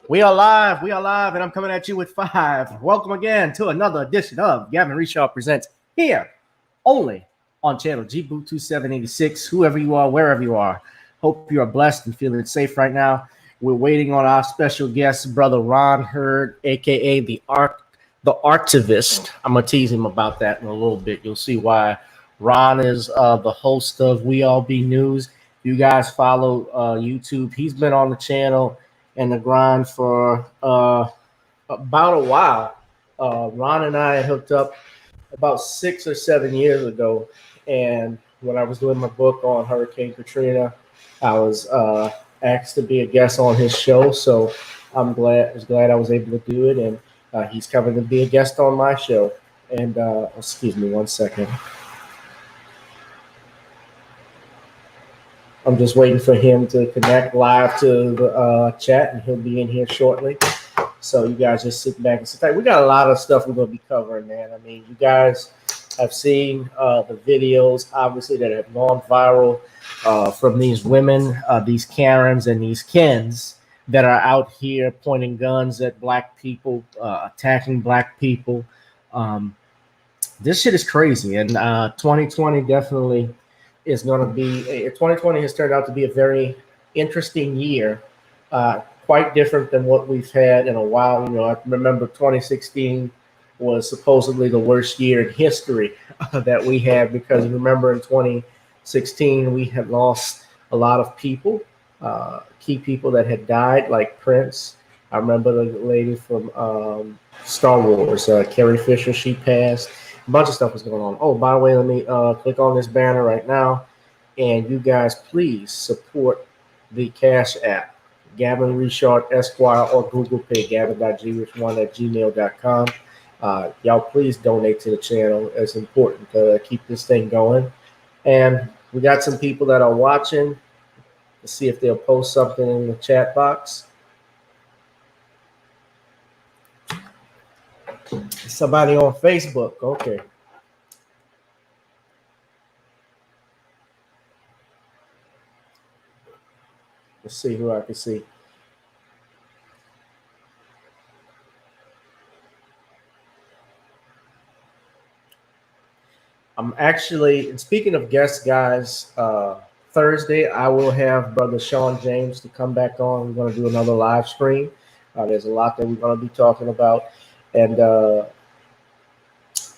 We are live, and I'm coming at you with 5. Welcome again to another edition of Gavin Reshaw Presents here only on channel Gboot2786. Whoever you are, wherever you are, hope you are blessed and feeling safe right now. We're waiting on our special guest, brother Ron Herd, aka the Artivist. I'm gonna tease him about that in a little bit. You'll see why. Ron is the host of We All Be News. You guys follow YouTube. He's been on the channel and the grind for about a while. Ron and I hooked up about 6 or 7 years ago, and when I was doing my book on Hurricane Katrina, I was asked to be a guest on his show. So I'm glad I was able to do it, and he's coming to be a guest on my show. And excuse me 1 second. I'm just waiting for him to connect live to the chat, and he'll be in here shortly. So you guys just sit back and sit tight. We got a lot of stuff we're going to be covering, man. I mean, you guys have seen the videos, obviously, that have gone viral from these women, these Karens and these Kens that are out here pointing guns at black people, attacking black people. This shit is crazy, and 2020 definitely is going to be 2020 has turned out to be a very interesting year, quite different than what we've had in a while. You know, I remember 2016 was supposedly the worst year in history that we had, because remember in 2016 we had lost a lot of people, key people that had died, like Prince. I remember the lady from Star Wars, Carrie Fisher, she passed. A bunch of stuff was going on. Oh, by the way, let me click on this banner right now, and you guys please support the Cash App, Gavin Richard Esquire, or Google Pay, gavin.g1@gmail.com. Y'all please donate to the channel. It's important to keep this thing going. And we got some people that are watching. Let's see if they'll post something in the chat box. Somebody on Facebook. Okay. Let's see who I can see. I'm actually, and speaking of guests, guys, Thursday I will have brother Sean James to come back on. We're going to do another live stream. There's a lot that we're going to be talking about. And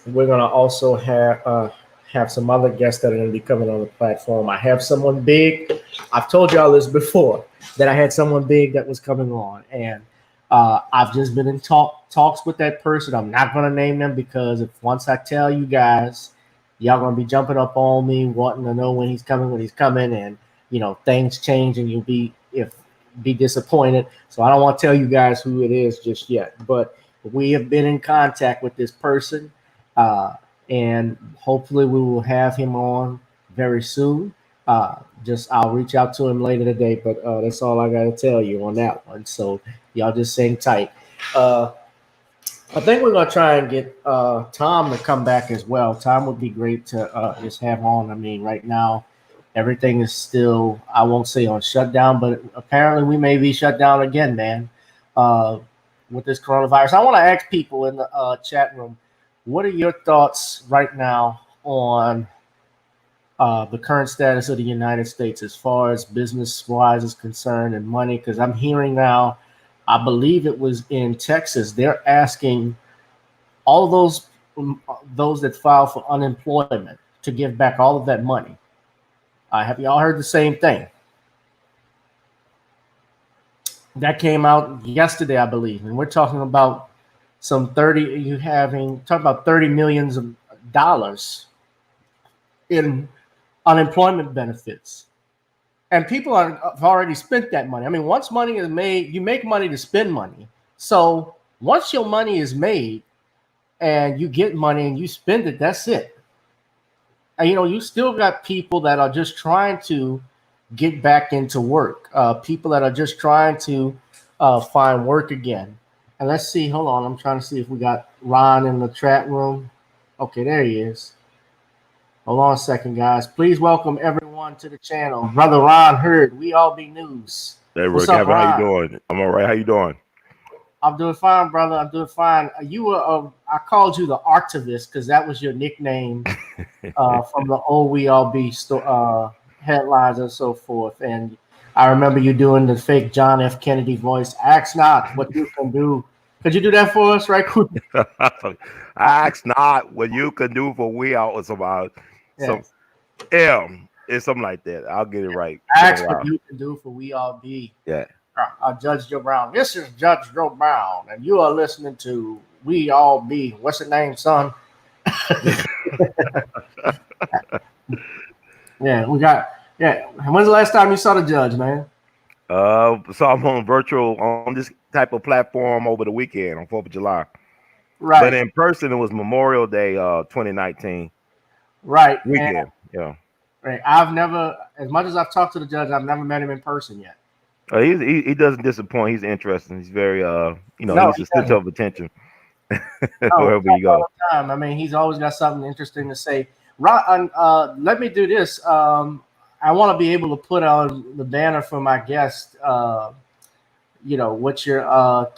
we're going to also have some other guests that are going to be coming on the platform. I have someone big. I've told y'all this before, that I had someone big that was coming on. And I've just been in talks with that person. I'm not going to name them, because if once I tell you guys, y'all going to be jumping up on me, wanting to know when he's coming. And, you know, things change and you'll be disappointed. So I don't want to tell you guys who it is just yet. But we have been in contact with this person, and hopefully we will have him on very soon. I'll reach out to him later today, but that's all I got to tell you on that one. So y'all just hang tight. I think we're going to try and get Tom to come back as well. Tom would be great to just have on. I mean, right now, everything is still, I won't say on shutdown, but apparently we may be shut down again, man. With this coronavirus, I want to ask people in the chat room, what are your thoughts right now on the current status of the United States as far as business-wise is concerned and money? Because I'm hearing now, I believe it was in Texas, they're asking all those that file for unemployment to give back all of that money. Have y'all heard the same thing? That came out yesterday, I believe, and we're talking about some talking about $30 million in unemployment benefits, and people have already spent that money. I mean, once money is made, you make money to spend money. So once your money is made and you get money and you spend it, that's it. And, you know, you still got people that are just trying to get back into work, people that are just trying to find work again. And let's see, hold on, I'm trying to see if we got Ron in the chat room. Okay, there he is. Hold on a second, guys. Please welcome everyone to the channel. Brother Ron Herd, We All Be News. Hey, Rick, how you doing? I'm all right. How you doing? I'm doing fine, brother. I'm doing fine. You were, I called you the Artivist because that was your nickname from the old We All Be headlines and so forth. And I remember you doing the fake John F. Kennedy voice. Ask not what you can do. Could you do that for us, right quick? Ask not what you can do for we all about some Yes. it's something like that. I'll get it right. Ask what you can do for We All Be. Yeah. Judge Joe Brown. This is Judge Joe Brown, and you are listening to We All Be. What's the name, son? Yeah, we got. Yeah, when's the last time you saw the judge, man? So I'm on virtual on this type of platform over the weekend on 4th of July. But Right, in person, it was Memorial Day, 2019 right, and weekend. Yeah. right. I've never, as much as I've talked to the judge, I've never met him in person yet. He doesn't disappoint. He's interesting. He's very No, he's he a center doesn't. of attention No, we wherever talk you all go. the time. I mean, he's always got something interesting to say. Let me do this. I want to be able to put on the banner for my guest. What your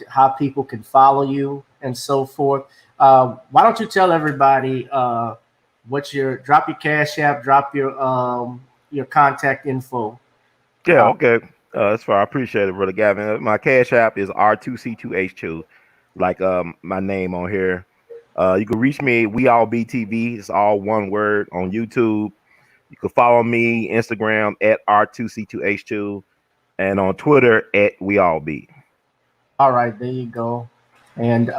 how people can follow you and so forth. Why don't you tell everybody what drop your cash app, drop your contact info. Yeah, Uh, okay. That's fine. I appreciate it, brother Gavin. My cash app is R2C2H2, like my name on here. You can reach me We All Be TV. It's all one word on YouTube. You can follow me Instagram at R2C2H2 and on Twitter at We All Be. all right, there you go. And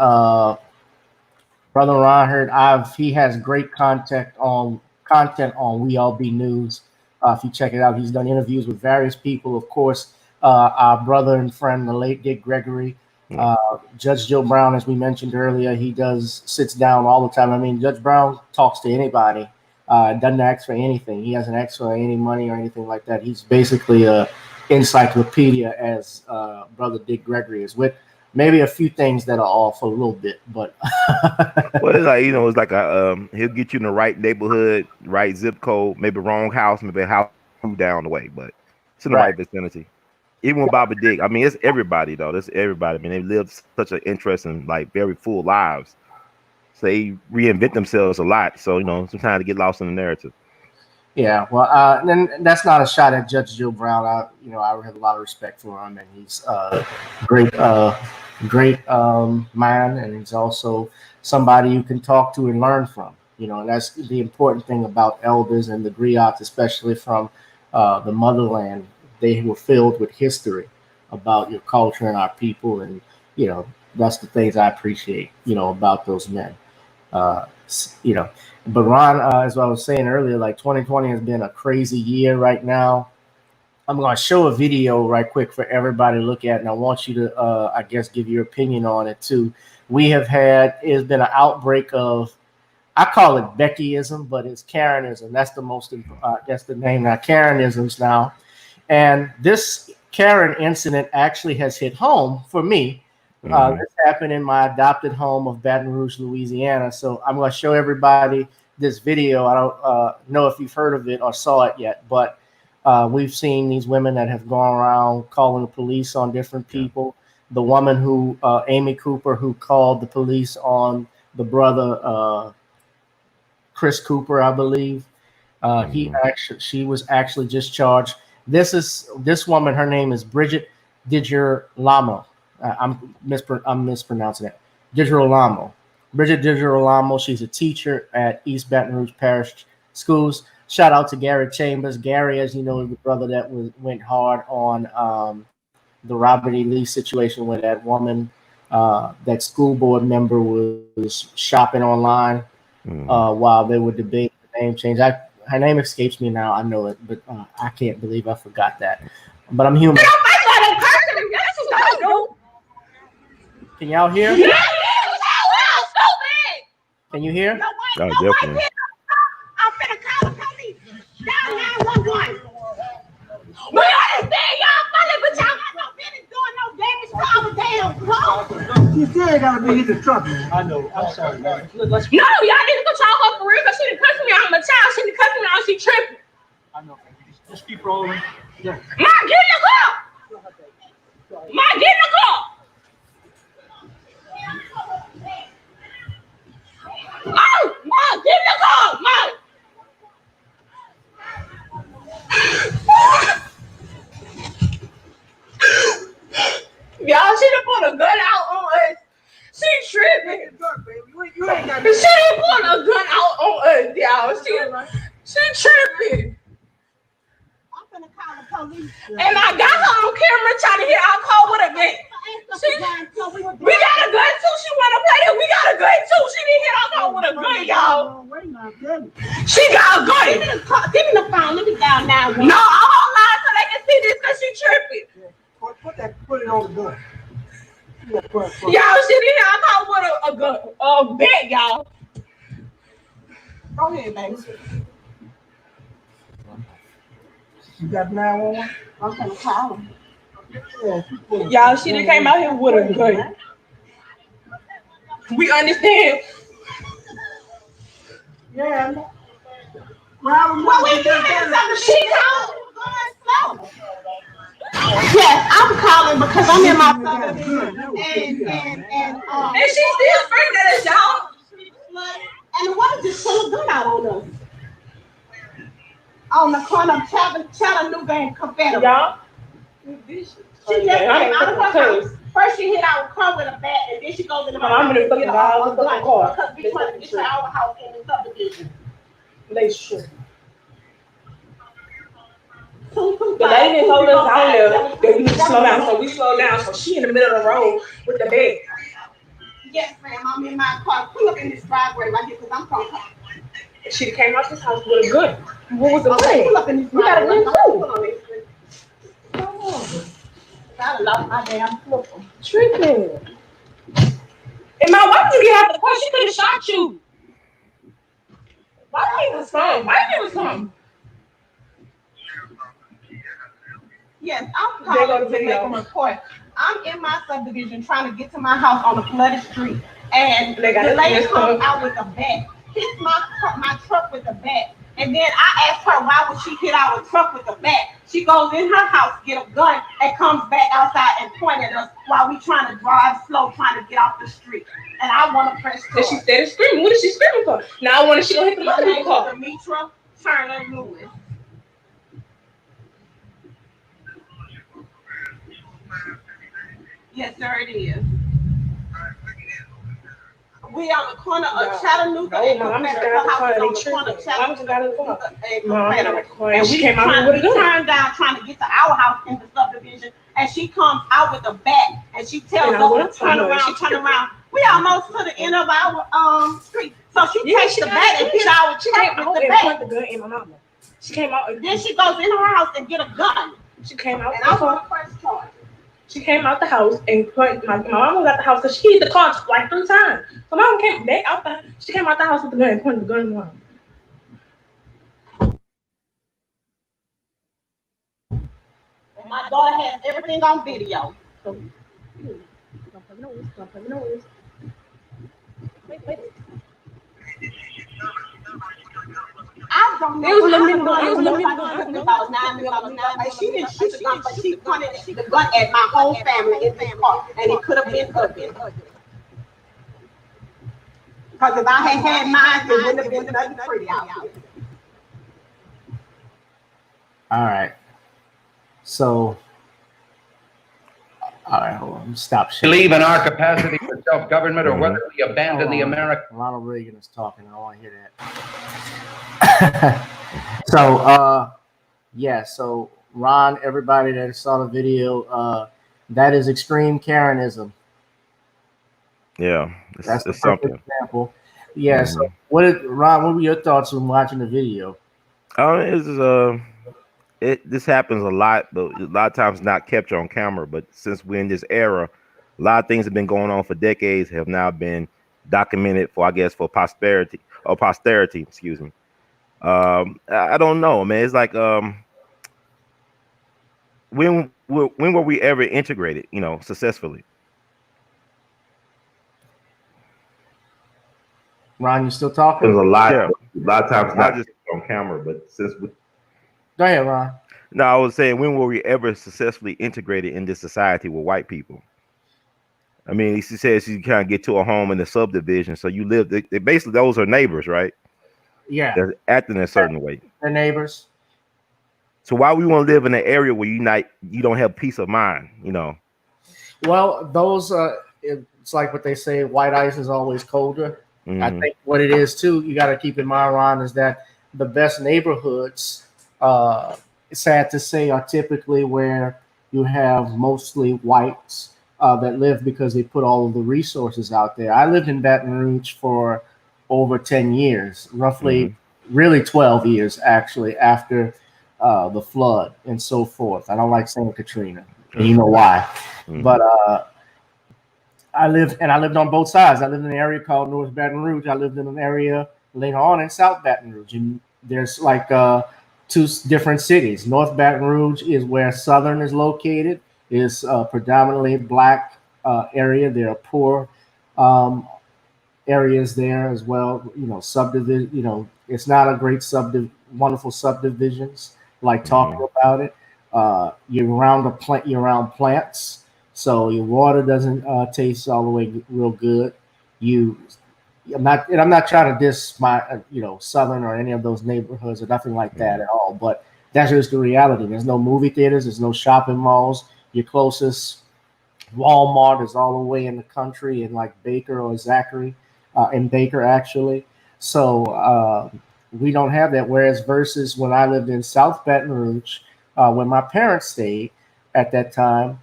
brother Ron Herd, he has great content on We All Be News. If you check it out, he's done interviews with various people. Of course, our brother and friend, the late Dick Gregory, Yeah. Judge Joe Brown, as we mentioned earlier, he sits down all the time. I mean, Judge Brown talks to anybody. Doesn't ask for anything. He doesn't ask for any money or anything like that. He's basically a encyclopedia, as brother Dick Gregory is, with maybe a few things that are off a little bit, but Well, it's like it's like he'll get you in the right neighborhood, right zip code, maybe wrong house, maybe a house down the way, but it's in the right. right vicinity. Even with Bobby Dick, I mean, it's everybody though. It's everybody. I mean, they live such an interesting, like, very full lives. So they reinvent themselves a lot. So sometimes they get lost in the narrative. Yeah, well, then that's not a shot at Judge Joe Brown. I have a lot of respect for him, and he's great, great man, and he's also somebody you can talk to and learn from. And that's the important thing about elders and the griots, especially from the motherland. They were filled with history about your culture and our people, and that's the things I appreciate. About those men. Uh, s- you know, but Ron, as I was saying earlier, like 2020 has been a crazy year right now. I'm going to show a video right quick for everybody to look at, and I want you to, I guess, give your opinion on it too. It's been an outbreak of, I call it Beckyism, but it's Karenism. That's that's the name now, Karenisms now. And this Karen incident actually has hit home for me. Hmm. This happened in my adopted home of Baton Rouge, Louisiana. So I'm going to show everybody this video. I don't know if you've heard of it or saw it yet, but we've seen these women that have gone around calling the police on different Yeah. people. The woman Amy Cooper, who called the police on the brother Chris Cooper, I believe. Hmm. She was actually just charged. This woman. Her name is Bridget Digirolamo. I'm mispronouncing it. Digirolamo. Bridget Digirolamo. She's a teacher at East Baton Rouge Parish Schools. Shout out to Gary Chambers. Gary, as you know, is the brother that went hard on the Robert E. Lee situation where that woman, that school board member, was shopping online Hmm. while they were debating the name change. Her name escapes me now. I know it, but I can't believe I forgot that. But I'm human. Can y'all hear? Can you hear? Oh, definitely. I'm finna call the police. Dial 911. We understand y'all funny, but y'all got no business doing no damage to our damn clothes. You still gotta be in the truck, man. I know. I'm sorry, man. No, y'all need to control her for real, because she done cussed me out. I'm a child. She done cussed me out. She tripping. I know. Just keep rolling. Yeah. Ma, get in the car. Ma, get in the car. she done put a gun out on us. She tripping. You ain't got She done put a gun out on us, y'all. She tripping. I'm gonna call the police. And I got her on camera trying to hear our call with a gun. We got a gun too. She wanna play it. We got a gun too. She didn't hit our call with a gun, y'all. She got a gun. Give me the phone. Let me down now. No, I'm online so they can see this because she tripping. Put it on the gun. Y'all, she didn't hit our call with a gun. A bet, y'all. Go ahead, baby. You got 911? I'm gonna call him. Y'all, she done came out here with a gun. We understand. Yeah. Well, we did something. She called. Yes, I'm calling because I'm in my subdivision. And she still screaming at us, y'all. And what is this pull a gun out on us? On the corner of Chattanooga and Confederate. Y'all. She just came out of her house. First she hit our car with a bat, and then she goes in the house. I'm gonna fucking car. Because we trying to get to our house in the subdivision. They sure. The lady told us down there that we need to slow down, so we slowed down. So she in the middle of the road with the bed. Yes, ma'am. I'm in my car. Pull up in this driveway right here because I'm from. She came out this house with a gun. What was the Okay, gun? pull up in this We got a driveway. gun too. I lost my damn flipper. Tripping. And my wife didn't get out of the car. She could have shot you. Why didn't you come? Why didn't you come? Yes, I'm calling to make a report. I'm in my subdivision trying to get to my house on a flooded street, and the lady comes out with a bat, hits my truck with a bat, and then I asked her why would she hit our truck with a bat. She goes in her house, get a gun, and comes back outside and point at us while we trying to drive slow, trying to get off the street. And I want to press. And she started screaming. What is she screaming for? Now I want to she gonna hit the mother car. Demetra Turner Lewis. Yes, sir, it is. We on the corner of Chattanooga and Confederate. Her house is on the corner of Chattanooga and Confederate. And we came out with a gun. Turned down trying to get to our house in the subdivision, and she comes out with a bat, and she tells us to turn around. We almost to the end of our street, so she takes the bat and hit our truck with the bat. She came out. Then she goes in her house and get a gun. She came out. And I want to press charge. She came out the house and my mom was at the house because she hit the car like 3 times. So mom came back out the house. She came out the house with the gun and pointed the gun at mom. My daughter has everything on video. Don't play noise. Wait. I don't know. It was about 9 minutes. She didn't shoot the gun, but she pointed the gun at my whole family in this car, and it could have been ugly. Because if I had mine, it wouldn't have been nothing pretty out here. All right. So, all right, hold on. Stop sharing. Believe in our capacity for self-government, or whether we abandon the American. Ronald Reagan is talking. I don't want to hear that. So, yeah. So, Ron, everybody that saw the video, that is extreme Karenism. Yeah, That's the something. example. Yeah. So, Ron? What were your thoughts when watching the video? This happens a lot, but a lot of times not captured on camera. But since we're in this era, a lot of things have been going on for decades, have now been documented for, I guess, for posterity. Excuse me. I don't know, man. It's like when were we ever integrated, successfully? Ron, you still talking? There's a lot of times not just on camera, but since we. Go ahead, Ron. No, I was saying, when were we ever successfully integrated in this society with white people? I mean, she says you kind of get to a home in the subdivision, so you live. They basically, those are neighbors, right? Yeah, they're acting a certain way. They're neighbors. So why we want to live in an area where you don't have peace of mind, Well, those it's like what they say, white ice is always colder. I Mhm. think what it is too, you got to keep in mind, Ron, is that the best neighborhoods, uh, sad to say, are typically where you have mostly whites that live because they put all of the resources out there. I lived in Baton Rouge for over 10 years, roughly, Mhm. really 12 years actually, after the flood and so forth. I don't like saying Katrina, and you know why. But Mhm. I lived on both sides. I lived in an area called North Baton Rouge. I lived in an area later on in South Baton Rouge. And there's like different cities. North Baton Rouge is where Southern is located. It's predominantly black area. There are poor um, areas there as well. You know, subdivision. You know, it's not a great wonderful subdivisions like talking Mhm. about it. You're around You're around plants, so your water doesn't taste all the way real good. You, I'm not trying to diss my, Southern or any of those neighborhoods or nothing like that Mhm. at all. But that's just the reality. There's no movie theaters. There's no shopping malls. Your closest Walmart is all the way in the country in like Baker or Zachary, in Baker actually. So we don't have that. Whereas versus when I lived in South Baton Rouge, when my parents stayed at that time,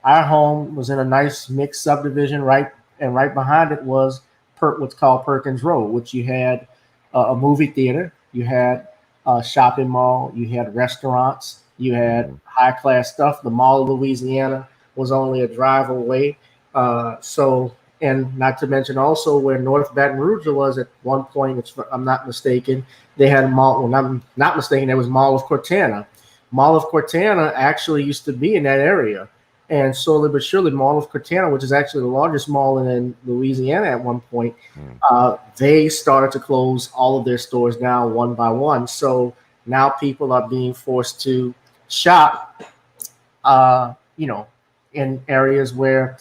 our home was in a nice mixed subdivision, right, and right behind it was what's called Perkins Road, which you had a movie theater, you had a shopping mall, you had restaurants, you had Mhm. high class stuff. The Mall of Louisiana was only a drive away. And not to mention also where North Baton Rouge was at one point, if I'm not mistaken, they had a mall. When I'm not mistaken, there was Mall of Cortana. Mall of Cortana actually used to be in that area. And slowly but surely, Mall of Cortana, which is actually the largest mall in Louisiana at one point, Mhm. they started to close all of their stores down one by one. So now people are being forced to shop, in areas where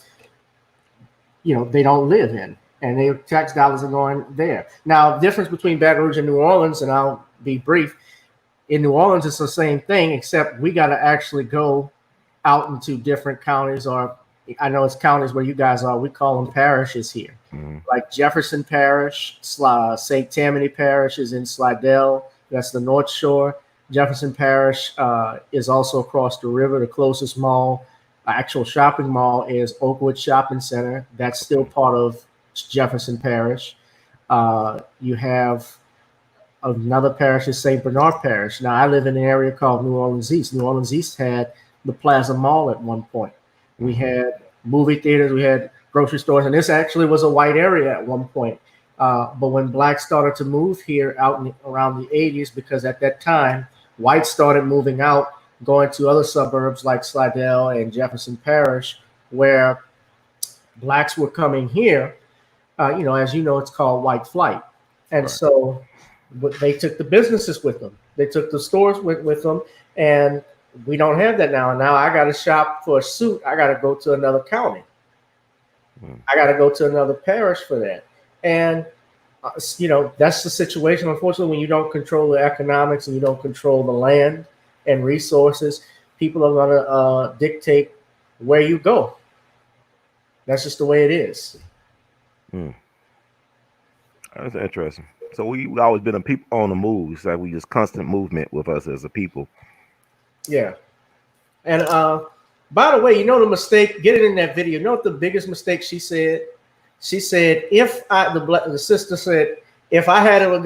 they don't live in, and their tax dollars are going there. Now, the difference between Baton Rouge and New Orleans, and I'll be brief. In New Orleans, it's the same thing, except we got to actually go out into different counties, or I know it's counties where you guys are. We call them parishes here, Mhm. like Jefferson Parish, St. Tammany Parish is in Slidell. That's the North Shore. Jefferson Parish is also across the river. The closest mall, actual shopping mall, is Oakwood Shopping Center. That's still part of Jefferson Parish. You have another parish is St. Bernard Parish. Now, I live in an area called New Orleans East. New Orleans East had the Plaza Mall at one point. We Mhm. had movie theaters, we had grocery stores, and this actually was a white area at one point. But when blacks started to move here around the 80s, because at that time, whites started moving out, going to other suburbs like Slidell and Jefferson Parish, where blacks were coming here. As you know, it's called white flight. And Right. so but they took the businesses with them. They took the stores with them. And we don't have that now. And now I got to shop for a suit. I got to go to another county. Mhm. I got to go to another parish for that. And, that's the situation. Unfortunately, when you don't control the economics and you don't control the land and resources, people are going to dictate where you go. That's just the way it is. Mm. That's interesting. So we always been a people on the move. It's like we just constant movement with us as a people. Yeah. And by the way, you know the mistake. Get it in that video. You know what the biggest mistake she said? She said, "If I the sister said, if I had a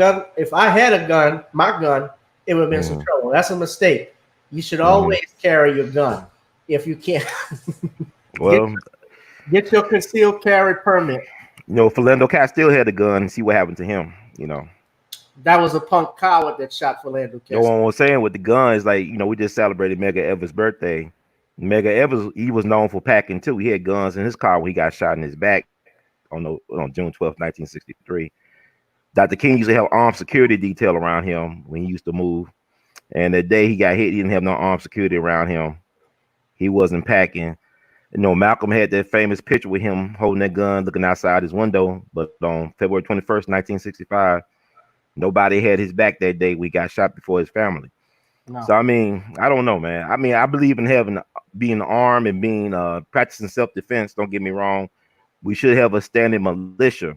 gun, my gun, it would have been some Mhm. trouble." That's a mistake. You should Mhm. always carry your gun if you can. get Well, get your concealed carry permit. Philando Castile had a gun. See what happened to him. That was a punk coward that shot Philando No Castile. one was saying with the guns, like, we just celebrated Mega Evers' birthday. Mega Evers, he was known for packing too. He had guns in his car when he got shot in his back on June 12th, 1963. Dr. King used to have armed security detail around him when he used to move. And the day he got hit, he didn't have no armed security around him. He wasn't packing. Malcolm had that famous picture with him holding that gun, looking outside his window. But on February 21st, 1965, nobody had his back that day. We got shot before his family. No. So I mean, I don't know, man. I mean, I believe in having being armed and being practicing self-defense. Don't get me wrong. We should have a standing militia.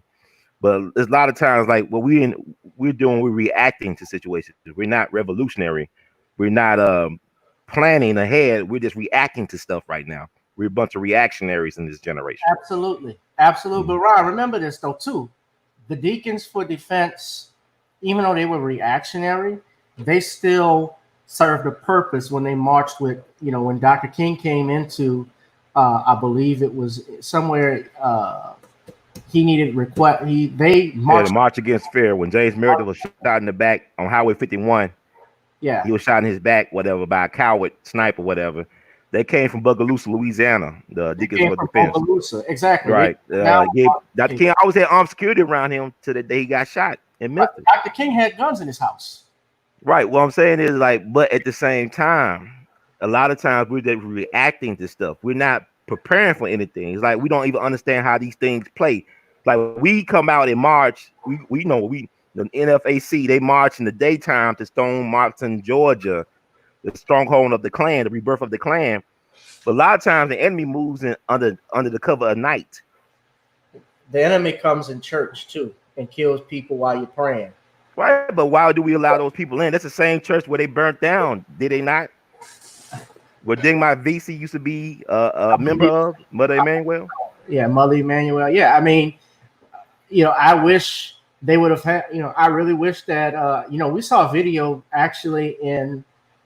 But there's a lot of times, like what we're reacting to situations. We're not revolutionary. We're not planning ahead. We're just reacting to stuff right now. We're a bunch of reactionaries in this generation. Absolutely. But Ron, remember this though too. The Deacons for Defense, even though they were reactionary, they still served a purpose when they marched with, when Dr. King came into, I believe it was somewhere. He needed request. They marched. The March Against Fear. When James Meredith was shot in the back on Highway 51. Yeah, he was shot in his back, whatever, by a coward sniper, whatever. They came from Bogalusa, Louisiana. The Deacons for Defense. Bogalusa, exactly. Right. Dr. King always had armed security around him to the day he got shot in Memphis. Dr. King had guns in his house. Right. What I'm saying is but at the same time, a lot of times we're just reacting to stuff. We're not preparing for anything. It's like we don't even understand how these things play. Like we come out in March, we know the NFAC, they march in the daytime to Stone Mountain, Georgia, the stronghold of the Klan, the rebirth of the Klan. But a lot of times the enemy moves in under the cover of night. The enemy comes in church too and kills people while you're praying. Right, but why do we allow those people in? That's the same church where they burnt down, did they not? Where my VC used to be a member of, Mother Emanuel. Yeah, Mother Emanuel. Yeah, I mean, I wish they would have had. I really wish that. We saw a video actually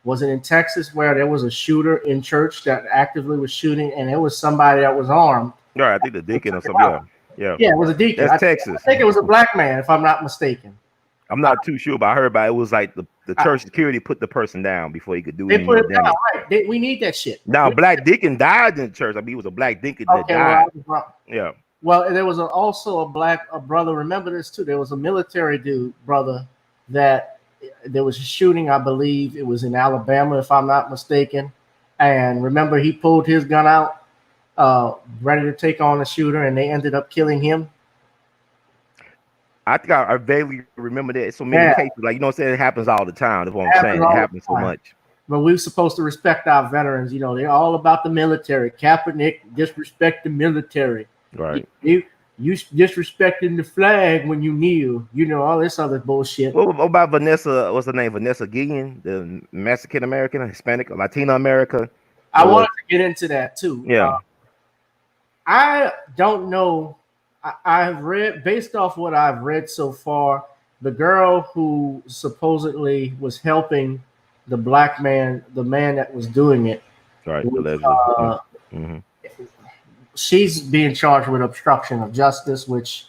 was it in Texas where there was a shooter in church that actively was shooting, and it was somebody that was armed. Right, I think the deacon or something. Yeah, it was a deacon. That's Texas. I think it was a black man, if I'm not mistaken. I'm not too sure, but I heard about it was like the church security put the person down before he could do anything. They put it down, right? We need that shit. Now, black deacon died in the church. I mean, he was a black deacon that died. Yeah. Well, there was also a brother. Remember this too. There was a military brother that there was a shooting. I believe it was in Alabama, if I'm not mistaken. And remember, he pulled his gun out, ready to take on the shooter, and they ended up killing him. I think I vaguely remember that. So many cases, like it happens all the time. That's what I'm saying. It happens so much. But we're supposed to respect our veterans. They're all about the military. Kaepernick disrespect the military. Right. You disrespecting the flag when you kneel. All this other bullshit. What about Vanessa? What's her name? Vanessa Guillen, the Mexican American, Hispanic, Latino America. I wanted to get into that too. Yeah. I don't know. I've read, based off what I've read so far, the girl who supposedly was helping the black man, the man that was doing it, right? She's being charged with obstruction of justice, which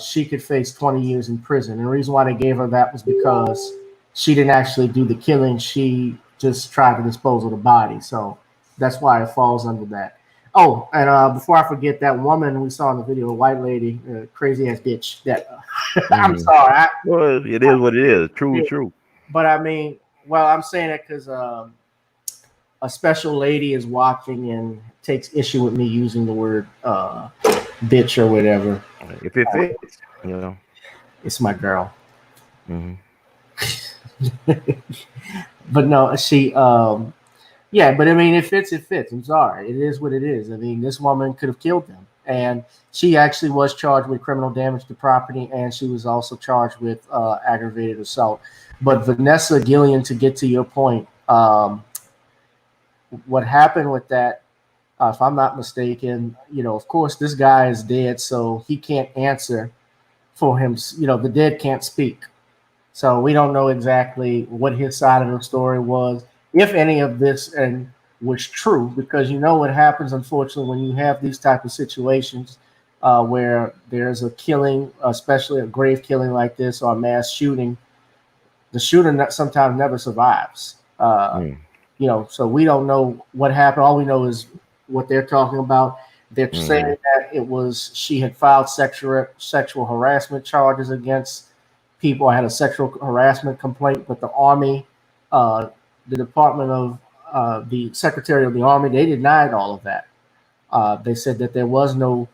she could face 20 years in prison. And the reason why they gave her that was because she didn't actually do the killing. She just tried to dispose of the body. So that's why it falls under that. Oh, and before I forget, that woman we saw in the video, a white lady, crazy ass bitch. That I'm sorry. Well, it is what it is. True. But I mean, I'm saying that because a special lady is watching and takes issue with me using the word bitch or whatever. If it fits, it's my girl. Mm-hmm. But no, she. Yeah, but I mean, it fits. I'm sorry. It is what it is. I mean, this woman could have killed them. And she actually was charged with criminal damage to property, and she was also charged with aggravated assault. But Vanessa Guillen, to get to your point, what happened with that, if I'm not mistaken, of course, this guy is dead, so he can't answer for him. The dead can't speak. So we don't know exactly what his side of the story was, if any of this was true, because what happens, unfortunately, when you have these type of situations where there's a killing, especially a grave killing like this or a mass shooting, the shooter sometimes never survives. So we don't know what happened. All we know is what they're talking about. They're saying that she had filed sexual harassment charges against people. I had a sexual harassment complaint, but the Army, the Department of the Secretary of the Army, they denied all of that. They said that there was no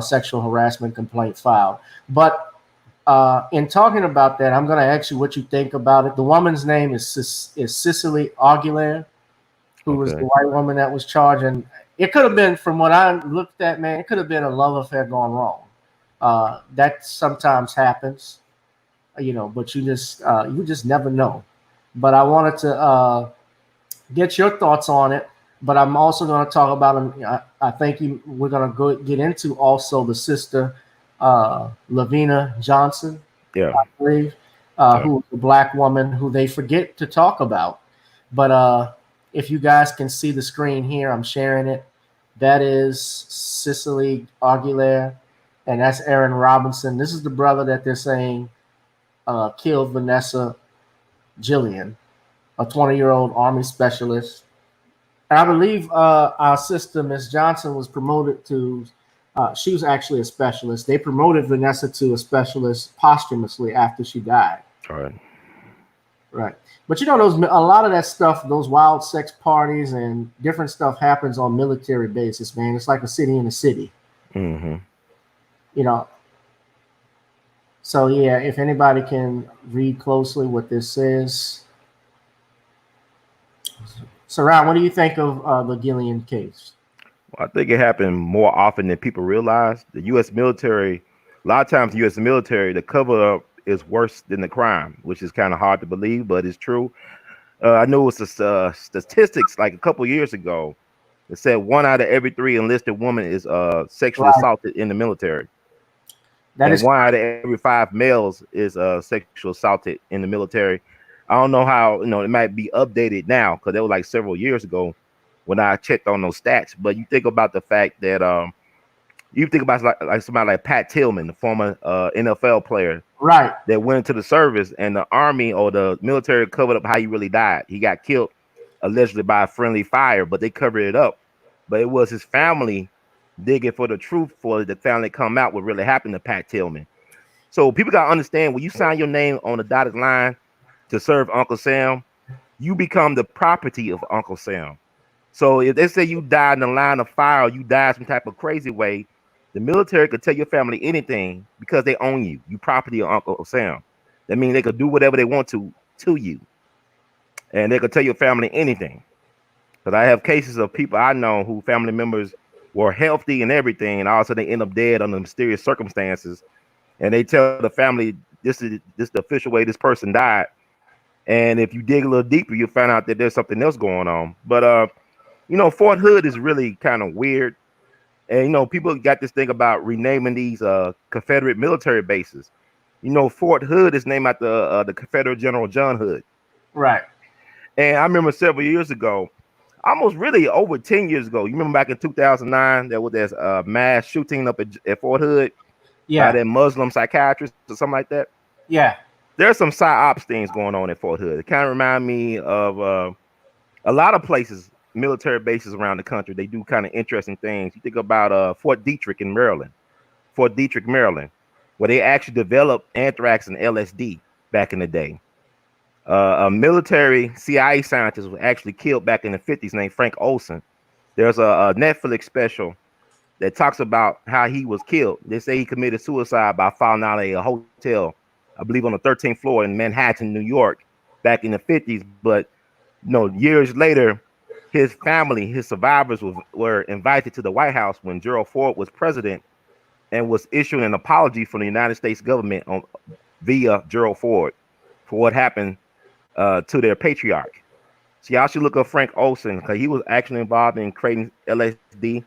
sexual harassment complaint filed. But in talking about that, I'm going to ask you what you think about it. The woman's name is Cicely Aguilar. who was the white woman that was charged. And it could have been, from what I looked at, man, it could have been a love affair gone wrong. That sometimes happens, but you just never know. But I wanted to get your thoughts on it. But I'm also going to talk about, I think we're going to get into also the sister, Lavina Johnson, I believe, who was a black woman who they forget to talk about. But if you guys can see the screen here, I'm sharing it. That is Cicely Aguilera, and that's Aaron Robinson. This is the brother that they're saying killed Vanessa Gillian, a 20-year-old Army specialist. I believe our sister, Miss Johnson, was promoted to, she was actually a specialist. They promoted Vanessa to a specialist posthumously after she died. All right. Right. But a lot of that stuff, those wild sex parties and different stuff happens on military bases, man. It's like a city in a city. Mm-hmm. So, yeah, if anybody can read closely what this says. So, Ryan, what do you think of the Gillian case? Well, I think it happened more often than people realize. The U.S. military, a lot of times the U.S. military, the cover-up is worse than the crime, which is kind of hard to believe, but it's true. I knew it was statistics like a couple years ago that said 1 out of every 3 enlisted women is sexually assaulted in the military. That is 1 out of every 5 males is sexually assaulted in the military. I don't know how, it might be updated now because that was like several years ago when I checked on those stats. But you think about the fact that you think about like somebody like Pat Tillman, the former NFL player, right, that went into the service, and the Army or the military covered up how he really died. He got killed allegedly by a friendly fire, but they covered it up. But it was his family digging for the truth for the family to come out what really happened to Pat Tillman. So people got to understand, when you sign your name on the dotted line to serve Uncle Sam, you become the property of Uncle Sam. So if they say you died in the line of fire, or you died some type of crazy way, the military could tell your family anything because they own you. You property of Uncle Sam. That means they could do whatever they want to you. And they could tell your family anything. Because I have cases of people I know who family members were healthy and everything, and also they end up dead under mysterious circumstances. And they tell the family, this is the official way this person died. And if you dig a little deeper, you'll find out that there's something else going on. But Fort Hood is really kind of weird. And people got this thing about renaming these Confederate military bases. Fort Hood is named after the Confederate General John Hood. Right. And I remember several years ago, almost really over 10 years ago, you remember back in 2009, there was this mass shooting up at Fort Hood. Yeah. By that Muslim psychiatrist or something like that. Yeah. There's some psyops things going on at Fort Hood. It kind of remind me of a lot of places, military bases around the country. They do kind of interesting things. You think about Fort Detrick in Maryland, where they actually developed anthrax and LSD back in the day. A military CIA scientist was actually killed back in the 50s named Frank Olson. There's a Netflix special that talks about how he was killed. They say he committed suicide by falling out of a hotel, I believe on the 13th floor in Manhattan, New York, back in the 50s. But years later, his family, his survivors were invited to the White House when Gerald Ford was president and was issuing an apology from the United States government via Gerald Ford for what happened to their patriarch. So y'all should look up Frank Olson because he was actually involved in creating LSD.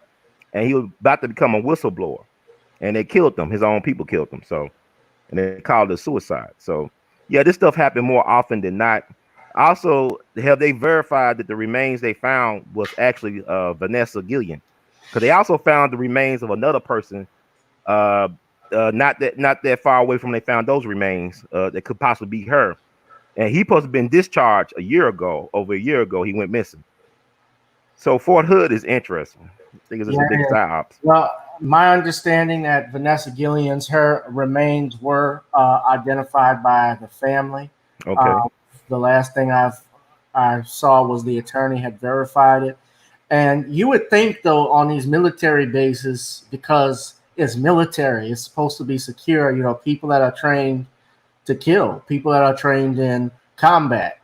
And he was about to become a whistleblower, and they killed him. His own people killed him. So, and they called it suicide. So, yeah, this stuff happened more often than not. Also, have they verified that the remains they found was actually Vanessa Gillian? Because they also found the remains of another person, not that far away from when they found those remains. That could possibly be her, and he supposed to have been discharged over a year ago. He went missing. So Fort Hood is interesting. I think it's a big psyops. Well, my understanding that Vanessa Gillian's her remains were identified by the family. Okay. The last thing I saw was the attorney had verified it. And you would think, though, on these military bases, because it's military, it's supposed to be secure. People that are trained to kill, people that are trained in combat.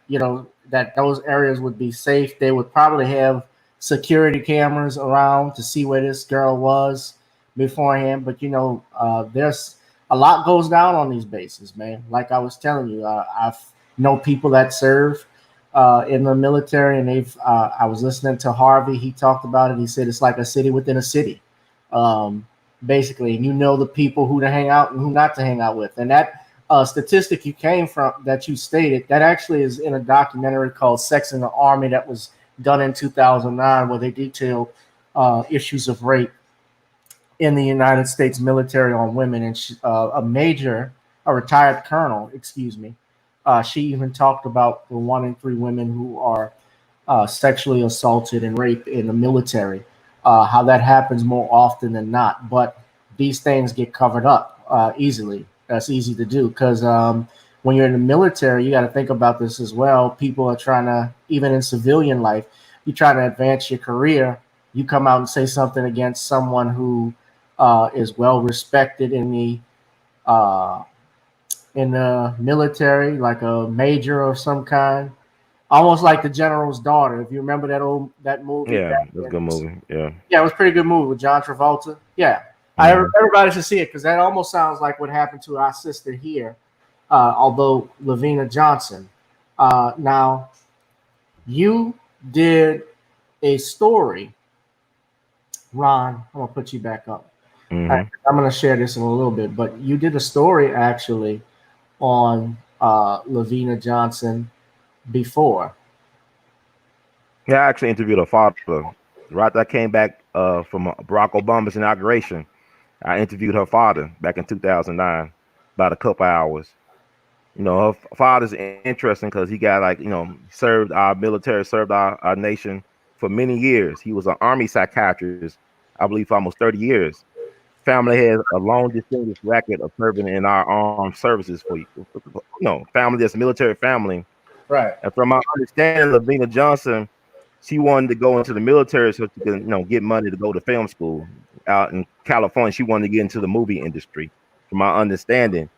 that those areas would be safe. They would probably have security cameras around to see where this girl was beforehand. But there's a lot goes down on these bases, man. Like I was telling you, I've know people that serve in the military, and they've. I was listening to Harvey. He talked about it. He said it's like a city within a city, basically. And the people who to hang out and who not to hang out with. And that statistic you came from that you stated, that actually is in a documentary called "Sex in the Army" that was done in 2009, where they detailed issues of rape in the United States military on women. And a retired colonel, she even talked about the 1 in 3 women who are sexually assaulted and raped in the military, how that happens more often than not. But these things get covered up easily. That's easy to do because when you're in the military, you got to think about this as well. People are trying to, even in civilian life, you try to advance your career. You come out and say something against someone who is well respected in the military, like a major of some kind, almost like the general's daughter. If you remember that movie, Yeah, that's a good movie. Yeah, it was a pretty good movie with John Travolta. Yeah, everybody should see it because that almost sounds like what happened to our sister here, although Lavina Johnson. Now, you did a story, Ron. I'm gonna put you back up. Mm-hmm. I'm gonna share this in a little bit, but you did a story actually on Lavina Johnson before. Yeah, I actually interviewed her father. Right after I came back from Barack Obama's inauguration, I interviewed her father back in 2009, about a couple hours. Her father's interesting because he got served our military, served our nation for many years. He was an Army psychiatrist, I believe, for almost 30 years. Family has a long distinguished record of serving in our armed services for family that's a military family. Right. And from my understanding, Lavina Johnson, she wanted to go into the military so she could, get money to go to film school out in California. She wanted to get into the movie industry, from my understanding.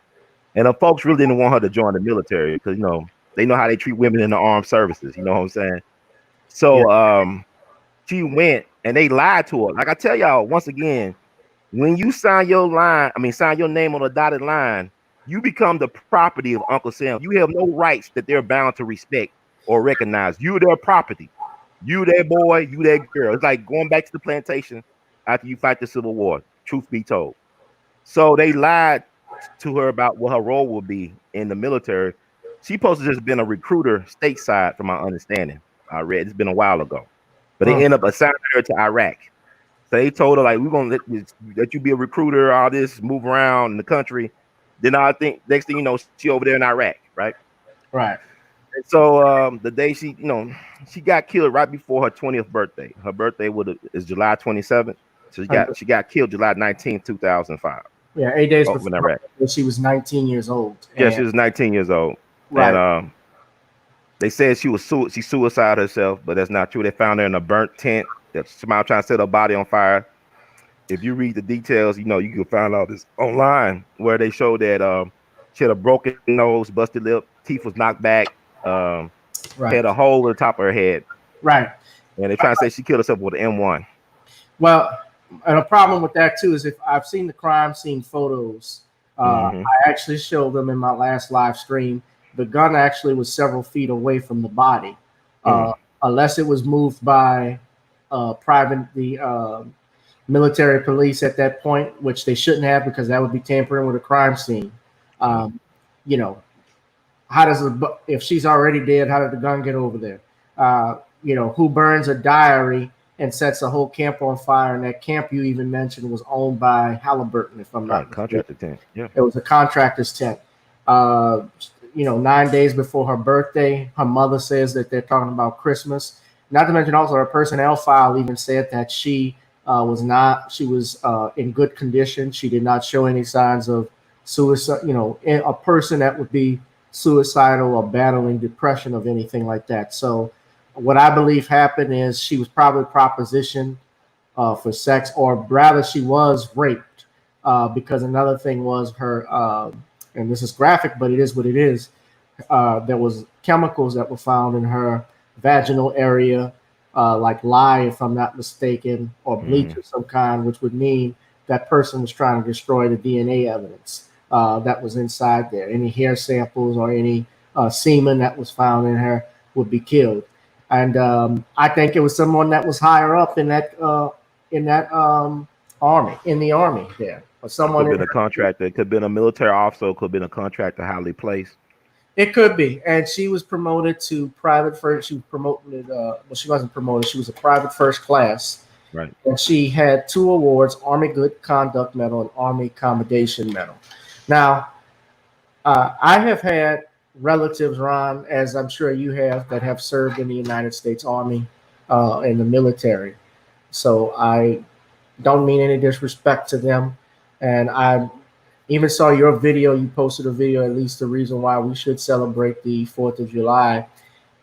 And the folks really didn't want her to join the military because, they know how they treat women in the armed services. You know what I'm saying? So she went and they lied to her. Like I tell y'all, once again, when you sign your name on a dotted line, you become the property of Uncle Sam. You have no rights that they're bound to respect or recognize. You're their property. You their boy, you their girl. It's like going back to the plantation after you fight the Civil War, truth be told. So they lied to her about what her role would be in the military. She supposed to just been a recruiter stateside, from my understanding. I read it's been a while ago. But they end up assigning her to Iraq. So they told her, like, we're gonna let you be a recruiter, all this, move around in the country. Then I think next thing you know, she over there in Iraq, right? Right. And so the day she got killed right before her 20th birthday. Her birthday is July 27th. So she got killed July 19th, 2005. Yeah, 8 days before Iraq. She was 19 years old. Yeah, she was 19 years old. Right. And they said she suicided herself, but that's not true. They found her in a burnt tent. That somebody trying to set her body on fire. If you read the details, you can find out this online where they show that she had a broken nose, busted lip, teeth was knocked back, had a hole in the top of her head. Right. And they trying to say she killed herself with an M1. Well, and a problem with that too is if I've seen the crime scene photos, I actually showed them in my last live stream. The gun actually was several feet away from the body, unless it was moved by the military police at that point, which they shouldn't have because that would be tampering with a crime scene. How does if she's already dead, how did the gun get over there? Who burns a diary and sets a whole camp on fire? And that camp you even mentioned was owned by Halliburton, if I'm not mistaken. Contractor tent. Yeah, it was a contractor's tent. 9 days before her birthday, her mother says that they're talking about Christmas. Not to mention also her personnel file even said that she was in good condition. She did not show any signs of suicide, a person that would be suicidal or battling depression of anything like that. So what I believe happened is she was probably propositioned for sex, or rather she was raped because another thing was her, and this is graphic, but it is what it is. There was chemicals that were found in her vaginal area, like lye, if I'm not mistaken, or bleach of some kind, which would mean that person was trying to destroy the DNA evidence that was inside there. Any hair samples or any semen that was found in her would be killed. And I think it was someone that was higher up in that army, in the army there, or someone. Could have been a contractor. It could have been a military officer. Could have been a contractor highly placed. It could be. And she was promoted to private first. She was promoted. Well, she wasn't promoted. She was a private first class. Right. And she had 2 awards: Army Good Conduct Medal and Army Commendation Medal. Now, I have had relatives, Ron, as I'm sure you have, that have served in the United States Army, in the military. So I don't mean any disrespect to them. And I even saw your video. You posted a video. At least the reason why we should celebrate the 4th of July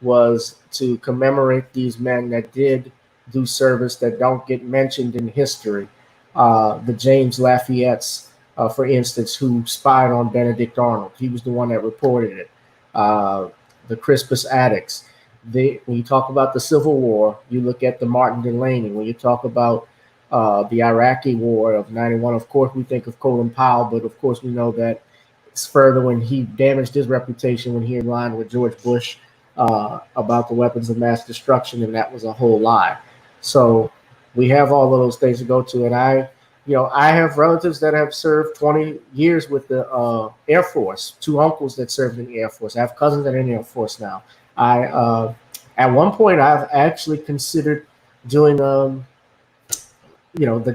was to commemorate these men that did do service that don't get mentioned in history. The James Lafayette's, for instance, who spied on Benedict Arnold. He was the one that reported it. The Crispus Attucks. When you talk about the Civil War, you look at the Martin Delany. When you talk about the Iraqi War of '91, of course, we think of Colin Powell, but of course, we know that it's further when he damaged his reputation when he aligned with George Bush about the weapons of mass destruction, and that was a whole lie. So we have all of those things to go to, and I have relatives that have served 20 years with the Air Force. 2 uncles that served in the Air Force. I have cousins that are in the Air Force now. At one point, I've actually considered doing the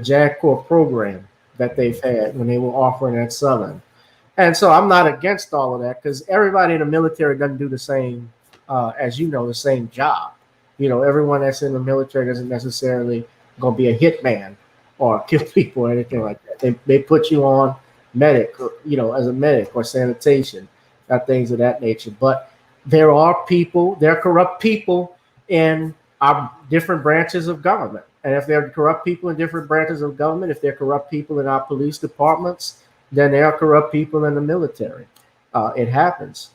JAG Corps program that they've had when they were offering at Southern. And so I'm not against all of that, because everybody in the military doesn't do the same, as you know, the same job. Everyone that's in the military doesn't necessarily going to be a hitman or kill people or anything like that. They put you on medic, as a medic or sanitation, things of that nature. But there are corrupt people in our different branches of government. And if there are corrupt people in different branches of government, if there are corrupt people in our police departments, then there are corrupt people in the military. It happens.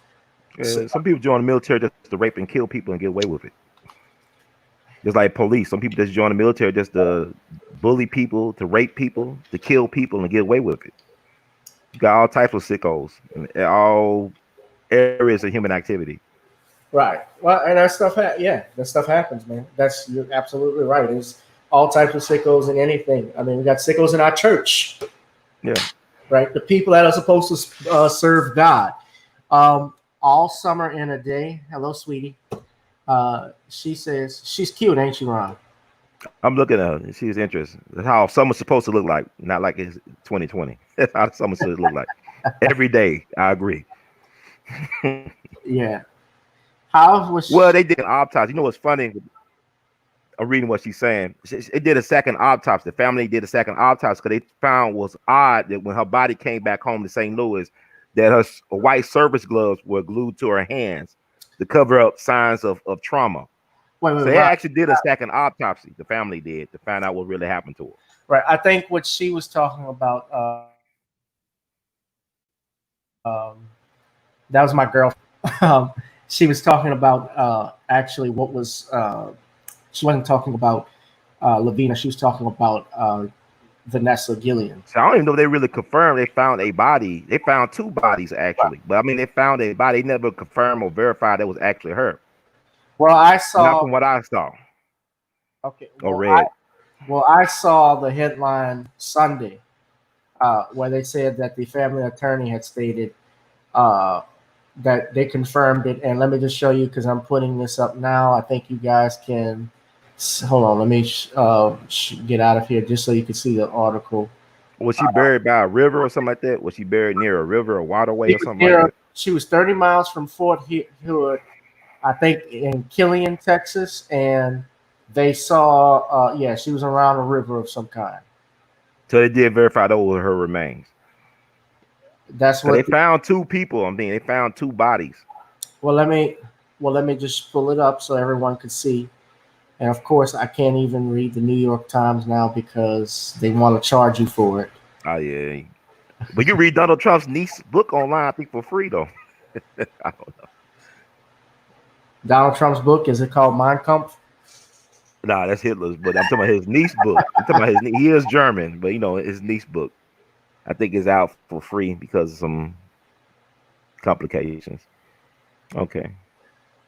Some people join the military just to rape and kill people and get away with it. Just like police. Some people just join the military just to bully people, to rape people, to kill people, and get away with it. You got all types of sickos in all areas of human activity. Right. Well, and that stuff, that stuff happens, man. You're absolutely right. There's all types of sickos in anything. I mean, we got sickos in our church. Yeah. Right. The people that are supposed to serve God. All summer in a day. Hello, sweetie. She says she's cute, ain't she, Ron? I'm looking at her. She's interesting. That's how summer's supposed to look like, not like it's 2020. That's how summer should look like. Every day, I agree. Yeah. How was Well, they did an autopsy. You know what's funny? I'm reading what she's saying. It did a second autopsy. The family did a second autopsy because they found was odd that when her body came back home to St. Louis, that her white service gloves were glued to her hands to cover up signs of trauma. So they actually did a second autopsy. The family did to find out what really happened to her. Right. I think what she was talking about, that was my girlfriend. She was talking about actually what was, she wasn't talking about Lavina. She was talking about Vanessa Gillian. So I don't even know if they really confirmed they found a body. They found 2 bodies actually. But I mean, they found a body. They never confirmed or verified that was actually her. Well, I saw. Not from what I saw. Okay. Or read. I saw the headline Sunday where they said that the family attorney had stated that they confirmed it. And let me just show you, because I'm putting this up now. I think you guys can hold on. Let me get out of here just so you can see the article. Was she buried by a river or something like that? Was she buried near a river or waterway or something like that? She was 30 miles from Fort Hood, I think, in Killeen, Texas, and they saw, she was around a river of some kind. So they did verify those were her remains. That's what they found 2 people. I mean, they found 2 bodies. Well, let me just pull it up so everyone can see. And of course, I can't even read the New York Times now because they want to charge you for it. Oh yeah, but you read Donald Trump's niece's book online, I think, for free though. I don't know. Donald Trump's book, is it called Mein Kampf? Nah, that's Hitler's, but I'm talking about his niece book. I'm talking about his he is German, but his niece book. I think is out for free because of some complications. Okay.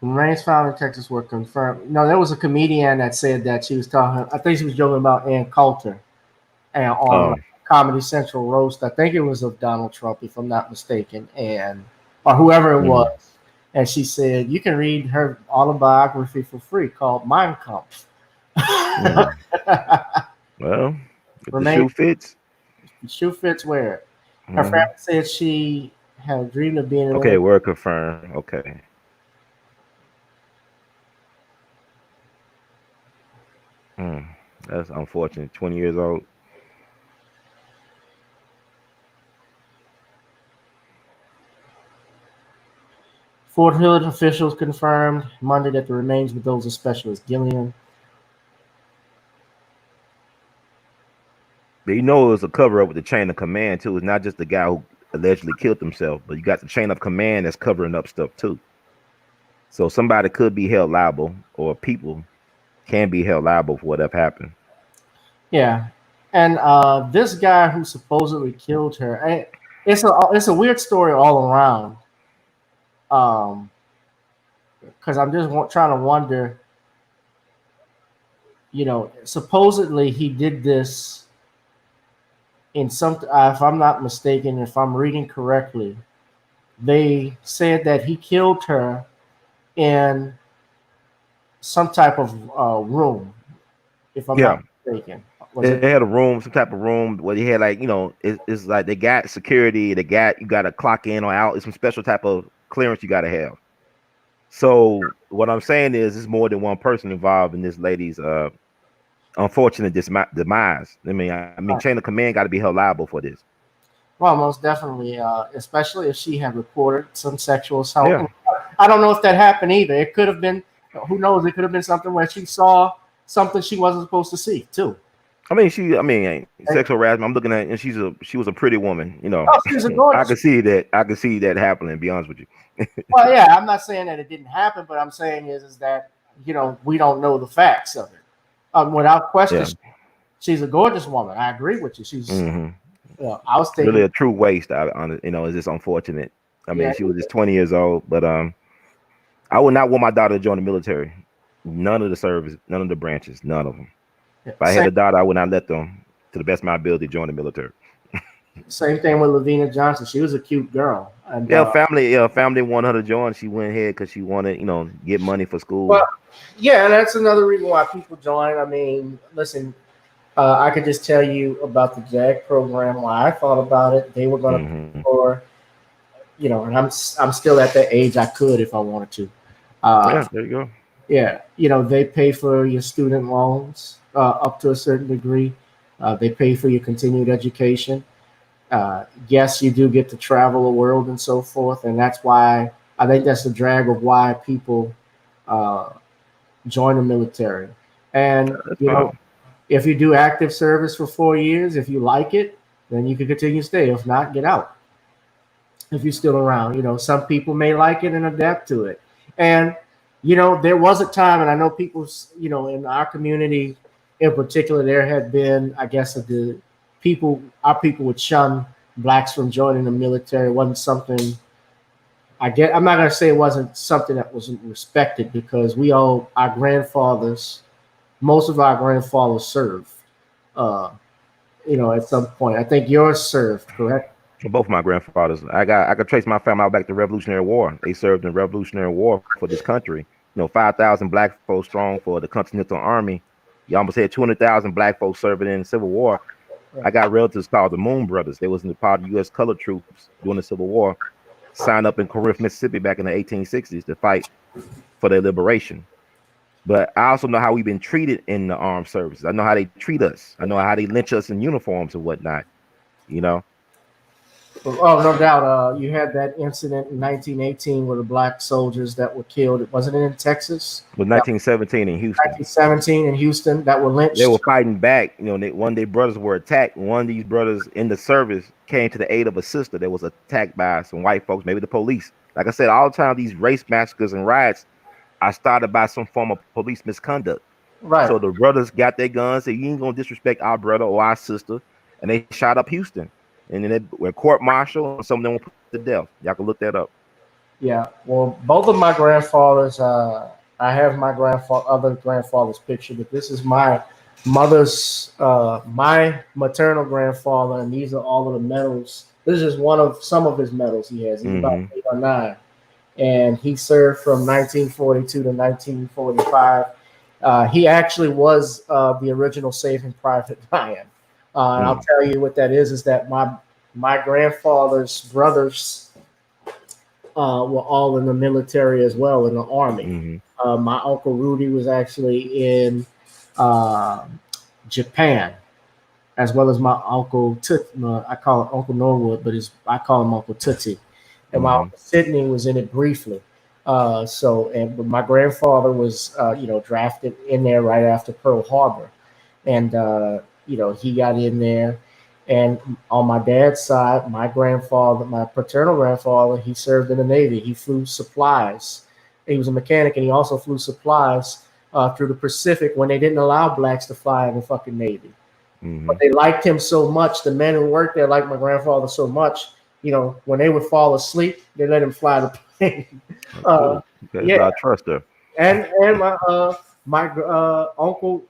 Remains found in Texas were confirmed. No, there was a comedian that said that she was talking. I think she was joking about Ann Coulter, and on Comedy Central roast. I think it was of Donald Trump, if I'm not mistaken, or whoever it was. And she said you can read her autobiography for free called Mein Kampf. Well, if the shoe fits. The shoe fits, wear it. Her family said she had a dream of being. Okay, word confirmed. Okay. That's unfortunate. 20 years old. Fort Hood officials confirmed Monday that the remains of those of Specialist Gillian. But it was a cover up with the chain of command too. It's not just the guy who allegedly killed himself, but you got the chain of command that's covering up stuff too. So somebody could be held liable, or people can be held liable for whatever happened. Yeah, and this guy who supposedly killed her, it's a weird story all around. Because I'm just trying to wonder. Supposedly he did this in some. If I'm not mistaken, if I'm reading correctly, they said that he killed her in some type of room. If I'm not mistaken. They had a room, some type of room where they had it's like they got security, you got to clock in or out. It's some special type of clearance you got to have. So what I'm saying is, there's more than one person involved in this lady's unfortunate demise. I mean, chain of command got to be held liable for this. Well, most definitely, especially if she had reported some sexual assault. Yeah. I don't know if that happened either. It could have been, who knows? It could have been something where she saw something she wasn't supposed to see too. Sexual harassment. I'm looking at, and she was a pretty woman. She's a gorgeous. I could see that happening. To be honest with you. Well, yeah, I'm not saying that it didn't happen, but I'm saying is that we don't know the facts of it. Without question, she's a gorgeous woman. I agree with you. She's. I was thinking really a true waste. It's just unfortunate. She was just 20 years old, but I would not want my daughter to join the military. None of the service, none of the branches, none of them. If I had a daughter, I would not let them, to the best of my ability, join the military. Same thing with Lavina Johnson. She was a cute girl. And, family wanted her to join. She went ahead because she wanted, get money for school. Well, yeah, and that's another reason why people join. Listen, I could just tell you about the JAG program. Why I thought about it. They were going to pay for, and I'm still at that age. I could if I wanted to. There you go. Yeah, they pay for your student loans up to a certain degree. They pay for your continued education. Yes, you do get to travel the world and so forth, and that's why I think that's the drag of why people join the military. And if you do active service for 4 years, if you like it, then you can continue to stay. If not, get out. If you're still around, some people may like it and adapt to it. And there was a time, and I know people, in our community in particular, there had been, I guess, our people would shun blacks from joining the military. It wasn't something, I'm not going to say it wasn't something that wasn't respected, because most of our grandfathers served, at some point. I think yours served, correct? Both my grandfathers. I could trace my family out back to the Revolutionary War. They served in the Revolutionary War for this country. 5,000 black folks strong for the Continental Army. You almost had 200,000 black folks serving in the Civil War. Right. I got relatives called the Moon Brothers. They was in the part of the U.S. colored troops during the Civil War. Signed up in Corinth, Mississippi back in the 1860s to fight for their liberation. But I also know how we've been treated in the armed services. I know how they treat us. I know how they lynch us in uniforms and whatnot. Oh, no doubt. You had that incident in 1918 with the black soldiers that were killed. Wasn't it in Texas? It was 1917 in Houston. 1917 in Houston that were lynched. They were fighting back. One of their brothers were attacked. One of these brothers in the service came to the aid of a sister that was attacked by some white folks, maybe the police. Like I said, all the time, these race massacres and riots, I started by some form of police misconduct. Right. So the brothers got their guns, said you ain't gonna disrespect our brother or our sister, and they shot up Houston. And then they went court martial, and some of them were put to death. Y'all can look that up. Yeah. Well, both of my grandfathers, I have my other grandfather's picture, but this is my mother's, my maternal grandfather, and these are all of the medals. This is one of some of his medals he has. He's about 8 or 9, and he served from 1942 to 1945. He actually was the original Saving Private Ryan. And I'll tell you what that is that my grandfather's brothers were all in the military as well, in the Army. My Uncle Rudy was actually in Japan, as well as my Uncle I call him Uncle Norwood, but I call him Uncle Tootsie. And my Uncle Sidney was in it briefly. But my grandfather was, drafted in there right after Pearl Harbor. And, he got in there. And on my dad's side, my paternal grandfather, he served in the Navy. He flew supplies. He was a mechanic, and he also flew supplies through the Pacific when they didn't allow blacks to fly in the fucking Navy. But they liked him so much. The men who worked there liked my grandfather so much. When they would fall asleep, they let him fly the plane. I trust her. And my uncle,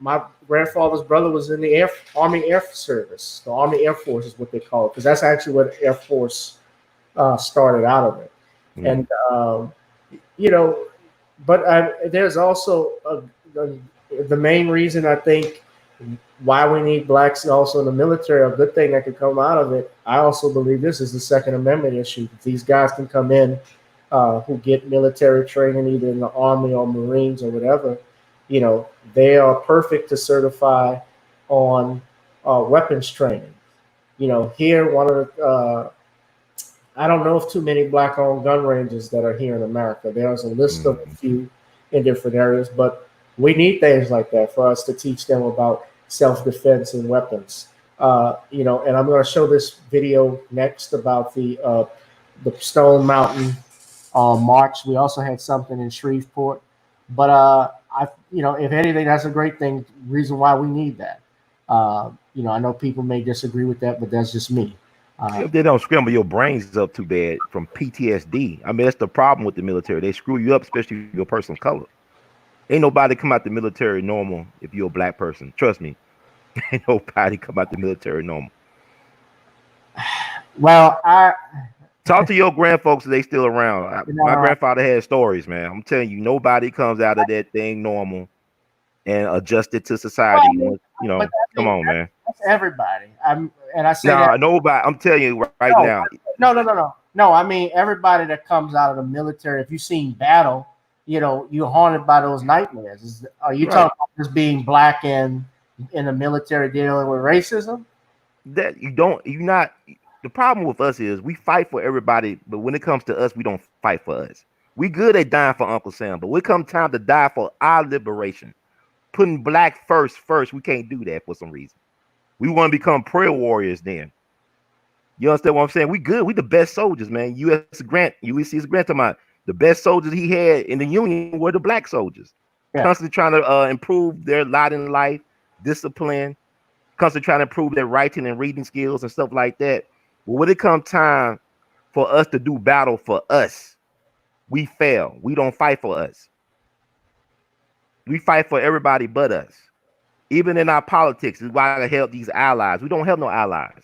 my grandfather's brother, was in the Army Air Service. The Army Air Force is what they call it, because that's actually where the Air Force started out of it. And but there's also the main reason I think why we need blacks also in the military. A good thing that could come out of it, I also believe this is the Second Amendment issue. These guys can come in who get military training either in the Army or Marines or whatever. They are perfect to certify on weapons training. Here, one of the I don't know of too many black-owned gun ranges that are here in America. There's a list of a few in different areas, but we need things like that for us to teach them about self-defense and weapons. And I'm going to show this video next about the Stone Mountain march. We also had something in Shreveport, but if anything, that's a great thing. Reason why we need that. I know people may disagree with that, but that's just me. If they don't scramble your brains up too bad from PTSD, I mean that's the problem with the military. They screw you up, especially your person of color. Ain't nobody come out the military normal if you're a black person. Trust me. Ain't nobody come out the military normal. Well, talk to your grandfolks if they still around. My grandfather had stories, man. I'm telling you, nobody comes out of that thing normal and adjusted to society. Come on, man. That's everybody. I say that nobody. I'm telling you right now. No. I mean everybody that comes out of the military. If you've seen battle, you're haunted by those nightmares. Are you talking about just being black and in the military dealing with racism? That you're not. The problem with us is we fight for everybody, but when it comes to us, we don't fight for us. We good at dying for Uncle Sam, but when it comes time to die for our liberation, putting black first, we can't do that for some reason. We want to become prayer warriors then. You understand what I'm saying? We good. We the best soldiers, man. Ulysses Grant talking about the best soldiers he had in the Union were the black soldiers. Yeah. Constantly trying to improve their lot in life, discipline, constantly trying to improve their writing and reading skills and stuff like that. But when it comes time for us to do battle for us, we fail. We don't fight for us. We fight for everybody but us. Even in our politics, is why I help these allies. We don't help no allies.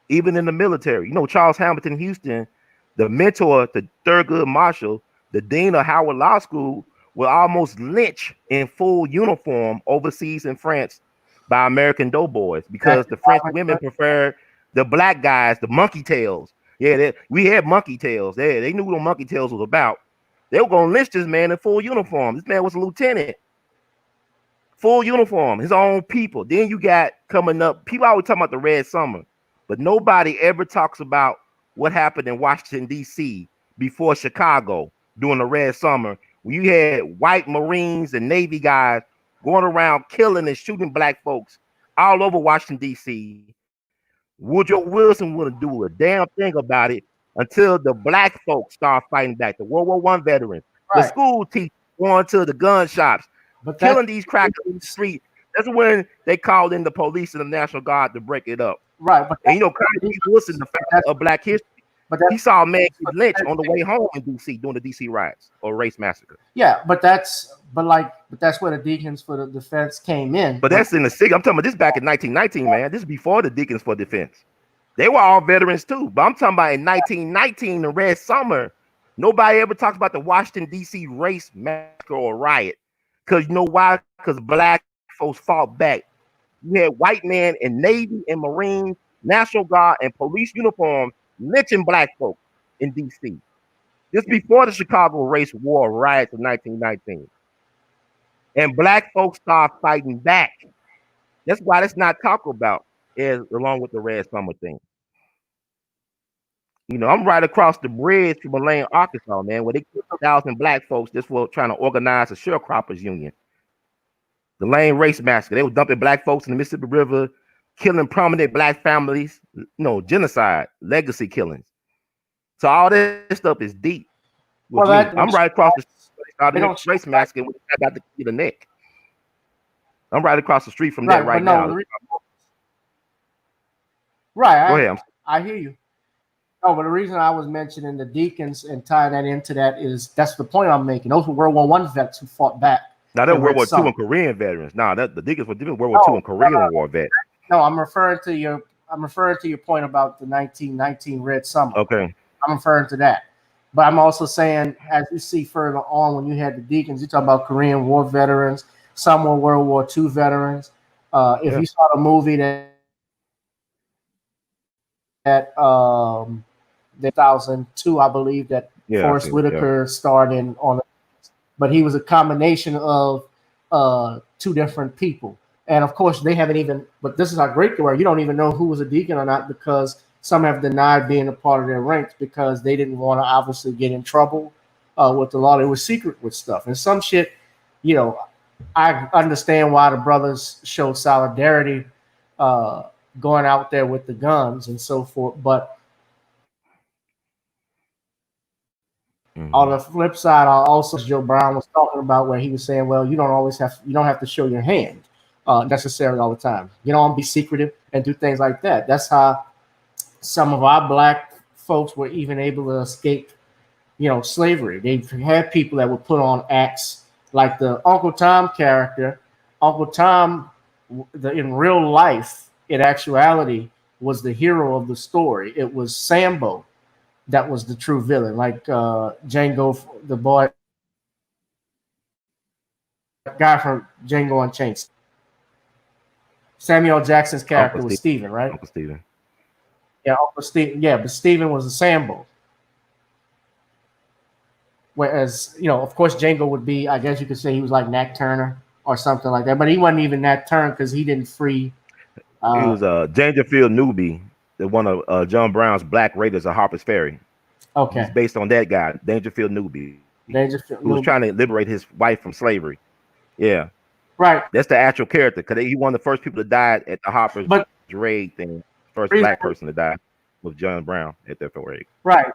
Even in the military. Charles Hamilton in Houston, the mentor to Thurgood Marshall, the dean of Howard Law School, will almost lynch in full uniform overseas in France by American doughboys because the French women prefer the black guys, the monkey tails. Yeah, we had monkey tails. They knew what monkey tails was about. They were going to lynch this man in full uniform. This man was a lieutenant. Full uniform, his own people. Then you got coming up, people always talking about the Red Summer, but nobody ever talks about what happened in Washington, D.C. before Chicago during the Red Summer, when you had white Marines and Navy guys going around killing and shooting black folks all over Washington, D.C. Woodrow Wilson wouldn't do a damn thing about it until the black folks start fighting back. The World War I veterans, the Right. school teachers going to the gun shops, But killing these crackers in the street. That's when they called in the police and the National Guard to break it up. right. But And you know, Connie Wilson, the founder of Black History, he saw a man get lynched on the way home in DC during the DC riots or race massacre. yeah, but that's where the Deacons for the Defense came in. But that's in the city. I'm talking about this back in 1919, man. This is before the Deacons for Defense. They were all veterans too. But I'm talking about in 1919, the Red Summer. Nobody ever talks about the Washington D.C. race massacre or riot. Because you know why? Because black folks fought back. You had white men in Navy and Marines, National Guard, and police uniforms lynching black folks in D.C. This before the Chicago race war riots of 1919. And black folks start fighting back. That's why that's not talked about, along with the Red Summer thing. You know, I'm right across the bridge from Elaine, Arkansas, man, where they killed 1,000 black folks just for trying to organize a sharecroppers union. The Lane Race Massacre. They were dumping black folks in the Mississippi River, killing prominent black families. No, genocide, legacy killings. So all this stuff is deep. Well, I'm right across the race massacre when I got to the neck. I'm right across the street from that right now. Right. Go ahead. I hear you. No, but the reason I was mentioning the Deacons and tying that into that is that's the point I'm making. Those were World War I vets who fought back. Now they're World War II and Korean veterans. The Deacons were different World War II and Korean War vets. No, I'm referring to your point about the 1919 Red Summer. Okay. I'm referring to that. But I'm also saying, as you see further on, when you had the Deacons, you talk about Korean War veterans, some were World War II veterans. If you saw the movie that 2002, I believe that Forrest Whitaker starred in on it, but he was a combination of two different people. And of course, they haven't even. But this is how great they were. You don't even know who was a deacon or not because some have denied being a part of their ranks because they didn't want to obviously get in trouble with the law. They were secret with stuff and some shit. You know, I understand why the brothers showed solidarity going out there with the guns and so forth, but on the flip side, also Joe Brown was talking about where he was saying, well, you don't have to show your hand necessarily all the time. You don't be secretive and do things like that. That's how some of our black folks were even able to escape, slavery. They had people that would put on acts like the Uncle Tom character. Uncle Tom, in real life, in actuality, was the hero of the story. It was Sambo that was the true villain, like Django, the guy from Django Unchained. Samuel Jackson's character was Stephen, right? Uncle Stephen. Yeah, Uncle Stephen. Yeah, but Stephen was a Sambo. Whereas, of course, Django would be, I guess you could say he was like Nat Turner or something like that. But he wasn't even Nat Turner because he didn't free. He was Dangerfield Newby, one of John Brown's Black Raiders of Harper's Ferry. Okay. He's based on that guy, Dangerfield Newby. Who was trying to liberate his wife from slavery. Yeah. Right. That's the actual character because he one of the first people that died at the Harper's raid thing. First black person to die was John Brown at that raid. Right.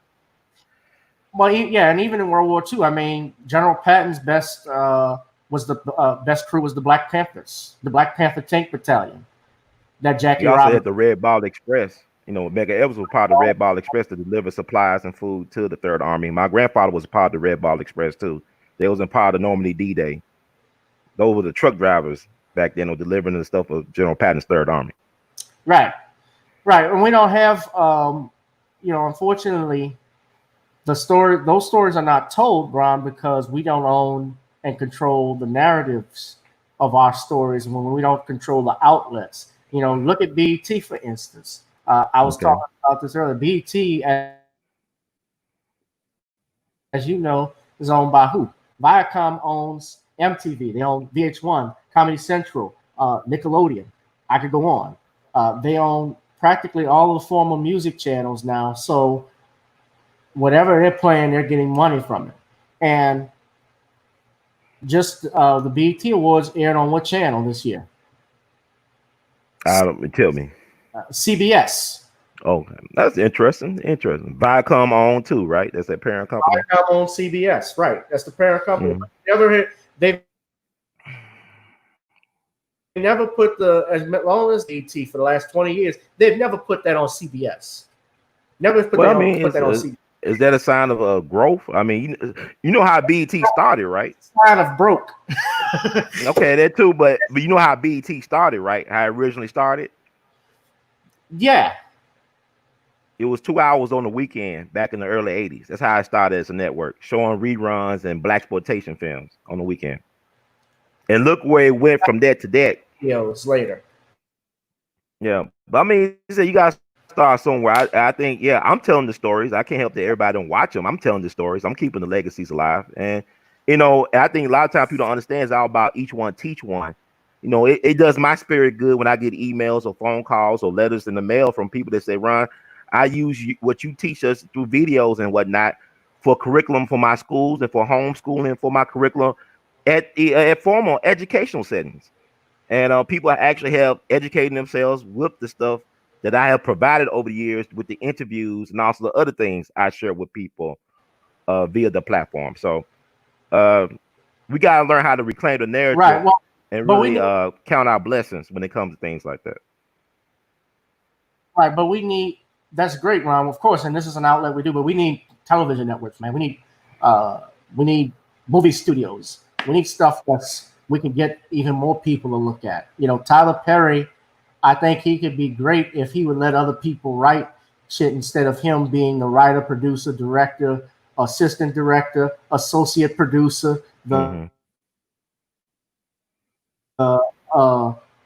Well, and even in World War II, I mean, General Patton's best crew was the Black Panthers, the Black Panther Tank Battalion. That Jackie also Robinson had the Red Ball Express. Medgar Evers was part of the Red Ball Express to deliver supplies and food to the Third Army. My grandfather was a part of the Red Ball Express too. They was in part of Normandy D-Day. Those were the truck drivers back then, delivering the stuff of General Patton's Third Army. Right. And we don't have, unfortunately, those stories are not told, Ron, because we don't own and control the narratives of our stories when we don't control the outlets. Look at BET, for instance. I was talking about this earlier. BET, as you know, is owned by who? Viacom owns MTV. They own VH1, Comedy Central, Nickelodeon. I could go on. They own practically all of the former music channels now. So whatever they're playing, they're getting money from it. And just the BET Awards aired on what channel this year? Tell me. CBS. Okay, that's interesting. Interesting. Viacom on too, right? That's that parent company. Viacom on CBS, right? That's the parent company. Mhm. The other hand, they never put as long as ET for the last 20 years, they've never put that on CBS. Never put Well, that I on mean, put that on CBS. is that a sign of growth? I mean, you know how BET started, right? Kind of broke. Okay, that too, but you know how BET started, right? How it originally started? Yeah. It was 2 hours on the weekend back in the early 80s. That's how it started as a network, showing reruns and blaxploitation films on the weekend. And look where it went from that to that. Years later. Yeah, but I mean, you gotta start somewhere. I think, yeah, I'm telling the stories. I can't help that everybody don't watch them. I'm telling the stories. I'm keeping the legacies alive. And I think a lot of times people don't understand it's all about each one teach one. It does my spirit good when I get emails or phone calls or letters in the mail from people that say, Ron, I use what you teach us through videos and whatnot for curriculum for my schools and for homeschooling for my curriculum at formal educational settings. And people actually have educating themselves with the stuff that I have provided over the years with the interviews and also the other things I share with people via the platform. So we got to learn how to reclaim the narrative, right. Well, and really count our blessings when it comes to things like that. Right, but that's great, Ron, of course, and this is an outlet we do, but we need television networks, man. We need movie studios. We need stuff we can get even more people to look at. Tyler Perry, I think he could be great if he would let other people write shit instead of him being the writer, producer, director, assistant director, associate producer,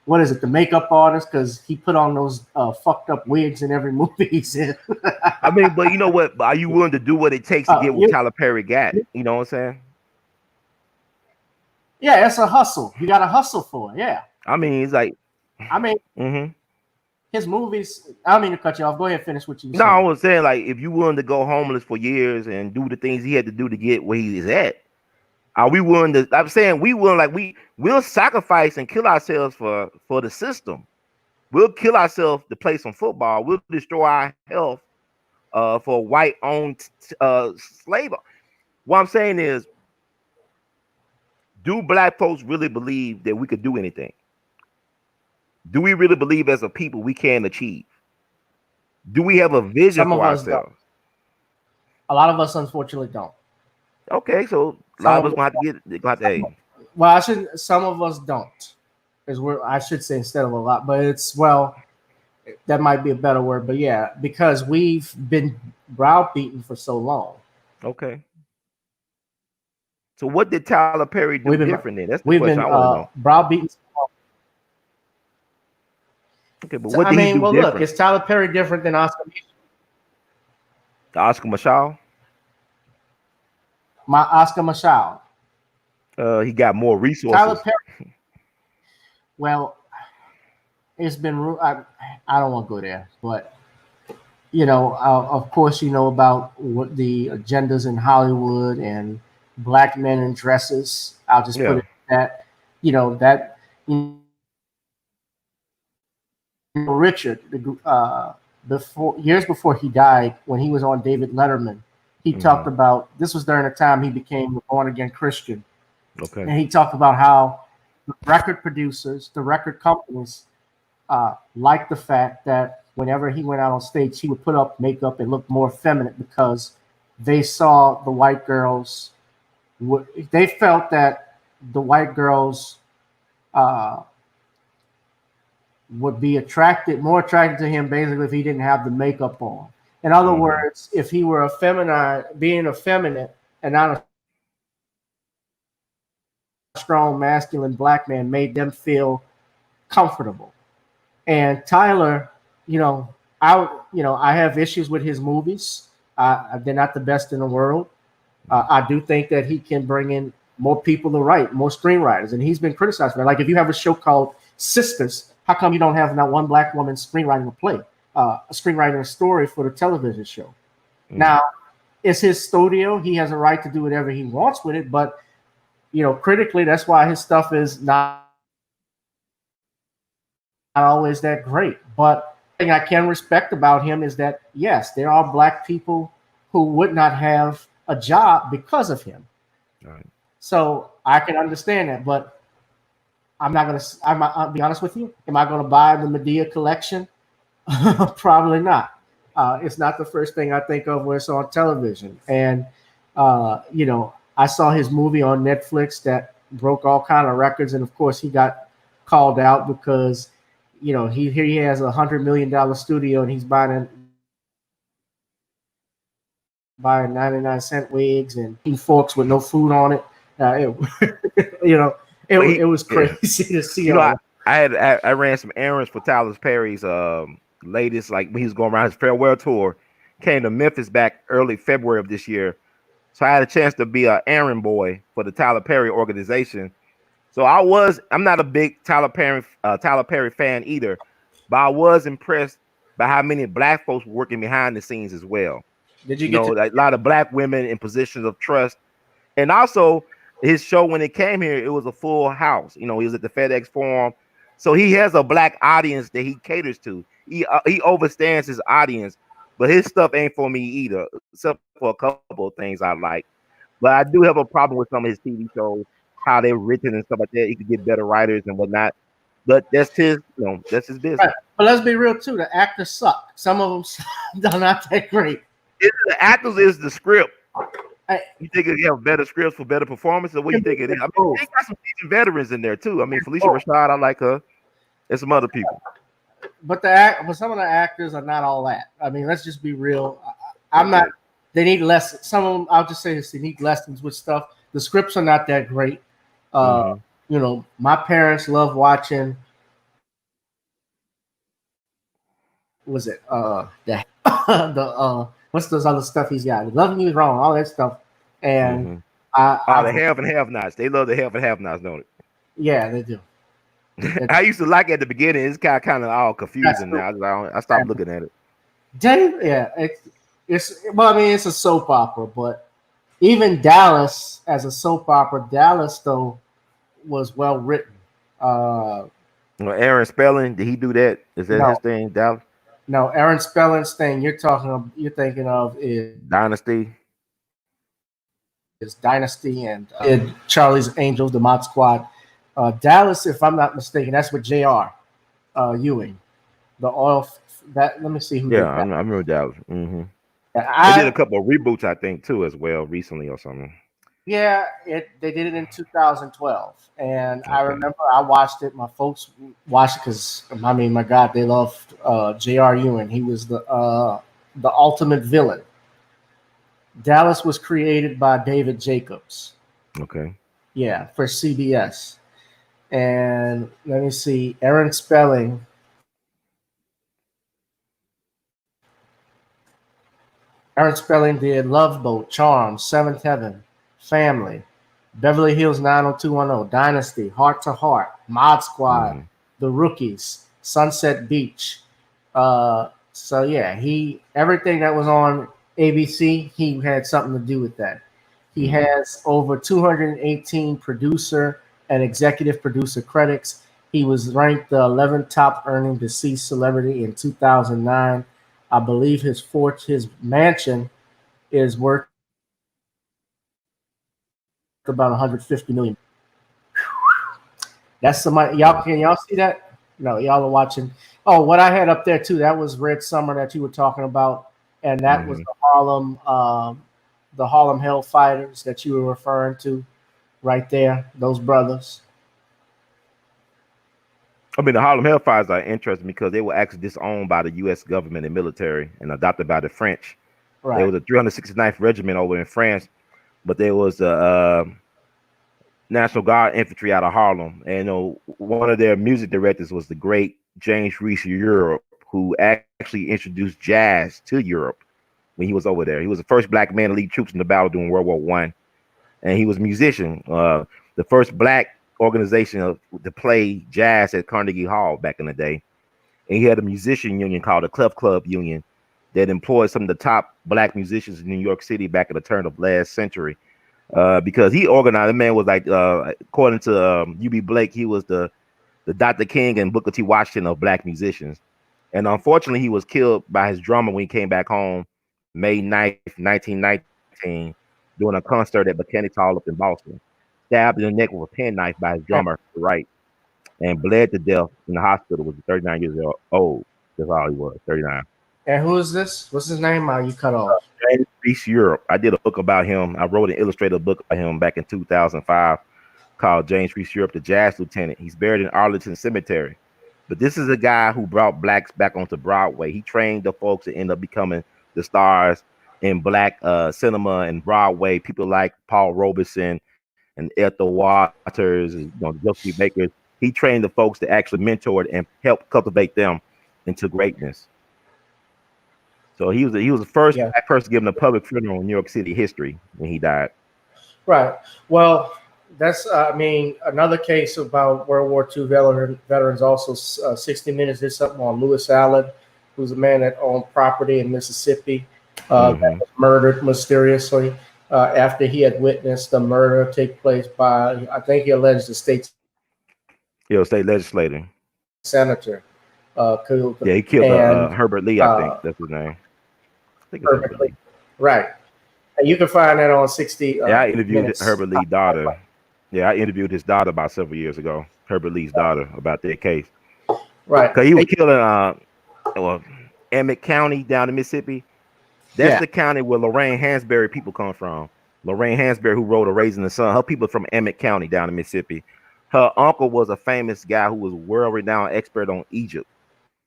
what is it, the makeup artist, because he put on those fucked up wigs in every movie he's in. I mean, but you know what? Are you willing to do what it takes to get what Tyler Perry got? You know what I'm saying? Yeah, it's a hustle. You got to hustle for it. Yeah. I mean, it's like, his movies. I don't mean to cut you off. Go ahead and finish what you were saying. I saying. was saying, like, if you willing to go homeless for years and do the things he had to do to get where he is at, are we willing to? I'm saying we willing, like we'll sacrifice and kill ourselves for the system. We'll kill ourselves to play some football. We'll destroy our health for white-owned slave. What I'm saying is, do black folks really believe that we could do anything? Do we really believe as a people we can achieve? Do we have a vision for ourselves? Don't. A lot of us, unfortunately, don't. Okay, so a lot of us going to have to Well, some of us don't. I should say instead of a lot, but that might be a better word. But yeah, because we've been browbeaten for so long. Okay. So what did Tyler Perry do different then? That's the question I want to know. Browbeaten. Okay, but what did he do different? Look, is Tyler Perry different than Oscar? Oscar Michaud? Oscar Michaud. He got more resources. Tyler Perry. Well, it's been. I don't want to go there, but of course, about what the agendas in Hollywood and black men in dresses. I'll just put it that. Richard, years before he died, when he was on David Letterman, he talked about, this was during the time he became a born-again Christian. Okay. And he talked about how the record producers, the record companies, liked the fact that whenever he went out on stage, he would put up makeup and look more feminine because they saw the white girls, they felt that the white girls would be more attracted to him basically if he didn't have the makeup on. In other words, if he were being effeminate and not a strong masculine black man made them feel comfortable. And Tyler, I have issues with his movies. They're not the best in the world. I do think that he can bring in more people to write, more screenwriters, and he's been criticized for that. Like if you have a show called Sisters, how come you don't have not one black woman screenwriting a play, screenwriting a story for the television show? Now, it's his studio. He has a right to do whatever he wants with it, but critically, that's why his stuff is not always that great. But thing I can respect about him is that yes, there are black people who would not have a job because of him. Right. So I can understand that, but I'm not gonna. I'll be honest with you. Am I gonna buy the Medea collection? Probably not. It's not the first thing I think of when it's on television. And I saw his movie on Netflix that broke all kind of records, and of course he got called out because he has $100 million studio and he's buying 99-cent wigs and forks with no food on it. It was crazy to see. I ran some errands for Tyler Perry's latest, like when he was going around his farewell tour. Came to Memphis back early February of this year, so I had a chance to be an errand boy for the Tyler Perry organization. So I'm not a big Tyler Perry fan either, but I was impressed by how many black folks were working behind the scenes as well. Did you a lot of black women in positions of trust, and also his show when it came here, it was a full house. He was at the FedEx Forum, so he has a black audience that he caters to. He overstands his audience, but his stuff ain't for me either, except for a couple of things I like. But I do have a problem with some of his TV shows, how they're written and stuff like that. He could get better writers and whatnot. But that's his business. Right. But let's be real too. The actors suck. Some of them are not that great. The actors is the script. You think you have better scripts for better performances? What do you think it is? I mean, they got some veterans in there too. I mean, Felicia Rashad, I like her, and some other people. But some of the actors are not all that. I mean, let's just be real. I'm not. They need lessons. Some of them, I'll just say this: they need lessons with stuff. The scripts are not that great. My parents love watching. Was it the what's those other stuff he's got? Loving You Is Wrong, all that stuff. And the have and have nots. They love the have and have nots, don't it? Yeah, they do. I used to like it at the beginning. It's kind of all confusing now. I stopped looking at it. Dave, yeah, it's a soap opera, but even Dallas as a soap opera, Dallas though was well written. Aaron Spelling, did he do that? Is that his thing, Dallas? No, Aaron Spelling's thing you're thinking of is Dynasty. Is Dynasty and Charlie's Angels, the Mod Squad. Dallas, if I'm not mistaken, that's with J.R. Ewing. The oil let me see who. Yeah, I remember Dallas. Mm-hmm. They did a couple of reboots, I think, too, as well, recently or something. Yeah, they did it in 2012, and okay. I remember I watched it. My folks watched it because my God, they loved J.R. Ewing. He was the ultimate villain. Dallas was created by David Jacobs. Okay. Yeah, for CBS, and let me see, Aaron Spelling. Aaron Spelling did Love Boat, Charm, Seventh Heaven, Family, Beverly Hills 90210, Dynasty, Heart to Heart, Mod Squad, The Rookies, Sunset Beach. So yeah, everything that was on ABC, he had something to do with that. He has over 218 producer and executive producer credits. He was ranked the 11th top earning deceased celebrity in 2009. I believe his mansion is worth about 150 million. That's the money. Can y'all see that? No, y'all are watching. Oh, what I had up there too, that was Red Summer that you were talking about, and that was the Harlem Hellfighters that you were referring to, right there. Those brothers. I mean, the Harlem Hellfighters are interesting because they were actually disowned by the U.S. government and military and adopted by the French. Right. They were the 369th Regiment over in France, but there was the National Guard infantry out of Harlem. And one of their music directors was the great James Reese Europe, who actually introduced jazz to Europe when he was over there. He was the first black man to lead troops in the battle during World War I, and he was a musician. The first black organization to play jazz at Carnegie Hall back in the day. And he had a musician union called the Clef Club Union that employed some of the top black musicians in New York City back at the turn of last century. Because he organized, the man was like, according to U.B. Blake, he was the Dr. King and Booker T. Washington of black musicians. And unfortunately, he was killed by his drummer when he came back home May 9th, 1919, during a concert at Mechanics Hall up in Boston. Stabbed in the neck with a penknife by his drummer, right, and bled to death in the hospital. Was 39 years old. That's all he was, 39. And who is this? What's his name? You cut off. James Reese Europe. I did a book about him. I wrote an illustrated book about him back in 2005 called James Reese Europe, the Jazz Lieutenant. He's buried in Arlington Cemetery. But this is a guy who brought blacks back onto Broadway. He trained the folks that end up becoming the stars in black cinema and Broadway. People like Paul Robeson and Ethel Waters, and Josephine Baker. He trained the folks that actually mentored and helped cultivate them into greatness. So he was the first black person given a public funeral in New York City history when he died. Right. Well, that's another case about World War II veterans. Also, 60 Minutes did something on Lewis Allen, who's a man that owned property in Mississippi, that was murdered mysteriously after he had witnessed the murder take place by, I think he alleged, the state legislator, senator. He killed Herbert Lee. I think that's his name. Herbert Lee. Right. And you can find that on 60. I interviewed Herbert Lee's daughter. Yeah, I interviewed his daughter about several years ago. Herbert Lee's daughter, about that case. Right. Because he was killed in Emmett County down in Mississippi. That's the county where Lorraine Hansberry people come from. Lorraine Hansberry, who wrote A Raising the Sun. Her people from Emmett County down in Mississippi. Her uncle was a famous guy who was world-renowned expert on Egypt.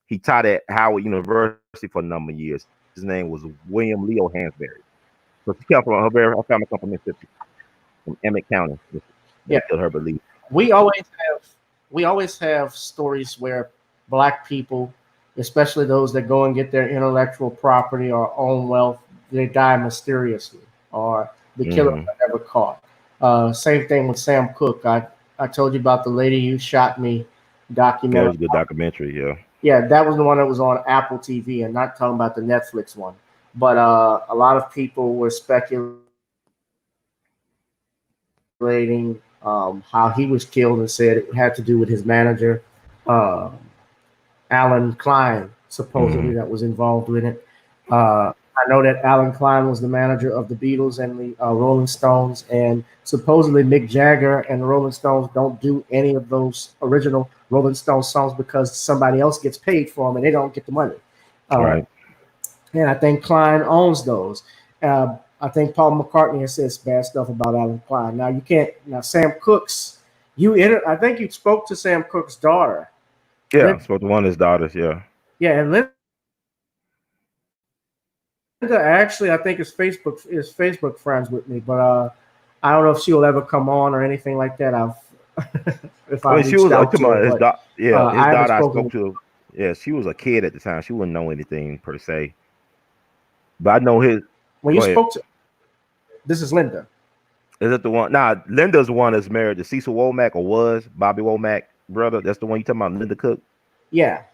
He taught at Howard University for a number of years. His name was William Leo Hansberry. So she came from her family come from Mississippi, from Emmett County. Killed Herbert Lee. We always have stories where black people, especially those that go and get their intellectual property or own wealth, they die mysteriously, or the killer was never caught. Same thing with Sam Cooke. I told you about the Lady Who Shot Me documentary. That was a good documentary, yeah. Yeah, that was the one that was on Apple TV, and not talking about the Netflix one. But a lot of people were speculating how he was killed and said it had to do with his manager, Alan Klein, supposedly, that was involved with it. I know that Alan Klein was the manager of the Beatles and the Rolling Stones, and supposedly Mick Jagger and the Rolling Stones don't do any of those original Rolling Stones songs because somebody else gets paid for them and they don't get the money. Right. And I think Klein owns those. I think Paul McCartney has said bad stuff about Alan Klein. Now you can't. Now Sam Cooke's. I think you spoke to Sam Cooke's daughter. Yeah, I spoke to one of his daughters. Yeah. Yeah, and Linda actually, I think is Facebook friends with me, but I don't know if she'll ever come on or anything like that. His daughter I spoke to. Yeah, she was a kid at the time. She wouldn't know anything per se. But I know his. When you spoke to, this is Linda. Is it the one? Nah, Linda's the one that's married to Cecil Womack, or was Bobby Womack brother. That's the one you talking about, Linda Cook. Yeah.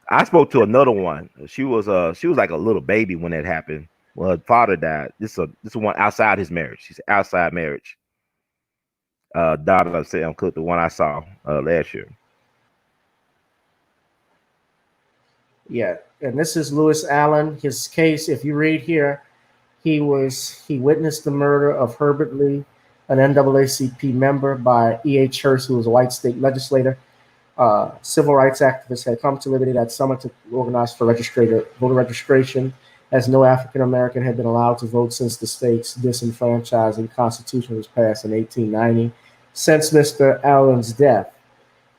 I spoke to another one. She was like a little baby when that happened. Well, her father died. This is one outside his marriage. She's outside marriage. Daughter of Sam Cooke, the one I saw last year. Yeah, and this is Lewis Allen. His case, if you read here, he witnessed the murder of Herbert Lee, an NAACP member, by E.H. Hurst, who was a white state legislator. Civil rights activists had come to Liberty that summer to organize for voter registration, as no African American had been allowed to vote since the state's disenfranchising constitution was passed in 1890. Since Mr. Allen's death,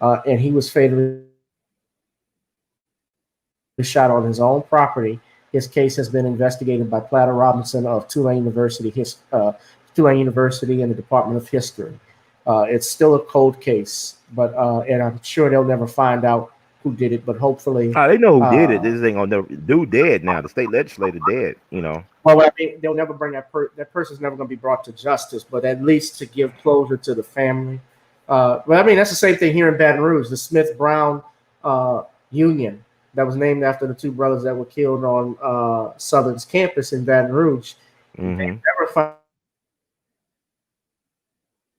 and he was fatally shot on his own property. His case has been investigated by Platter Robinson of Tulane University and the Department of History. It's still a cold case, but and I'm sure they'll never find out who did it. But hopefully, they know who did it. This ain't gonna never do dead now. The state legislator dead. Well, I mean, they'll never bring that person's never going to be brought to justice, but at least to give closure to the family. But I mean, that's the same thing here in Baton Rouge. The Smith Brown Union that was named after the two brothers that were killed on Southern's campus in Baton Rouge. They never found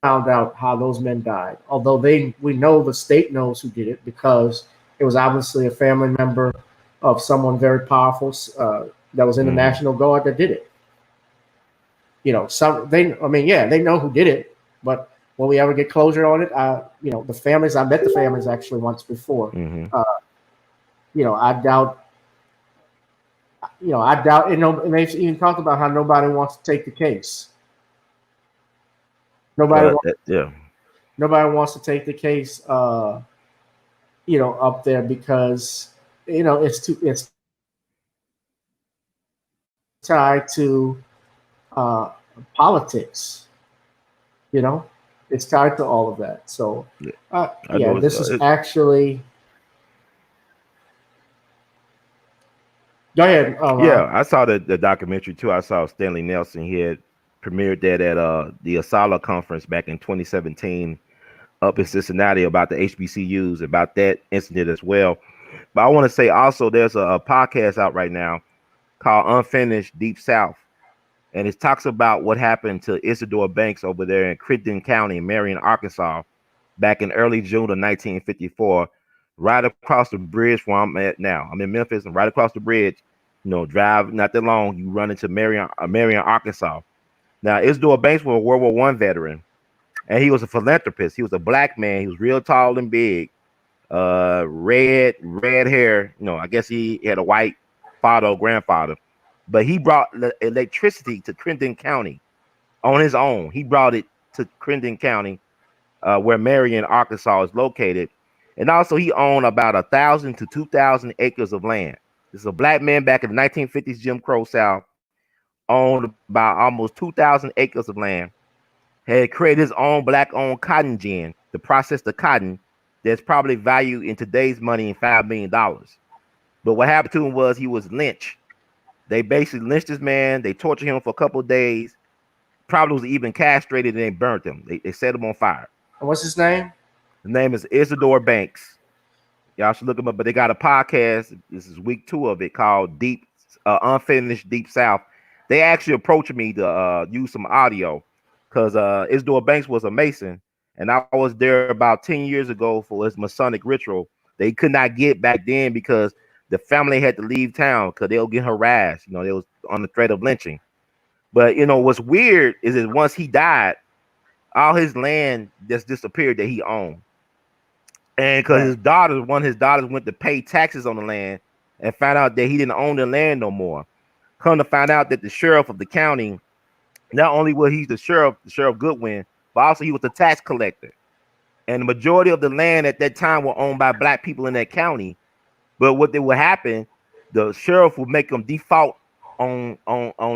out how those men died. Although we know the state knows who did it because it was obviously a family member of someone very powerful that was in the National Guard that did it. You know, they know who did it, but will we ever get closure on it? You know, the families, I met the families actually once before. You know, I doubt, you know, and they've even talked about how nobody wants to take the case. Nobody wants to take the case, you know, up there because, you know, it's tied to politics. You know, it's tied to all of that. So, this is actually. Go ahead. I saw the documentary too. I saw Stanley Nelson. He had premiered that at the Asala conference back in 2017 up in Cincinnati about the HBCUs, about that incident as well. But I want to say also there's a podcast out right now called Unfinished Deep South. And it talks about what happened to Isidore Banks over there in Crittenden County, Marion, Arkansas, back in early June of 1954, right across the bridge where I'm at now. I'm in Memphis, and right across the bridge, you know, drive not that long, you run into Marion, Arkansas. Now, Isidore Banks was a World War I veteran, and he was a philanthropist. He was a black man. He was real tall and big, red hair. You know, I guess he had a white father or grandfather. But he brought electricity to Crittenden County on his own. He brought it to Crittenden County, where Marion, Arkansas is located. And also he owned about 1,000 to 2,000 acres of land. This is a black man back in the 1950s, Jim Crow South, owned about almost 2,000 acres of land, had created his own black-owned cotton gin to process the cotton that's probably valued in today's money in $5 million. But what happened to him was he was lynched. They basically lynched this man. They tortured him for a couple of days. Probably was even castrated and they burnt him. They set him on fire. And what's his name? The name is Isidore Banks. Y'all should look him up. But they got a podcast. This is week 2 of it called Unfinished Deep South. They actually approached me to use some audio because Isidore Banks was a Mason. And I was there about 10 years ago for his Masonic ritual. They could not get back then because the family had to leave town because they'll get harassed. You know, they was on the threat of lynching. But, you know, what's weird is that once he died, all his land just disappeared that he owned. And because one of his daughters went to pay taxes on the land and found out that he didn't own the land no more. Come to find out that the sheriff of the county, not only was he the sheriff Goodwin, but also he was the tax collector. And the majority of the land at that time were owned by black people in that county. But what would happen, the sheriff would make them default on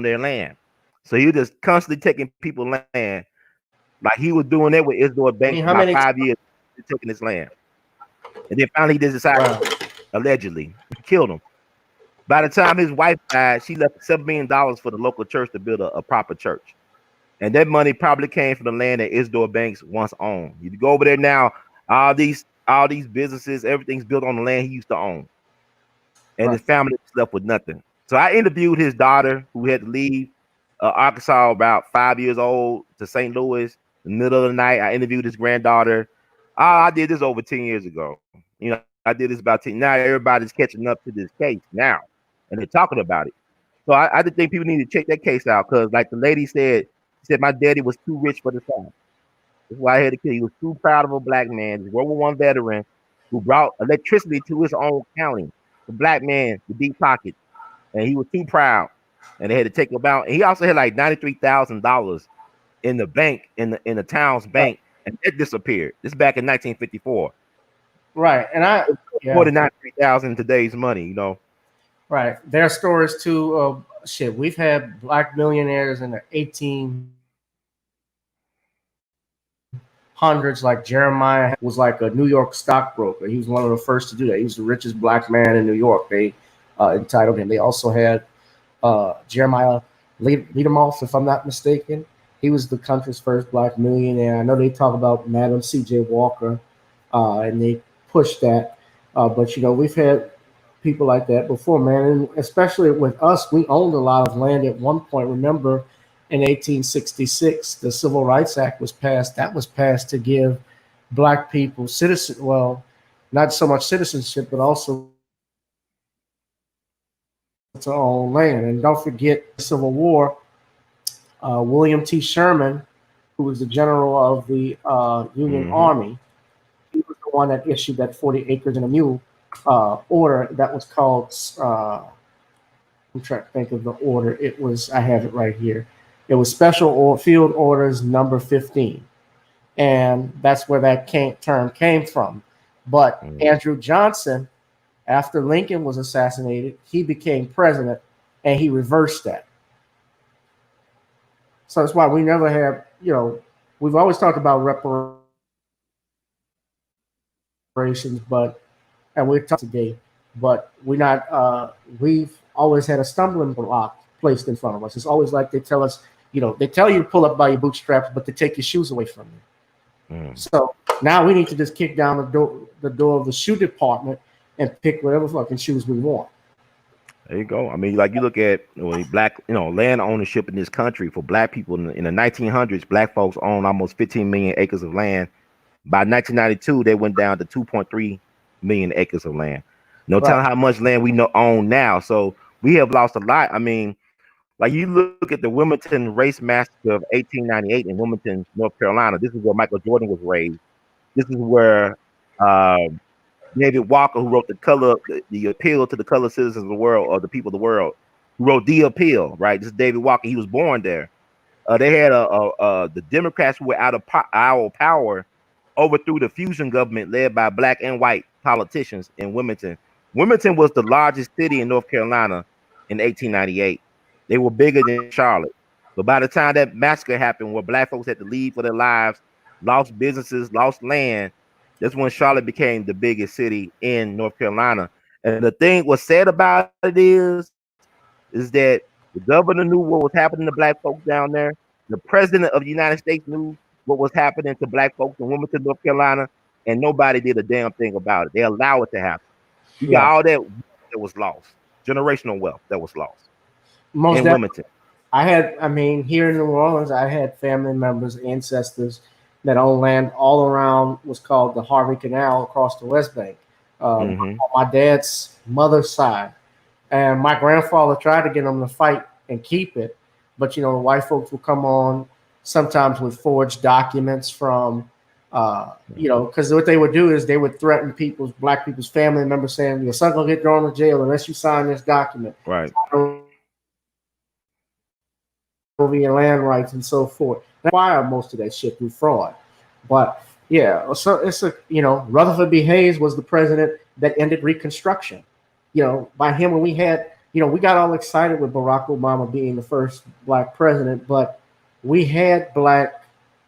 their land. So he was just constantly taking people's land. Like he was doing that with Isidore Banks for about 5 years, taking his land. And then finally he decided, allegedly, killed him. By the time his wife died, she left $7 million for the local church to build a proper church. And that money probably came from the land that Isidore Banks once owned. You go over there now, all these businesses, everything's built on the land he used to own. And his family was left with nothing. So I interviewed his daughter who had to leave Arkansas about 5 years old to St. Louis in the middle of the night. I interviewed his granddaughter. I did this over 10 years ago. You know, I did this about 10. Now everybody's catching up to this case now, and they're talking about it. So I just think people need to check that case out because, like the lady said, my daddy was too rich for the South. That's why I had to kill. He was too proud of a black man, this World War I veteran who brought electricity to his own county. The black man, the deep pocket, and he was too proud, and they had to take him out. And he also had like $93,000 in the bank, in the town's bank, and it disappeared. This is back in 1954. Right, and more than $93,000 in today's money, you know. Right, there are stories too. We've had black millionaires in the 1800s, like Jeremiah was like a New York stockbroker. He was one of the first to do that. He was the richest black man in New York. They entitled him. They also had Jeremiah Liedermoff, if I'm not mistaken. He was the country's first black millionaire. I know they talk about Madam C.J. Walker, and they pushed that. But, you know, we've had people like that before, man. And especially with us, we owned a lot of land at one point. Remember, in 1866, the Civil Rights Act was passed. That was passed to give black people not so much citizenship, but also to own land. And don't forget the Civil War. William T. Sherman, who was the general of the Union Army, he was the one that issued that 40 acres and a mule order that was called, I'm trying to think of the order. It was, I have it right here. It was Special Field Orders number 15. And that's where that term came from. But Andrew Johnson, after Lincoln was assassinated, he became president and he reversed that. So that's why we never have, we've always talked about reparations, and we're talking today, but we've always had a stumbling block placed in front of us. It's always like they tell us, they tell you to pull up by your bootstraps, but they take your shoes away from you. So now we need to just kick down the door of the shoe department and pick whatever fucking shoes we want. There you go. I mean, like you look at black, land ownership in this country for black people in the 1900s, black folks owned almost 15 million acres of land. By 1992, they went down to 2.3 million acres of land. No telling how much land we own now. So we have lost a lot. I mean, like you look at the Wilmington Race Massacre of 1898 in Wilmington, North Carolina. This is where Michael Jordan was raised. This is where David Walker, who wrote the appeal to the colored citizens of the world, or the people of the world, who wrote The Appeal, right? This is David Walker. He was born there. They had the Democrats who were out of power overthrew the fusion government led by black and white politicians in Wilmington. Wilmington was the largest city in North Carolina in 1898. They were bigger than Charlotte. But by the time that massacre happened, where black folks had to leave for their lives, lost businesses, lost land, that's when Charlotte became the biggest city in North Carolina. And the thing what's sad about it is that the governor knew what was happening to black folks down there. The president of the United States knew what was happening to black folks in Wilmington, North Carolina, and nobody did a damn thing about it. They allowed it to happen. You got all that was lost, generational wealth that was lost in Wilmington. Here in New Orleans, I had family members, ancestors that owned land all around what's called the Harvey Canal across the West Bank. On my dad's mother's side. And my grandfather tried to get them to fight and keep it. But, the white folks would come on sometimes with forged documents from, because what they would do is they would threaten black people's family members saying, your son will get thrown to jail unless you sign this document. Right. Over your land rights and so forth. That's why most of that shit through fraud. But yeah, so it's Rutherford B. Hayes was the president that ended Reconstruction. By him, when we had, we got all excited with Barack Obama being the first black president, but we had black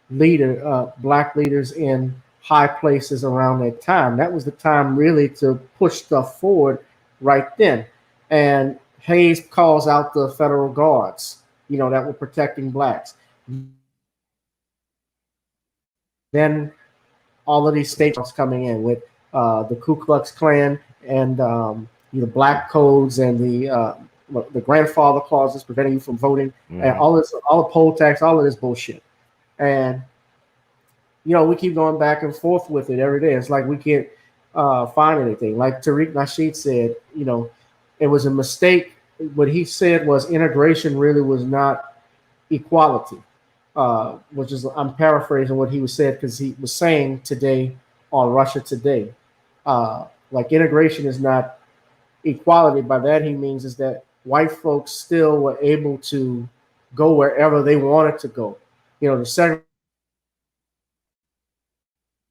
leaders in high places around that time. That was the time really to push stuff forward right then. And Hayes calls out the federal guards, that were protecting blacks. Then all of these states coming in with the Ku Klux Klan and the black codes and the grandfather clauses preventing you from voting, and all the poll tax, all of this bullshit. And we keep going back and forth with it every day. It's like we can't find anything. Like Tariq Nasheed said, it was a mistake. What he said was integration really was not equality, which is, I'm paraphrasing what he was said, because he was saying today on Russia Today, like integration is not equality. By that he means is that white folks still were able to go wherever they wanted to go. The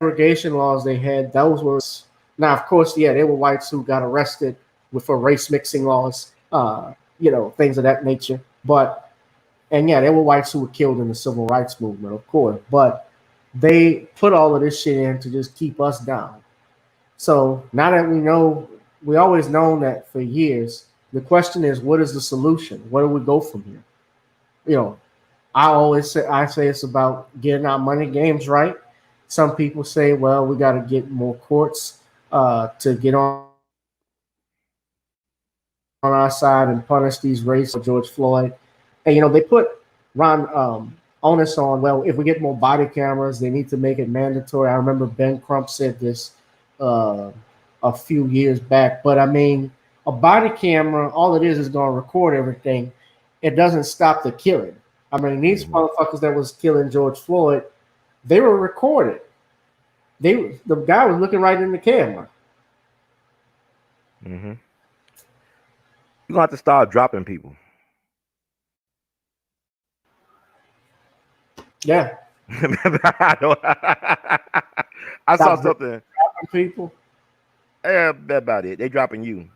segregation laws they had, those were, now of course, there were whites who got arrested for race mixing laws, things of that nature. But, and there were whites who were killed in the civil rights movement, of course, but they put all of this shit in to just keep us down. So now that we know, we always known that for years, the question is, what is the solution? Where do we go from here? I say it's about getting our money games right. Some people say, well, we got to get more courts to get on our side and punish these racists, George Floyd. And, they put onus on, well, if we get more body cameras, they need to make it mandatory. I remember Ben Crump said this a few years back. But, a body camera, all it is going to record everything. It doesn't stop the killing. I mean, these motherfuckers that was killing George Floyd, they were recorded. The guy was looking right in the camera. You're gonna have to start dropping people. Yeah. I saw something. Dropping people. Yeah, that's about it. They dropping you.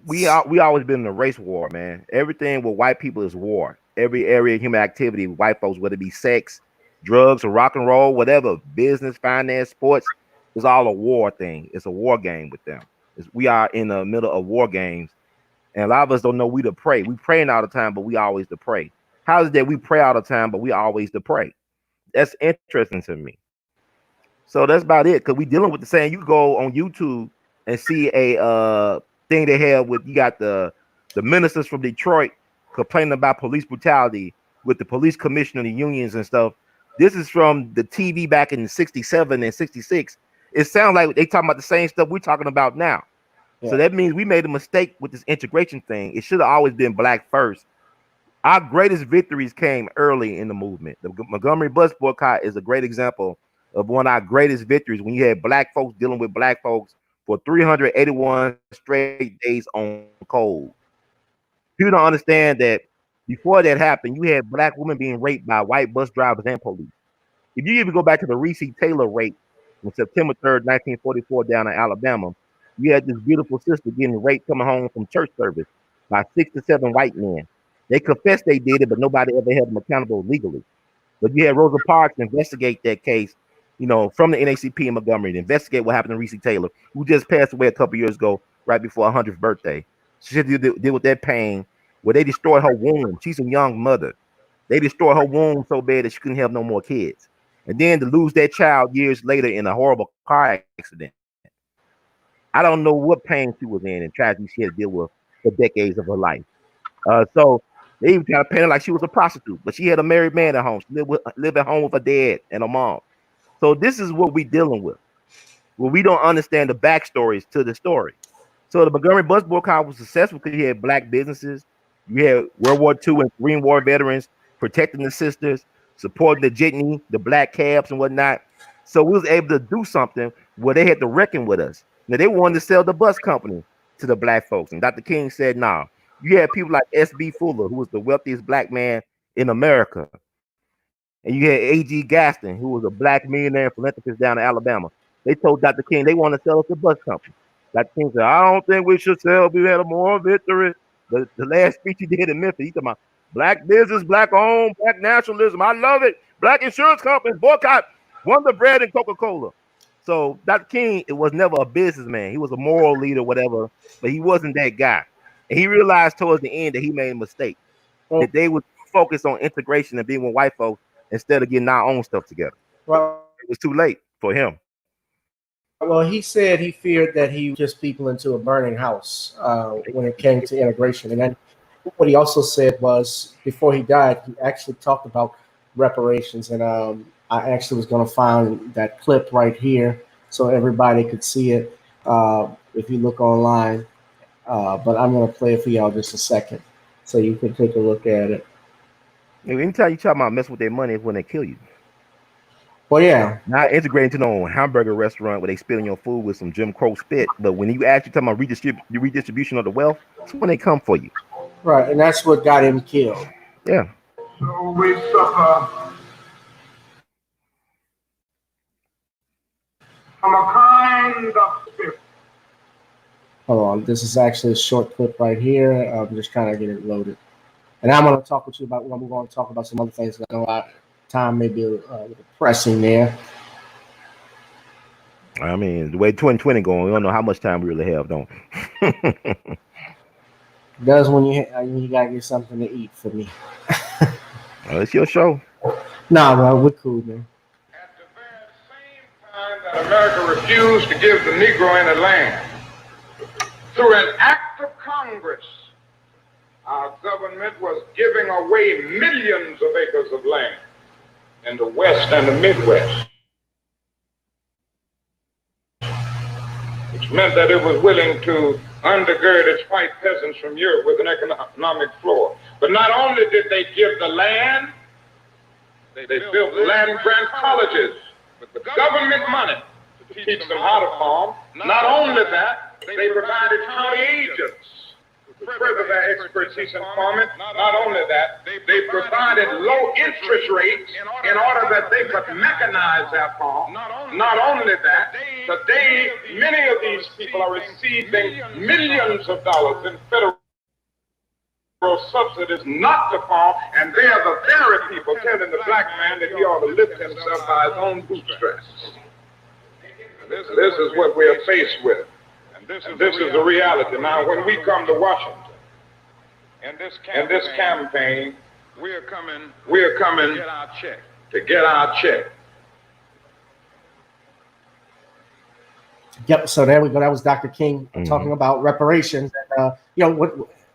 We always been in a race war, man. Everything with white people is war. Every area of human activity, white folks, whether it be sex, drugs, or rock and roll, whatever, business, finance, sports, it's all a war thing. It's a war game with them. We are in the middle of war games, and a lot of us don't know we to pray. We praying all the time, but we always to pray. How is it that we pray all the time, but we always to pray? That's interesting to me. So that's about it. Because we dealing with the same. You can go on YouTube and see a thing they have with, you got the ministers from Detroit complaining about police brutality with the police commissioner, the unions and stuff. This is from the TV back in 67 and 66. It sounds like they talking about the same stuff we're talking about now. Yeah. So that means we made a mistake with this integration thing. It should have always been black first. Our greatest victories came early in the movement. The Montgomery bus boycott is a great example of one of our greatest victories, when you had black folks dealing with black folks for 381 straight days on cold. People don't understand that before that happened, you had black women being raped by white bus drivers and police. If you even go back to the Reese Taylor rape on September 3rd, 1944, down in Alabama, you had this beautiful sister getting raped coming home from church service by 6 to 7 white men. They confessed they did it, but nobody ever held them accountable legally. But you had Rosa Parks investigate that case, you know, from the NACP in Montgomery to investigate what happened to Reese Taylor, who just passed away a couple years ago, right before her 100th birthday. She had to deal with that pain where they destroyed her womb. She's a young mother. They destroyed her womb so bad that she couldn't have no more kids. And then to lose that child years later in a horrible car accident. I don't know what pain she was in and tragedy she had to deal with for decades of her life. So they even kind of painted like she was a prostitute, but she had a married man at home. She lived at home with her dad and her mom. So this is what we're dealing with. Well, we don't understand the backstories to the story. So the Montgomery bus boycott was successful because you had black businesses, you had World War II and Green War veterans protecting the sisters, supporting the jitney, the black cabs and whatnot. So we was able to do something where they had to reckon with us. Now they wanted to sell the bus company to the black folks, and Dr. King said, "Nah." You had people like S.B. Fuller, who was the wealthiest black man in America, and you had A.G. Gaston, who was a black millionaire and philanthropist down in Alabama. They told Dr. King they want to sell us the bus company. Dr. King said, "I don't think we should sell. We had a moral victory." The last speech he did in Memphis, he talking about black business, black owned, black nationalism. I love it. Black insurance companies boycott Wonder Bread and Coca-Cola. So Dr. King, it was never a businessman. He was a moral leader, whatever, but he wasn't that guy. And he realized towards the end that he made a mistake. That they would focus on integration and being with white folks instead of getting our own stuff together. Well, it was too late for him. Well, he said he feared that he just people into a burning house when it came to integration. And then what he also said was, before he died, he actually talked about reparations. And I actually was going to find that clip right here so everybody could see it if you look online. But I'm going to play it for y'all just a second so you can take a look at it. Anytime you talk about messing with their money is when they kill you. Well, yeah. Not integrating to no hamburger restaurant where they spilling your food with some Jim Crow spit. But when you actually talk about redistribution of the wealth, it's when they come for you. Right, and that's what got him killed. Yeah. So we suffer from a kind of spirit. Hold on, this is actually a short clip right here. I'm just trying to get it loaded. And I'm going to talk with you about, I'm going to talk about some other things. I know time may be pressing there. I mean, the way 2020 going, we don't know how much time we really have, don't we? It does when you got to get something to eat for me. Well, it's your show. Nah, bro, we're cool, man. At the very same time that America refused to give the Negro any land, through an act of Congress, our government was giving away millions of acres of land in the West and the Midwest, which meant that it was willing to undergird its white peasants from Europe with an economic floor. But not only did they give the land, they built land-grant colleges with government money to teach them how to farm. Not only that, they provided county agents to further their expertise in farming. Not only that, they provided low interest rates in order that they could mechanize their farm. Not only that, today many of these people are receiving millions of dollars in federal subsidies not to farm, and they are the very people telling the black man that he ought to lift himself by his own bootstraps. This is what we are faced with. And this is the reality. Now, when we come to Washington, in this campaign, we are coming to get our check. Yep. So there we go. That was Dr. King talking about reparations. And,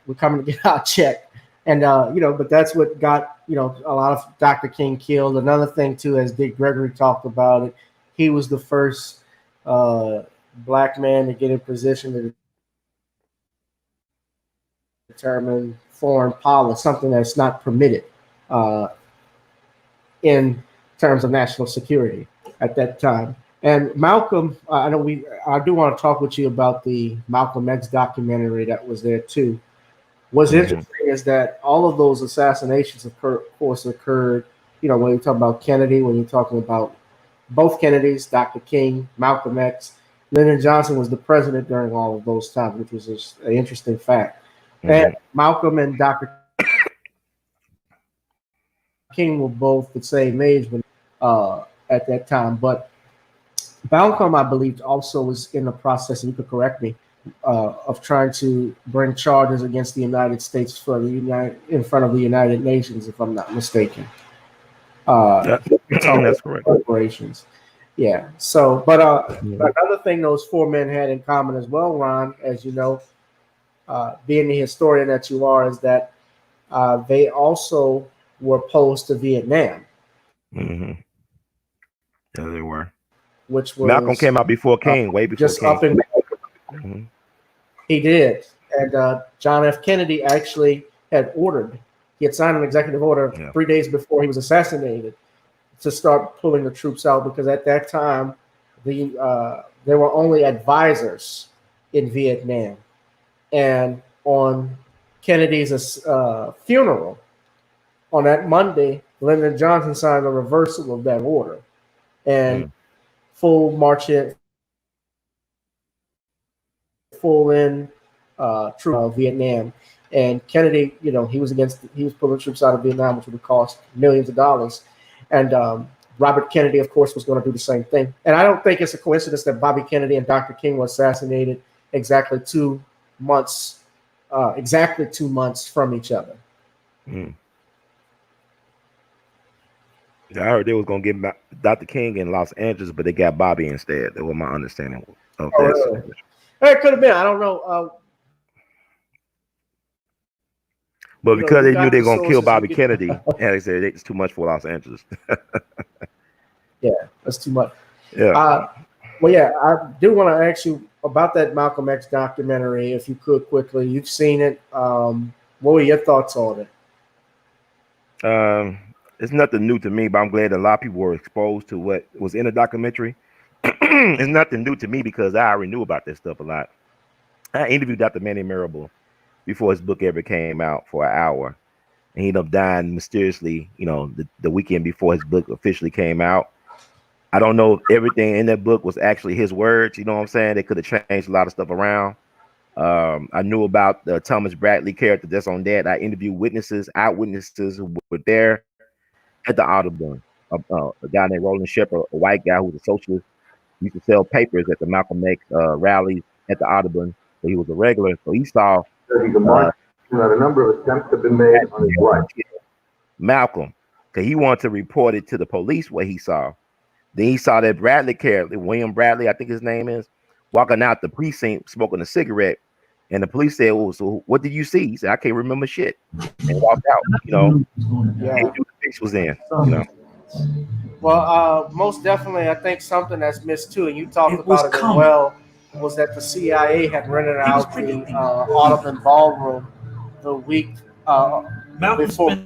we're coming to get our check. And, but that's what got, a lot of Dr. King killed. Another thing, too, as Dick Gregory talked about it, he was the first black man to get in position to determine foreign policy, something that's not permitted in terms of national security at that time. And Malcolm, I do want to talk with you about the Malcolm X documentary that was there too. What's interesting is that all of those assassinations, of course, occurred, when you talk about Kennedy, when you're talking about both Kennedys, Dr. King, Malcolm X, Lyndon Johnson was the president during all of those times, which was just an interesting fact. And Malcolm and Dr. King were both the same age at that time. But Malcolm, I believe, also was in the process, and you could correct me, of trying to bring charges against the United States in front of the United Nations, if I'm not mistaken. That's correct. Corporations. Yeah. So, but another thing those four men had in common as well, Ron, as you know, being the historian that you are, is that they also were opposed to Vietnam. Mm-hmm. Yeah, they were. Which was Malcolm came out before King, way before just King. Up in, He did, and John F. Kennedy actually had ordered. He had signed an executive order 3 days before he was assassinated to start pulling the troops out, because at that time there were only advisors in Vietnam. And on Kennedy's funeral, on that Monday, Lyndon Johnson signed a reversal of that order and full in troop Vietnam. And Kennedy, he was pulling troops out of Vietnam, which would have cost millions of dollars. And Robert Kennedy, of course, was going to do the same thing. And I don't think it's a coincidence that Bobby Kennedy and Dr. King were assassinated exactly 2 months from each other. Yeah, I heard they was going to get Dr. King in Los Angeles, but they got Bobby instead. That was my understanding of that. Really? It could have been. I don't know. But because they knew they were going to kill Bobby Kennedy, and they said it's too much for Los Angeles. Yeah, that's too much. Yeah. I do want to ask you about that Malcolm X documentary, if you could quickly. You've seen it. What were your thoughts on it? It's nothing new to me, but I'm glad a lot of people were exposed to what was in the documentary. It's nothing new to me because I already knew about this stuff a lot. I interviewed Dr. Manny Marable before his book ever came out for an hour, and he ended up dying mysteriously, the weekend before his book officially came out. I don't know if everything in that book was actually his words. You know what I'm saying? They could have changed a lot of stuff around. I knew about the Thomas Bradley character that's on that. I interviewed eyewitnesses who were there at the Audubon. A guy named Roland Shepard, a white guy who was a socialist, used to sell papers at the Malcolm X rallies at the Audubon. So he was a regular. So he saw a number of attempts have been made on his life. Malcolm, because he wanted to report it to the police what he saw. Then he saw that Bradley character, William Bradley, I think his name is, walking out the precinct smoking a cigarette. And the police said, "Oh, so what did you see?" He said, "I can't remember shit," and walked out. Yeah, the fix was in. Well, most definitely, I think something that's missed too, and you talked about it as well. was that the CIA had rented out the Audubon Ballroom the week before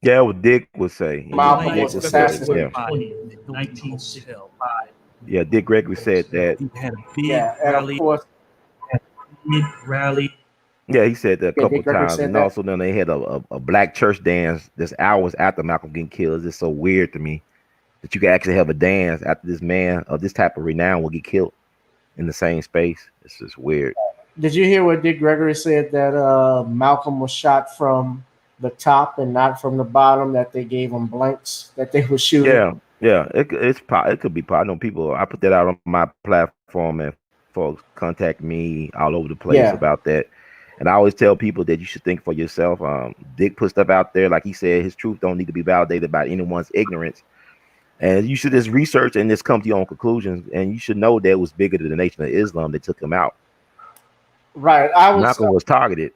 Yeah, what Dick would say. Malcolm Dick was would say, assassinated. yeah. Dick Gregory said that. Yeah, and of course, Yeah, he said that a couple Dick Gregory times, said and that. also then they had a black church dance just hours after Malcolm getting killed. It's just so weird to me that you can actually have a dance after this man of this type of renown will get killed in the same space. It's just weird. Did you hear what Dick Gregory said that Malcolm was shot from the top and not from the bottom? That they gave him blanks that they were shooting. Yeah. It could be. I know people. I put that out on my platform, and folks contact me all over the place about that. And I always tell people that you should think for yourself. Dick put stuff out there, like he said, his truth don't need to be validated by anyone's ignorance. And you should just research and just come to your own conclusions. And you should know that it was bigger than the Nation of Islam that took him out. Right. Malcolm was targeted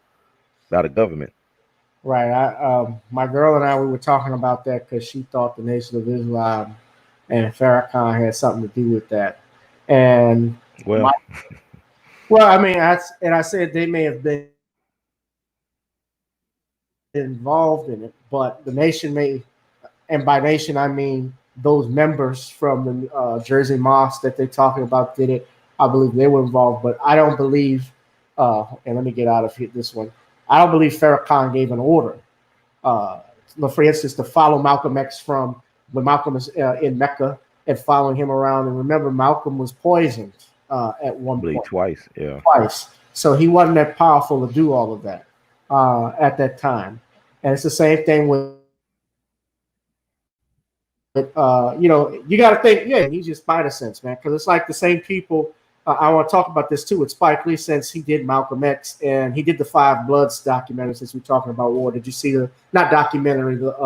by the government. Right. My girl and I, we were talking about that because she thought the Nation of Islam and Farrakhan had something to do with that. And well, I mean, I said they may have been involved in it, but the nation may, and by nation I mean those members from the Jersey Mosque that they're talking about did it. I believe they were involved, but I don't believe. And let me get out of here. This one, I don't believe Farrakhan gave an order. For instance, to follow Malcolm X from when Malcolm was in Mecca and following him around. And remember, Malcolm was poisoned at one point. Twice, yeah. Twice. So he wasn't that powerful to do all of that at that time. And it's the same thing with, you got to think, he's just spider sense, man. Because it's like the same people. I want to talk about this too with Spike Lee, since he did Malcolm X and he did the Five Bloods documentary. Since we're talking about war, did you see the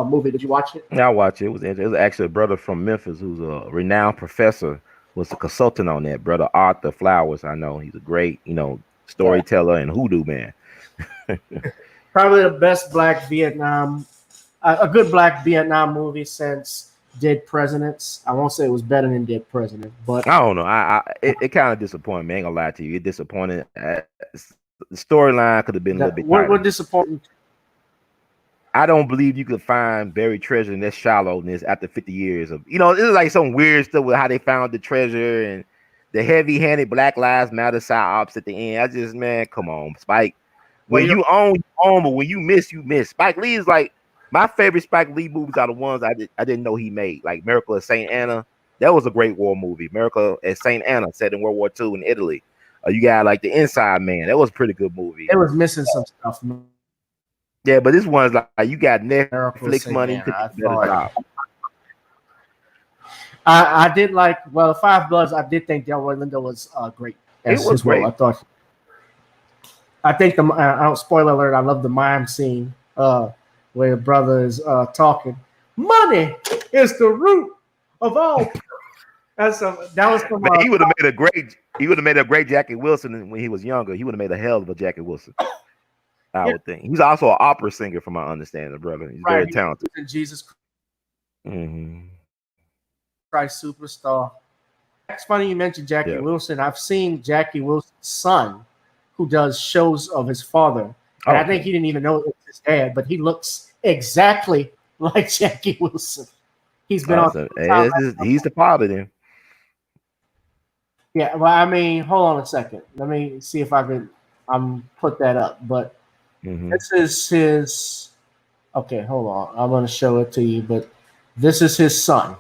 movie? Did you watch it? Yeah, I watched it. It was actually a brother from Memphis who's a renowned professor, was a consultant on that. Brother Arthur Flowers, I know he's a great, storyteller and hoodoo man. Probably the best black Vietnam, a good black Vietnam movie since Dead Presidents. I won't say it was better than Dead President, but I don't know. It kind of disappointed me. I ain't gonna lie to you. It disappointed. The storyline could have been a little bit tighter. What disappointed? I don't believe you could find buried treasure in this shallowness after 50 years of, it's like some weird stuff with how they found the treasure and the heavy-handed Black Lives Matter psyops at the end. I just, man, come on, Spike. When you own, but when you miss, you miss. Spike Lee is like, my favorite Spike Lee movies are the ones I didn't know he made, like Miracle at St. Anna. That was a great war movie. Miracle at St. Anna, set in World War II in Italy. You got like The Inside Man. That was a pretty good movie. It was missing some stuff. Yeah, but this one's like you got Netflix money. I did like the Five Bloods. I did think Delroy Lindo was great. It was great. I think spoiler alert. I love the mime scene where the brother is talking. Money is the root of all. That was from. He would have made a great. He would have made a great Jackie Wilson when he was younger. He would have made a hell of a Jackie Wilson. I would think. He's also an opera singer, from my understanding, brother. He's very talented. Jesus Christ Superstar. It's funny you mentioned Jackie Wilson. I've seen Jackie Wilson's son, who does shows of his father. And I think he didn't even know it was his dad, but he looks exactly like Jackie Wilson. He's been he's the father then. Yeah, well, I mean, hold on a second. Let me see if I can put that up. But this is his. Okay, hold on. I'm going to show it to you. But this is his son.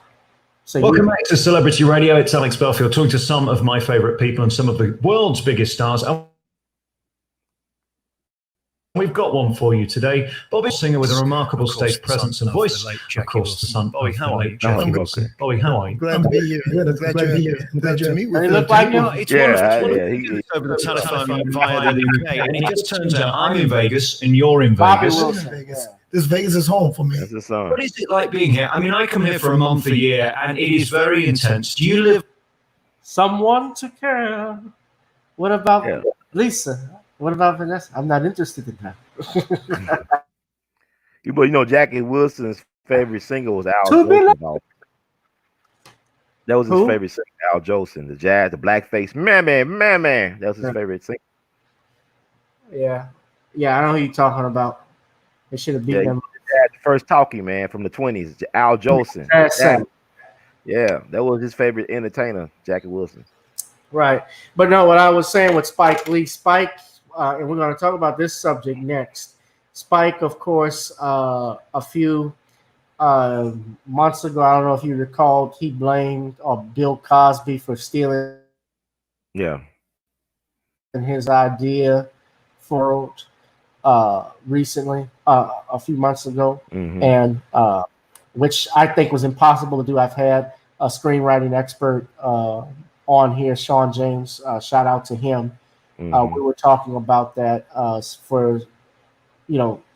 So welcome back to Celebrity Radio. It's Alex Belfield talking to some of my favorite people and some of the world's biggest stars. We've got one for you today. Bobby, singer with a remarkable stage presence and voice. Of course, the son. Bobby, how are you? Bobby, how are you? Glad to be here. Glad to meet with you. Look like you. It's wonderful. Over the telephone via the UK, and it just turns out I'm in Vegas and you're in Vegas. This Vegas is home for me. What is it like being here? I mean, I come here for a month a year, and it is very intense. Do you live? Someone to care. What about Lisa? What about Vanessa? I'm not interested in that. But Jackie Wilson's favorite single was Al. That was his Who? favorite singer, Al Jolson, the jazz, the blackface, man. That was his Yeah. favorite singer. Yeah, I know who you're talking about. They should have beat Yeah, them. the first talkie man from the 20s, Al Jolson. Yeah, that was his favorite entertainer, Jackie Wilson. Right, but no, what I was saying with Spike Lee, and we're going to talk about this subject next. Spike, of course, a few months ago, I don't know if you recall, he blamed Bill Cosby for stealing his idea for recently, a few months ago, and which I think was impossible to do. I've had a screenwriting expert on here, Sean James. Shout out to him. We were talking about that for,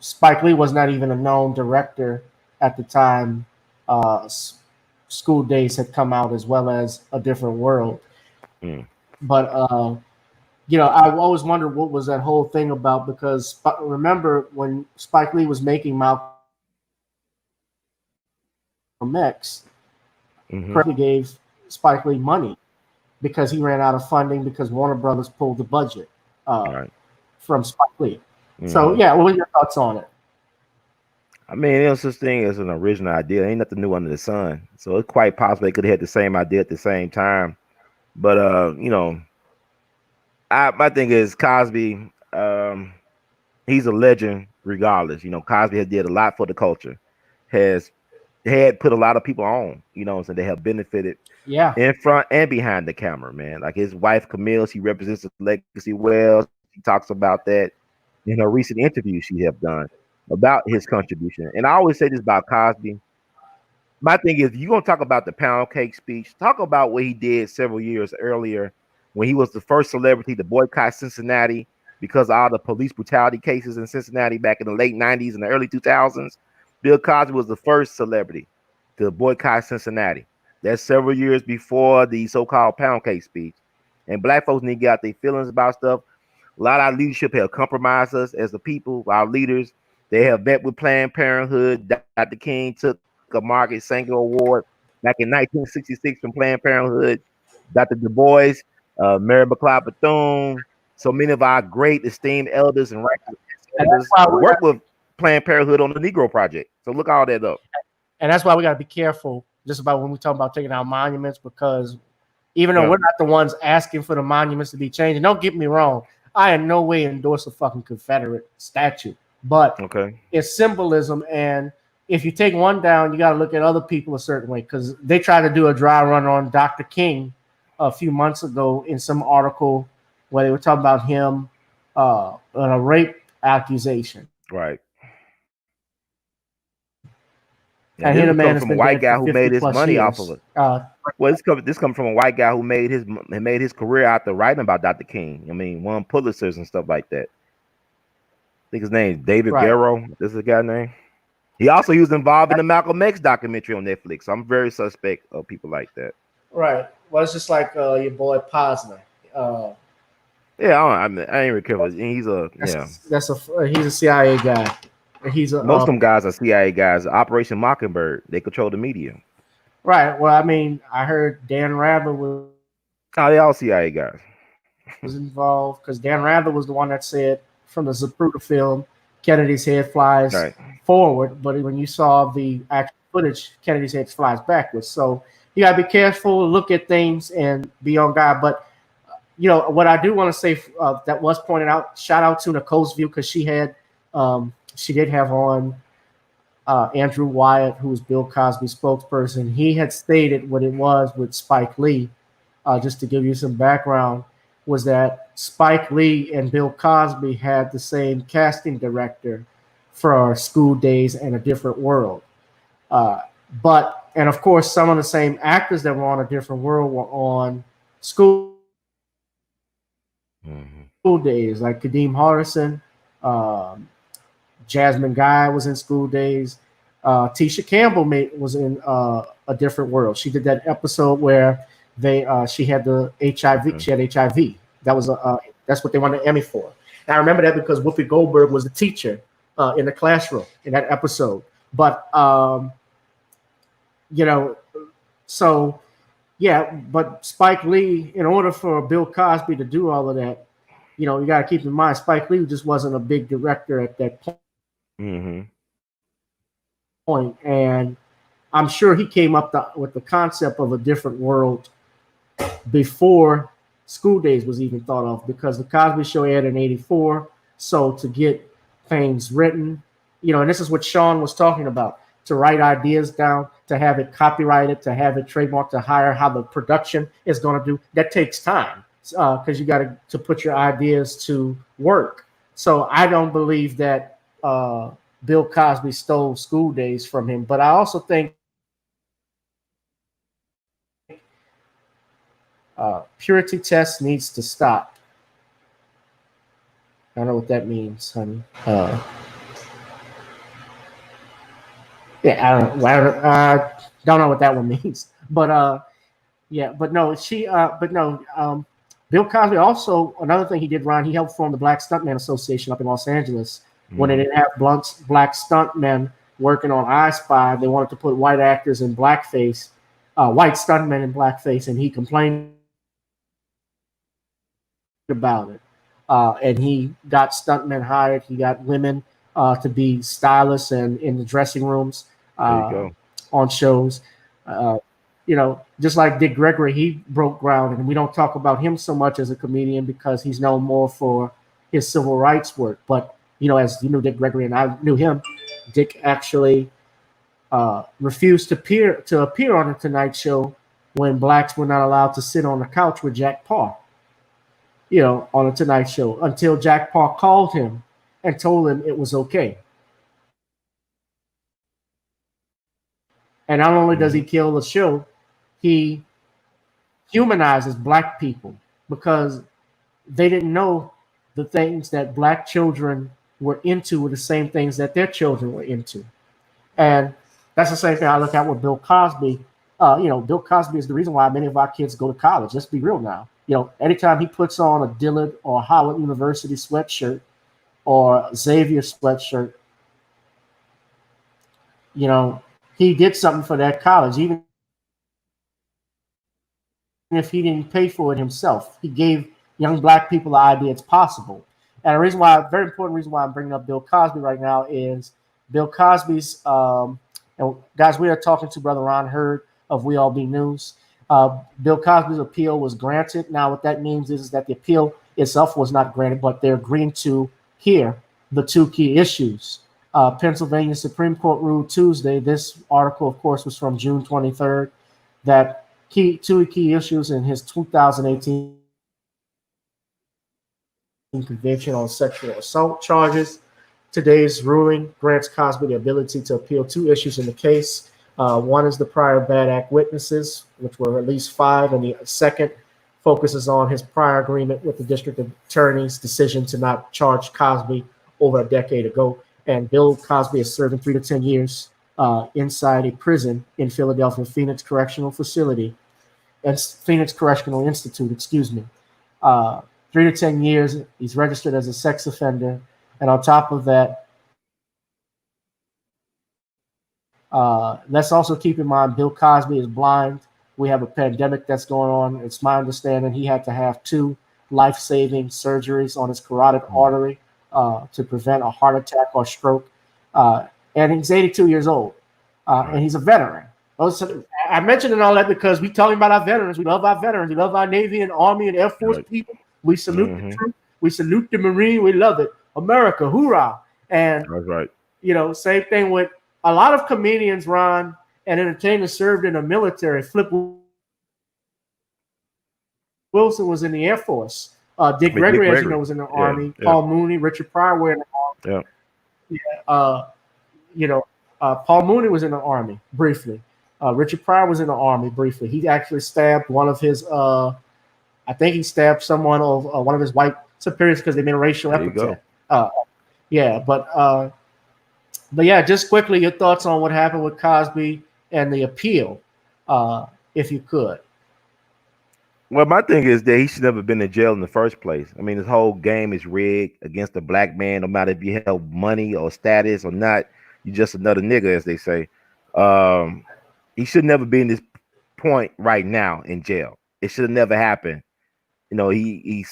Spike Lee was not even a known director at the time. School Days had come out, as well as A Different World. But I've always wondered what was that whole thing about, because remember when Spike Lee was making Malcolm X, he gave Spike Lee money because he ran out of funding because Warner Brothers pulled the budget from Spike Lee. So, what are your thoughts on it? I mean, there's such thing as an original idea. Ain't nothing new under the sun. So it's quite possible they could have had the same idea at the same time. But my thing is Cosby. He's a legend, regardless. Cosby has did a lot for the culture. Had put a lot of people on. So they have benefited. In front and behind the camera, man. Like his wife Camille, she represents the legacy well. She talks about that in her recent interview she have done about his contribution. And I always say this about Cosby. My thing is, you're gonna talk about the pound cake speech. Talk about what he did several years earlier when he was the first celebrity to boycott Cincinnati because of all the police brutality cases in Cincinnati back in the late 90s and the early 2000s. Bill Cosby was the first celebrity to boycott Cincinnati. That's several years before the so-called pound cake speech. And black folks need to get out their feelings about stuff. A lot of our leadership have compromised us as the people, our leaders. They have met with Planned Parenthood. Dr. King took a Margaret Sanger Award back in 1966 from Planned Parenthood. Dr. Du Bois, Mary McLeod Bethune, so many of our great esteemed elders and elders work with Planned Parenthood on the Negro Project. So look all that up. And that's why we got to be careful just about when we talk about taking out monuments, because even though we're not the ones asking for the monuments to be changed, and don't get me wrong, I in no way endorse a fucking Confederate statue, but it's symbolism. And if you take one down, you got to look at other people a certain way, because they tried to do a dry run on Dr. King a few months ago in some article where they were talking about him on a rape accusation. Right. And this comes from a white guy who made his money off of it. This comes from a white guy who made his career out there writing about Dr. King. I mean, won Pulitzers and stuff like that. I think his name is David Garrow. This is the guy's name. He was involved in the Malcolm X documentary on Netflix. So I'm very suspect of people like that. Right. Well, it's just like your boy Posner. I ain't really careful. He's a CIA guy. Most of them guys are CIA guys. Operation Mockingbird. They control the media. Right. Well, I mean, I heard Dan Rather was. They all CIA guys. Was involved because Dan Rather was the one that said from the Zapruder film, Kennedy's head flies forward, but when you saw the actual footage, Kennedy's head flies backwards. So you gotta be careful, look at things, and be on guard. But what I do want to say that was pointed out. Shout out to Nicole's View, because she had. She did have on Andrew Wyatt, who was Bill Cosby's spokesperson. He had stated what it was with Spike Lee, just to give you some background, was that Spike Lee and Bill Cosby had the same casting director for School Days and A Different World. And of course, some of the same actors that were on A Different World were on School Days, like Kadeem Hardison, Jasmine Guy was in School Days. Tisha Campbell was in A Different World. She did that episode where she had the HIV. She had HIV. That's what they won the Emmy for. And I remember that because Whoopi Goldberg was the teacher in the classroom in that episode. But so Yeah, but Spike Lee, in order for Bill Cosby to do all of that, you know, you got to keep in mind Spike Lee just wasn't a big director at that point, and I'm sure he came up with the concept of a different world before School Days was even thought of, because the Cosby Show aired in '84. So to get things written, you know, and this is what Sean was talking about, to write ideas down, to have it copyrighted, to have it trademarked, to hire how the production is going to do, that takes time because you got to put your ideas to work. So I don't believe that Bill Cosby stole School Days from him, but I also think purity test needs to stop. I don't know what that means, honey. Yeah, I don't know what that one means, but yeah, but no, Bill Cosby also, another thing he did, Ron, he helped form the Black Stuntman Association up in Los Angeles. When they didn't have black stuntmen working on I Spy, they wanted to put white actors in blackface, white stuntmen in blackface, and he complained about it. And he got stuntmen hired. He got women to be stylists and in the dressing rooms on shows. You know, just like Dick Gregory, he broke ground, and we don't talk about him so much as a comedian because he's known more for his civil rights work. But, you know, as you knew Dick Gregory and I knew him, Dick actually refused to appear on the Tonight Show when blacks were not allowed to sit on the couch with Jack Paar, you know, on the Tonight Show, until Jack Paar called him and told him it was okay. And not only does he kill the show, he humanizes black people because they didn't know the things that black children were into were the same things that their children were into. And that's the same thing I look at with Bill Cosby. You know, Bill Cosby is the reason why many of our kids go to college. Let's be real now. You know, anytime he puts on a Dillard or Howard University sweatshirt or Xavier sweatshirt, you know, he did something for that college. Even if he didn't pay for it himself, he gave young black people the idea it's possible. And a reason why, a very important reason why I'm bringing up Bill Cosby right now is Bill Cosby's, and guys, we are talking to Brother Ron Herd of We All Be News. Bill Cosby's appeal was granted. Now, what that means is that the appeal itself was not granted, but they're agreeing to hear the two key issues. Pennsylvania Supreme Court ruled Tuesday. This article, of course, was from June 23rd, that two key issues in his 2018 conviction on sexual assault charges. Today's ruling grants Cosby the ability to appeal two issues in the case. One is the prior bad act witnesses, which were at least 5, and the second focuses on his prior agreement with the district attorney's decision to not charge Cosby over a decade ago. And Bill Cosby is serving 3 to 10 years inside a prison in Philadelphia, Phoenix Correctional Facility, and Phoenix Correctional Institute, 3 to 10 years. He's registered as a sex offender. And on top of that, let's also keep in mind Bill Cosby is blind. We have a pandemic that's going on. It's my understanding he had to have 2 life-saving surgeries on his carotid artery to prevent a heart attack or stroke. And he's 82 years old, and he's a veteran. I mentioned all that because we're talking about our veterans. We love our veterans. We love our Navy and Army and Air Force people. We salute the troops. We salute the Marine. We love it. America, hoorah. And, that's right. You know, same thing with a lot of comedians, Ron, and entertainers served in the military. Flip Wilson was in the Air Force. Dick Gregory, as you know, was in the Army. Paul Mooney, Richard Pryor were in the Army. Paul Mooney was in the Army briefly. Richard Pryor was in the Army briefly. He actually stabbed one of his, I think he stabbed someone of one of his white superiors because they made a racial epithet. But yeah, just quickly, your thoughts on what happened with Cosby and the appeal, if you could. Well, my thing is that he should never been in jail in the first place. I mean, this whole game is rigged against a black man. No matter if you have money or status or not, you're just another nigga, as they say. He should never be in this point right now in jail. It should have never happened. You know, he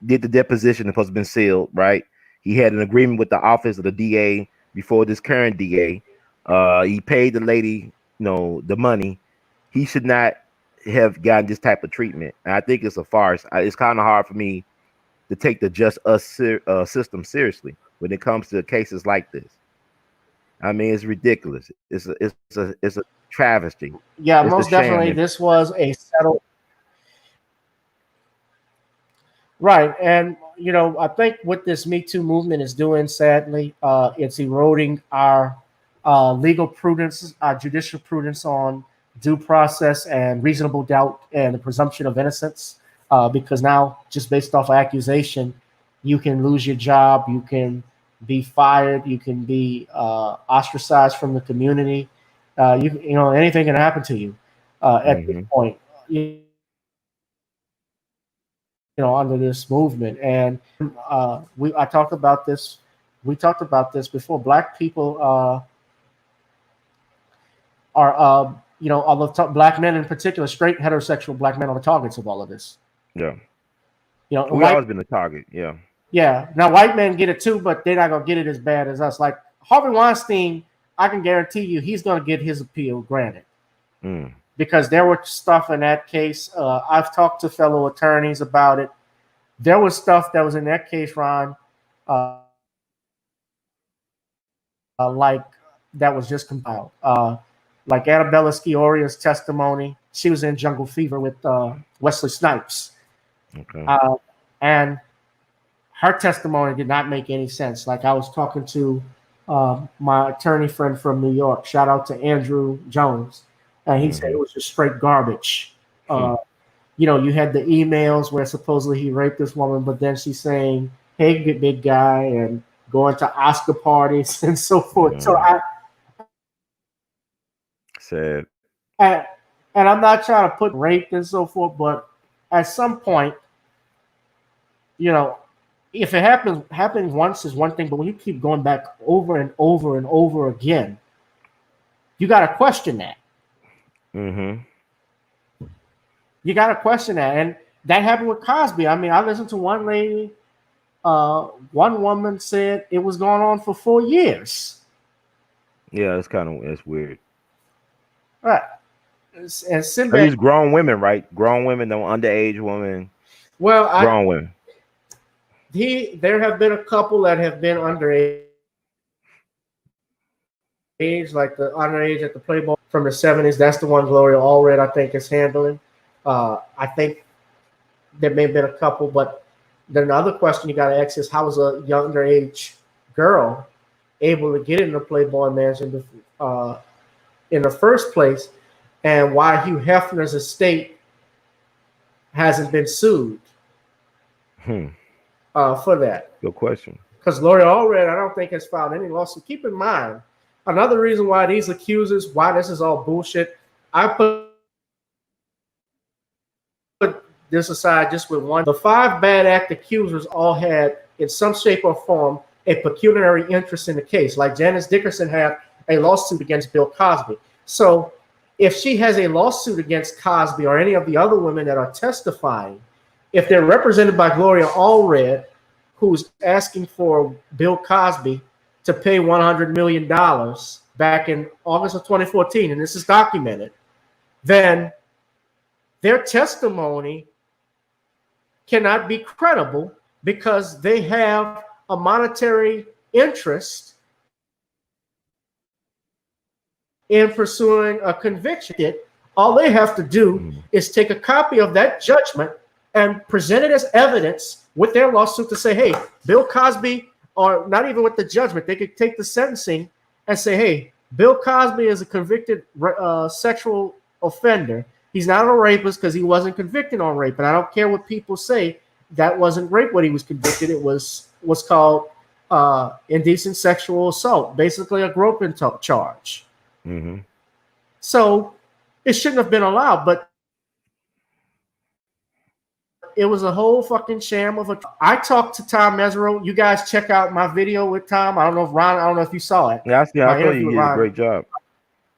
did the deposition, supposed to have been sealed, right? He had an agreement with the office of the DA before this current DA. He paid the lady, you know, the money. He should not have gotten this type of treatment. And I think it's a farce. It's kind of hard for me to take the Just Us system seriously when it comes to cases like this. I mean, it's ridiculous. It's a travesty. Yeah, It's most a sham. definitely. This was a settled. Right. And, you know, I think what this Me Too movement is doing, sadly, it's eroding our legal prudence, our judicial prudence on due process and reasonable doubt and the presumption of innocence. Because now, just based off of accusation, you can lose your job, you can be fired, you can be ostracized from the community. You know, anything can happen to you at this point. You know, under this movement, and I talked about this. We talked about this before. Black people are, you know, all the black men in particular, straight heterosexual black men, are the targets of all of this. Yeah, you know, we've always been the target. Yeah, yeah. Now white men get it too, but they're not gonna get it as bad as us. Like Harvey Weinstein, I can guarantee you, he's gonna get his appeal granted. Because there was stuff in that case. I've talked to fellow attorneys about it. There was stuff that was in that case, Ron, like that was just compiled. Like Annabella Sciorra's testimony. She was in Jungle Fever with Wesley Snipes. Okay. And her testimony did not make any sense. Like I was talking to my attorney friend from New York. Shout out to Andrew Jones. And he said it was just straight garbage. You know, you had the emails where supposedly he raped this woman, but then she's saying, "Hey, good big guy," and going to Oscar parties and so forth. So I said, and I'm not trying to put rape and so forth, but at some point, you know, if it happens once is one thing, but when you keep going back over and over and over again, you got to question that. You got to question that. And that happened with Cosby. I mean, I listened to one lady, one woman said it was going on for 4 years. Yeah, it's weird. Right. And Sinbad, these grown women, right? Grown women, no underage women. Well, grown women. There have been a couple that have been underage, like the underage at the Playboy from the 70s. That's the one Gloria Allred, I think, is handling. I think there may have been a couple, but then the other question you got to ask is, how was a younger age girl able to get in the Playboy Mansion in the first place, and why Hugh Hefner's estate hasn't been sued for that? Good question. Because Gloria Allred, I don't think, has filed any lawsuit. Keep in mind, another reason why these accusers, why this is all bullshit, I put this aside just with one. The 5 bad act accusers all had, in some shape or form, a pecuniary interest in the case. Like Janice Dickerson had a lawsuit against Bill Cosby. So if she has a lawsuit against Cosby or any of the other women that are testifying, if they're represented by Gloria Allred, who's asking for Bill Cosby to pay $100 million back in August of 2014, and this is documented, then their testimony cannot be credible because they have a monetary interest in pursuing a conviction. All they have to do is take a copy of that judgment and present it as evidence with their lawsuit to say, hey, Bill Cosby, or not even with the judgment, they could take the sentencing and say, hey, Bill Cosby is a convicted sexual offender. He's not a rapist because he wasn't convicted on rape. And I don't care what people say, that wasn't rape what he was convicted. It was what's called indecent sexual assault, basically a groping charge. So it shouldn't have been allowed, but it was a whole fucking sham of a. I talked to Tom Mesereau. You guys check out my video with Tom. I don't know if Ron, I don't know if you saw it. Yeah, I thought you did a great job.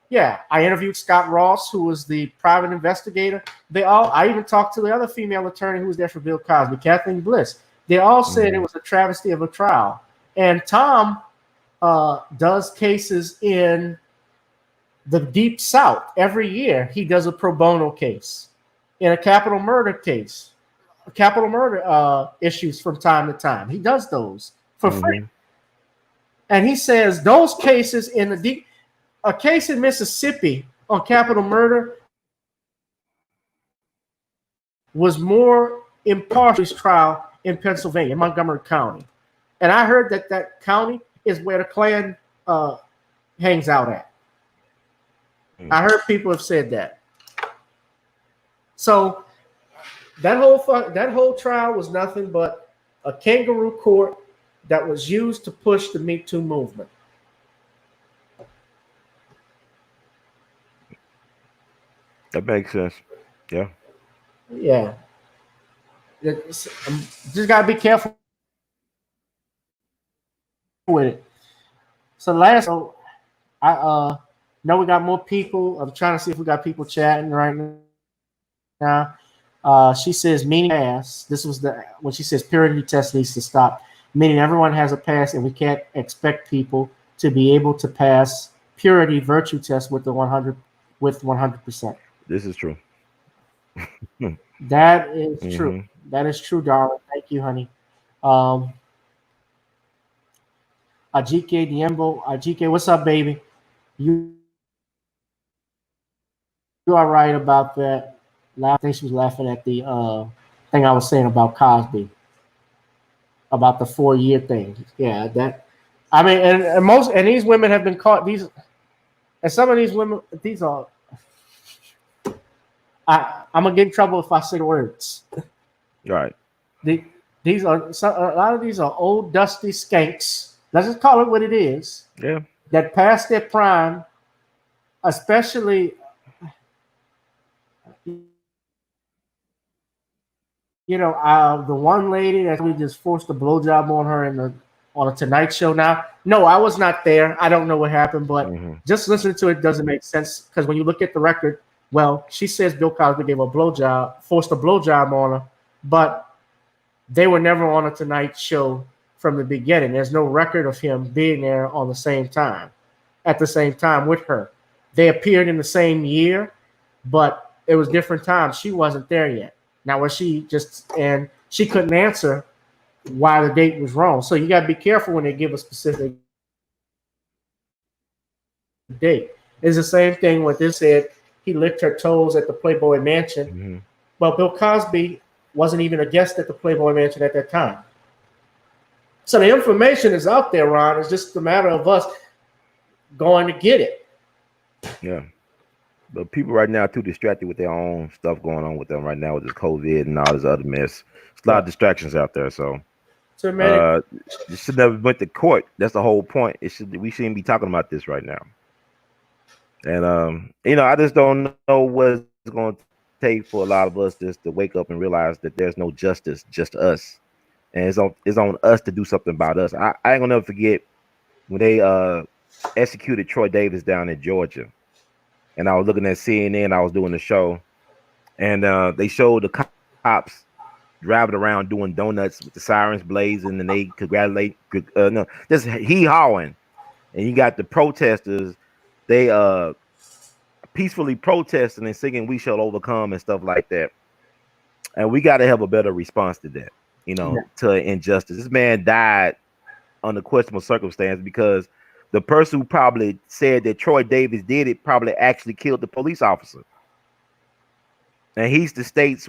Yeah, I interviewed Scott Ross, who was the private investigator. I even talked to the other female attorney who was there for Bill Cosby, Kathleen Bliss. They all said it was a travesty of a trial. And Tom does cases in the Deep South every year. He does a pro bono case in a capital murder case, capital murder issues from time to time. He does those for free. And he says those cases in the deep, a case in Mississippi on capital murder was more impartial trial in Pennsylvania, Montgomery County. And I heard that that county is where the Klan hangs out at. I heard people have said that. So that whole trial was nothing but a kangaroo court that was used to push the Me Too movement. That makes sense. Yeah. Yeah. Just gotta be careful with it. So I know we got more people. I'm trying to see if we got people chatting right now. She says meaning pass. This was when she says purity test needs to stop. Meaning everyone has a pass, and we can't expect people to be able to pass purity virtue test with 100%. This is true. That is true. That is true, darling. Thank you, honey. Ajike Diembo. Ajike, what's up, baby? You are right about that. I think she was laughing at the thing I was saying about Cosby, about the 4-year thing. Yeah, that. I mean, and these women have been caught. Some of these women, these are. I'm gonna get in trouble if I say the words. Right. A lot of these are old dusty skanks. Let's just call it what it is. Yeah. That past their prime, especially. You know, the one lady that we just forced a blowjob on her on a Tonight Show. Now, no, I was not there. I don't know what happened, but just listening to it doesn't make sense because when you look at the record, well, she says Bill Cosby gave her a blowjob, forced a blowjob on her, but they were never on a Tonight Show from the beginning. There's no record of him being there at the same time with her. They appeared in the same year, but it was different times. She wasn't there yet. Now, she couldn't answer why the date was wrong. So you got to be careful when they give a specific date. It's the same thing when they said he licked her toes at the Playboy Mansion. Well, Bill Cosby wasn't even a guest at the Playboy Mansion at that time. So the information is out there, Ron. It's just a matter of us going to get it. Yeah. But people right now are too distracted with their own stuff going on with them right now with this COVID and all this other mess. There's a lot of distractions out there. So you should never went to court. That's the whole point. We shouldn't be talking about this right now. And I just don't know what it's going to take for a lot of us just to wake up and realize that there's no justice, just us. And it's on us to do something about us. I ain't gonna never forget when they executed Troy Davis down in Georgia. And I was looking at CNN. I was doing the show, and they showed the cops driving around doing donuts with the sirens blazing, and they congratulate, just hee-hawing. And you got the protesters, they peacefully protesting and singing "We Shall Overcome" and stuff like that. And we got to have a better response to that, to injustice. This man died under questionable circumstances because the person who probably said that Troy Davis did it probably actually killed the police officer. And he's the state's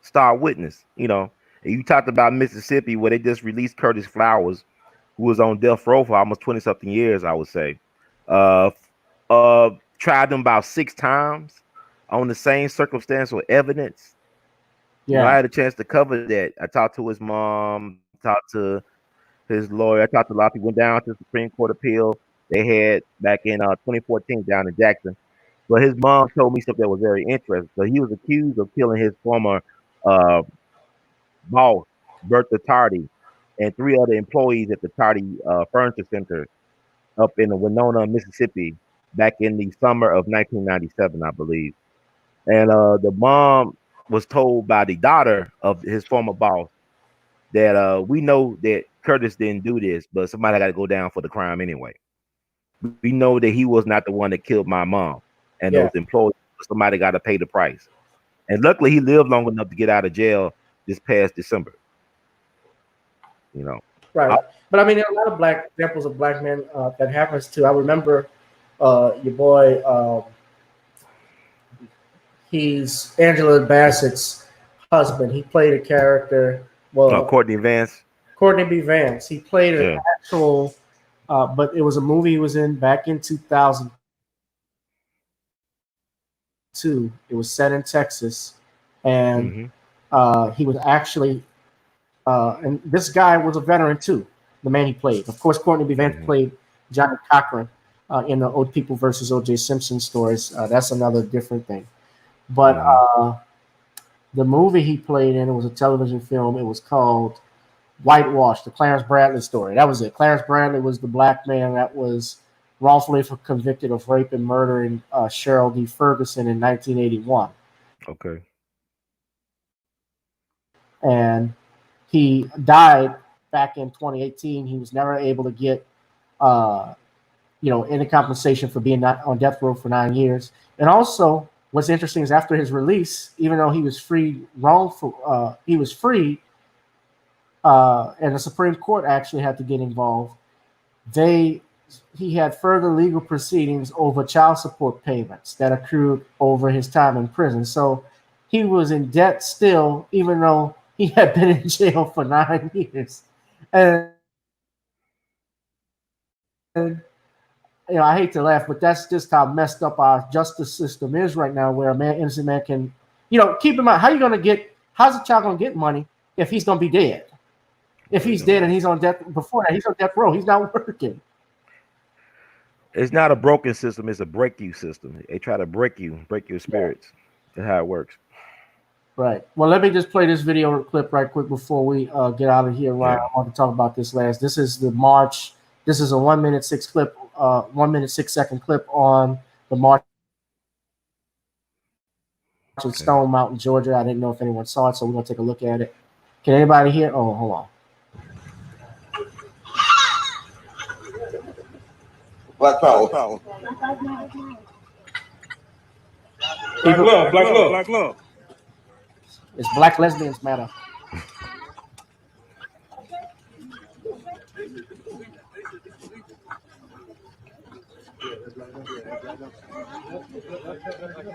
star witness, And you talked about Mississippi where they just released Curtis Flowers, who was on death row for almost 20-something years, I would say. Tried him about 6 times on the same circumstantial evidence. Yeah. I had a chance to cover that. I talked to his mom, talked to his lawyer. I talked to a lot of people. Went down to the Supreme Court appeal they had back in 2014 down in Jackson. But his mom told me something that was very interesting. So he was accused of killing his former boss, Bertha Tardy, and 3 other employees at the Tardy Furniture Center up in Winona, Mississippi. back in the summer of 1997, I believe. And the mom was told by the daughter of his former boss that we know that Curtis didn't do this, but somebody got to go down for the crime anyway. We know that he was not the one that killed my mom and those employees. Somebody got to pay the price. And luckily, he lived long enough to get out of jail this past December. You know, right? But I mean, there are a lot of black examples of black men that happens too. I remember your boy. He's Angela Bassett's husband. He played a character. Well, Courtney Vance. Courtney B. Vance. He played an actual, but it was a movie he was in back in 2002. It was set in Texas, and he was actually, and this guy was a veteran too. The man he played, of course, Courtney B. Vance played Johnny Cochran in the Old People versus O.J. Simpson stories. That's another different thing. But the movie he played in, it was a television film. It was called Whitewash, the Clarence Bradley story. That was it. Clarence Bradley was the black man that was wrongfully convicted of rape and murdering Cheryl D. Ferguson in 1981. Okay. And he died back in 2018. He was never able to get, any compensation for being on death row for 9 years. And also, what's interesting is after his release, even though he was freed he was free, and the Supreme Court actually had to get involved. He had further legal proceedings over child support payments that accrued over his time in prison. So he was in debt still, even though he had been in jail for 9 years. And I hate to laugh, but that's just how messed up our justice system is right now, where innocent man can, keep in mind, how's a child going to get money if he's going to be dead? If he's dead and he's on death, before that, he's on death row, he's not working. It's not a broken system, it's a break you system. They try to break your spirits. That's how it works. Right. Well, let me just play this video clip right quick before we get out of here, Ryan. I want to talk about this last. This is the March. This is a 1 minute 6 clip, 1 minute 6 second clip on the March in Stone Mountain, Georgia. I didn't know if anyone saw it, so we're going to take a look at it. Can anybody hear? Oh, hold on. Black power. Black love, black love, black love. It's Black Lesbians Matter.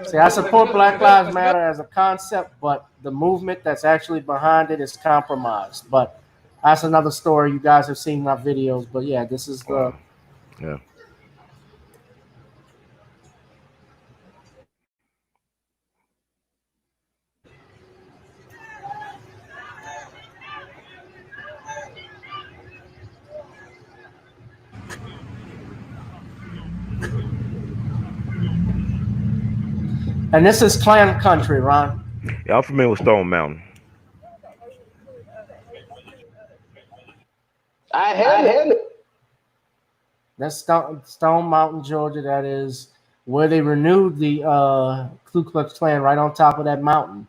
See, I support Black Lives Matter as a concept, but the movement that's actually behind it is compromised. But that's another story. You guys have seen my videos, but yeah, this is the. Yeah. And this is Clan Country, Ron. Yeah, I'm familiar with Stone Mountain. I had it. That's Stone Mountain, Georgia. That is where they renewed the Ku Klux Klan, right on top of that mountain.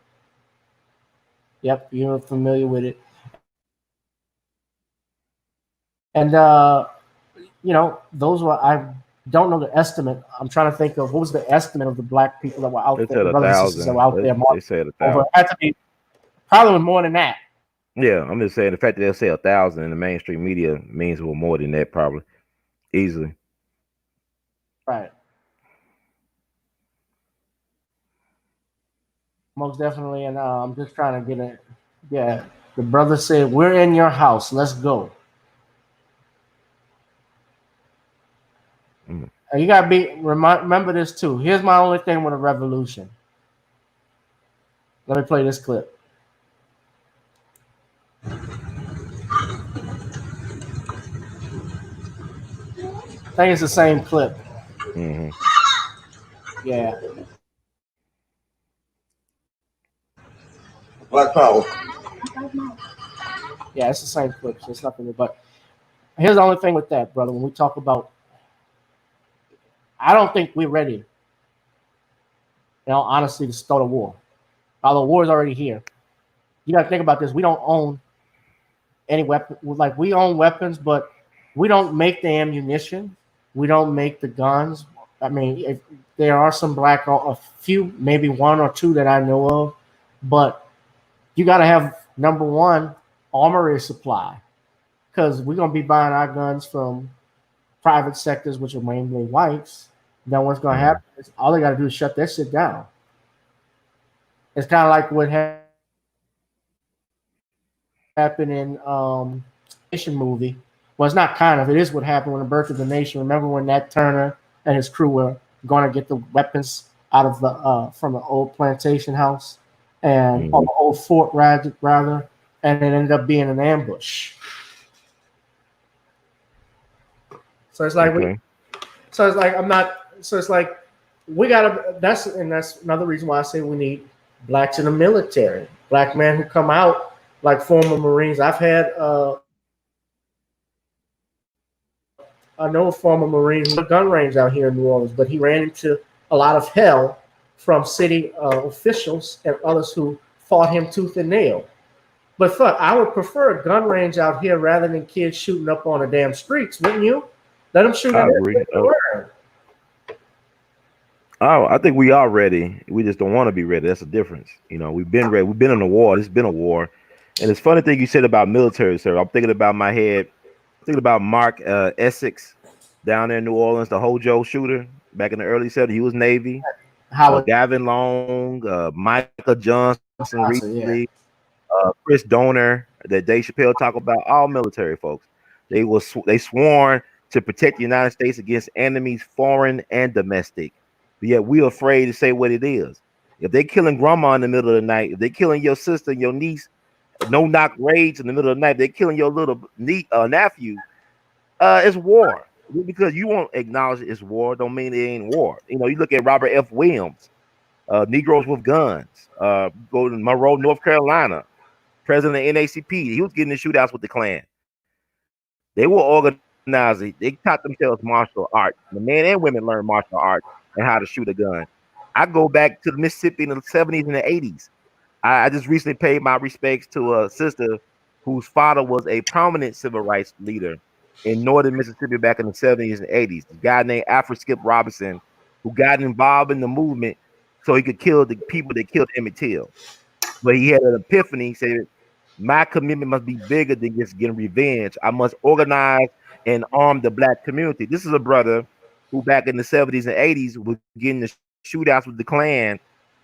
Yep, you're familiar with it. And those were, I don't know the estimate. I'm trying to think of what was the estimate of the black people that were out there. They said 1,000. They said 1,000. It had to be probably more than that. Yeah, I'm just saying the fact that they'll say 1,000 in the mainstream media means it was more than that, probably. Easily. Right. Most definitely. And I'm just trying to get it. Yeah. The brother said, "We're in your house. Let's go." And you gotta remember this too. Here's my only thing with a revolution. Let me play this clip. I think it's the same clip. Mm-hmm. Yeah. Black power. Yeah, it's the same clip. So it's nothing. But here's the only thing with that, brother. When we talk about, I don't think we're ready. Honestly, to start a war. The war is already here. You got to think about this. We don't own any weapon. Like, we own weapons, but we don't make the ammunition. We don't make the guns. I mean, if there are some a few, maybe one or two that I know of, but you got to have, number one, armory supply, because we're gonna be buying our guns from private sectors, which are mainly whites. Then what's gonna happen is all they got to do is shut that shit down. It's kind of like what happened in Nation movie. Well, it's not kind of. It is what happened when the Birth of the Nation. Remember when Nat Turner and his crew were going to get the weapons out of the from the old plantation house and or the old fort rather, and it ended up being an ambush. So it's like I'm not. So it's like we gotta. That's another reason why I say we need blacks in the military. Black men who come out like former Marines. I've had I know a former Marine who had a gun range out here in New Orleans, but he ran into a lot of hell from city officials and others who fought him tooth and nail. But fuck, I would prefer a gun range out here rather than kids shooting up on the damn streets, wouldn't you? Let them shoot. I agree. Oh, I think we are ready. We just don't want to be ready. That's the difference. You know, we've been ready. We've been in a war. It's been a war. And it's funny thing you said about military, sir. I'm thinking about my head. Thinking about Mark Essex down there in New Orleans, the Hojo shooter back in the early 70s. He was Navy. Gavin Long, Michael Johnson recently, Chris Donner, that Dave Chappelle talk about, all military folks. They sworn to protect the United States against enemies, foreign and domestic. But yet we're afraid to say what it is. If they killing grandma in the middle of the night, if they killing your sister and your niece, no knock raids in the middle of the night, they're killing your little nephew. It's war. Because you won't acknowledge it's war, don't mean it ain't war. You know, you look at Robert F. Williams, Negroes with Guns, go to Monroe, North Carolina, president of NACP. He was getting in shootouts with the Klan. They were organizing. They taught themselves martial arts. The men and women learned martial arts and how to shoot a gun. I go back to Mississippi in the 70s and the 80s. I just recently paid my respects to a sister whose father was a prominent civil rights leader in northern Mississippi back in the 70s and 80s. A guy named Alfred Skip Robinson, who got involved in the movement so he could kill the people that killed Emmett Till. But he had an epiphany. He said, my commitment must be bigger than just getting revenge. I must organize and arm the black community. This is a brother who back in the 70s and 80s was getting the shootouts with the Klan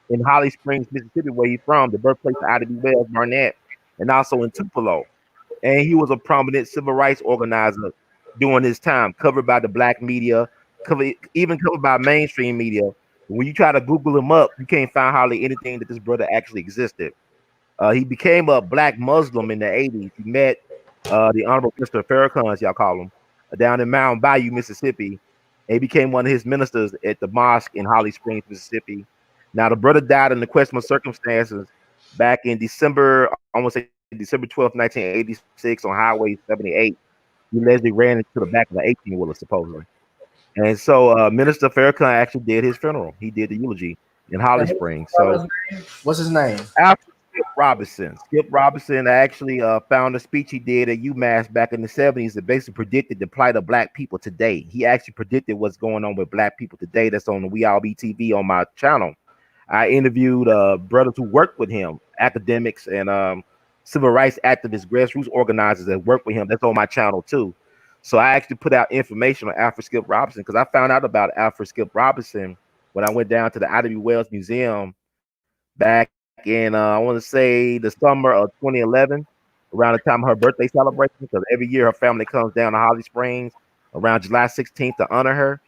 in Holly Springs, Mississippi, where he's from, the birthplace of Ida B. Wells Barnett, and also in Tupelo. And he was a prominent civil rights organizer during his time, covered by the black media, even covered by mainstream media. When you try to Google him up, you can't find hardly anything that this brother actually existed. He became a black Muslim in the 80s. He met the Honorable Mr. Farrakhan, as y'all call him, down in Mountain Bayou, Mississippi. And he became one of his ministers at the mosque in Holly Springs, Mississippi. Now, the brother died in the questionable circumstances back in December, I want to say December 12th, 1986 on Highway 78. He allegedly ran into the back of the 18-wheeler, supposedly. And so Minister Farrakhan actually did his funeral. He did the eulogy in Holly Springs. So, what's his name? Skip Robinson. Skip Robinson actually found a speech he did at UMass back in the 70s that basically predicted the plight of black people today. He actually predicted what's going on with black people today. That's on the We All Be TV on my channel. I interviewed brothers who worked with him, academics and civil rights activists, grassroots organizers that work with him. That's on my channel too. So I actually put out information on Alfred Skip Robinson because I found out about Alfred Skip Robinson when I went down to the Ida B. Wells Museum back in, I want to say, the summer of 2011, around the time of her birthday celebration, because every year her family comes down to Holly Springs around July 16th to honor her.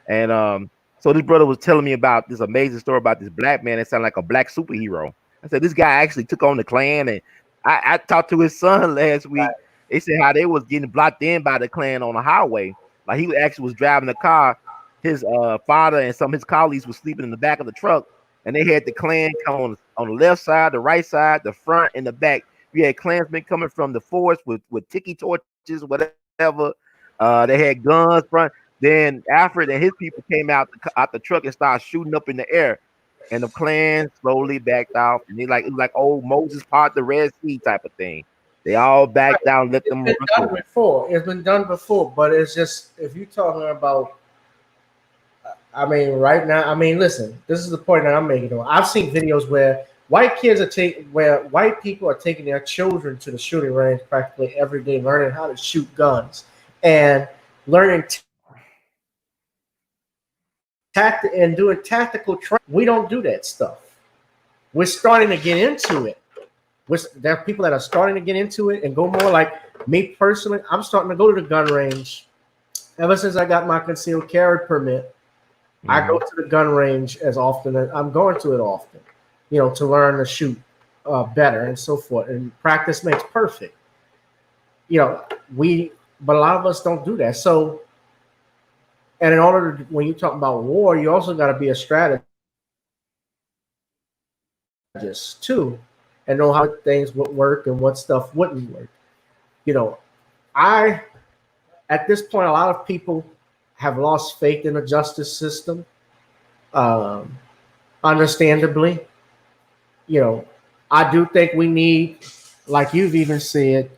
And so this brother was telling me about this amazing story about this black man that sounded like a black superhero. I said, this guy actually took on the Klan. And I talked to his son last week. They said how they was getting blocked in by the Klan on the highway. Like he actually was driving the car. His father and some of his colleagues were sleeping in the back of the truck. And they had the Klan come on the left side, the right side, the front, and the back. You had Klansmen coming from the forest with tiki torches, whatever. They had guns front. Then Alfred and his people came out the truck and started shooting up in the air, and the Klan slowly backed off. And it was like old Moses part the Red Sea type of thing. They all backed down, let them run done before. It's been done before, but it's just if you're talking about. I mean, right now. I mean, listen. This is the point that I'm making. I've seen videos where white people are taking their children to the shooting range practically every day, learning how to shoot guns and learning and doing tactical training. We don't do that stuff. We're starting to get into it. There are people that are starting to get into it and go more. Like me personally, I'm starting to go to the gun range. Ever since I got my concealed carry permit, I go to the gun range as often as I'm going to it often, to learn to shoot better and so forth. And practice makes perfect. But a lot of us don't do that. So, and in order to, when you talk about war, you also got to be a strategist too, and know how things would work and what stuff wouldn't work. At this point, a lot of people have lost faith in the justice system. Understandably, I do think we need, like you've even said,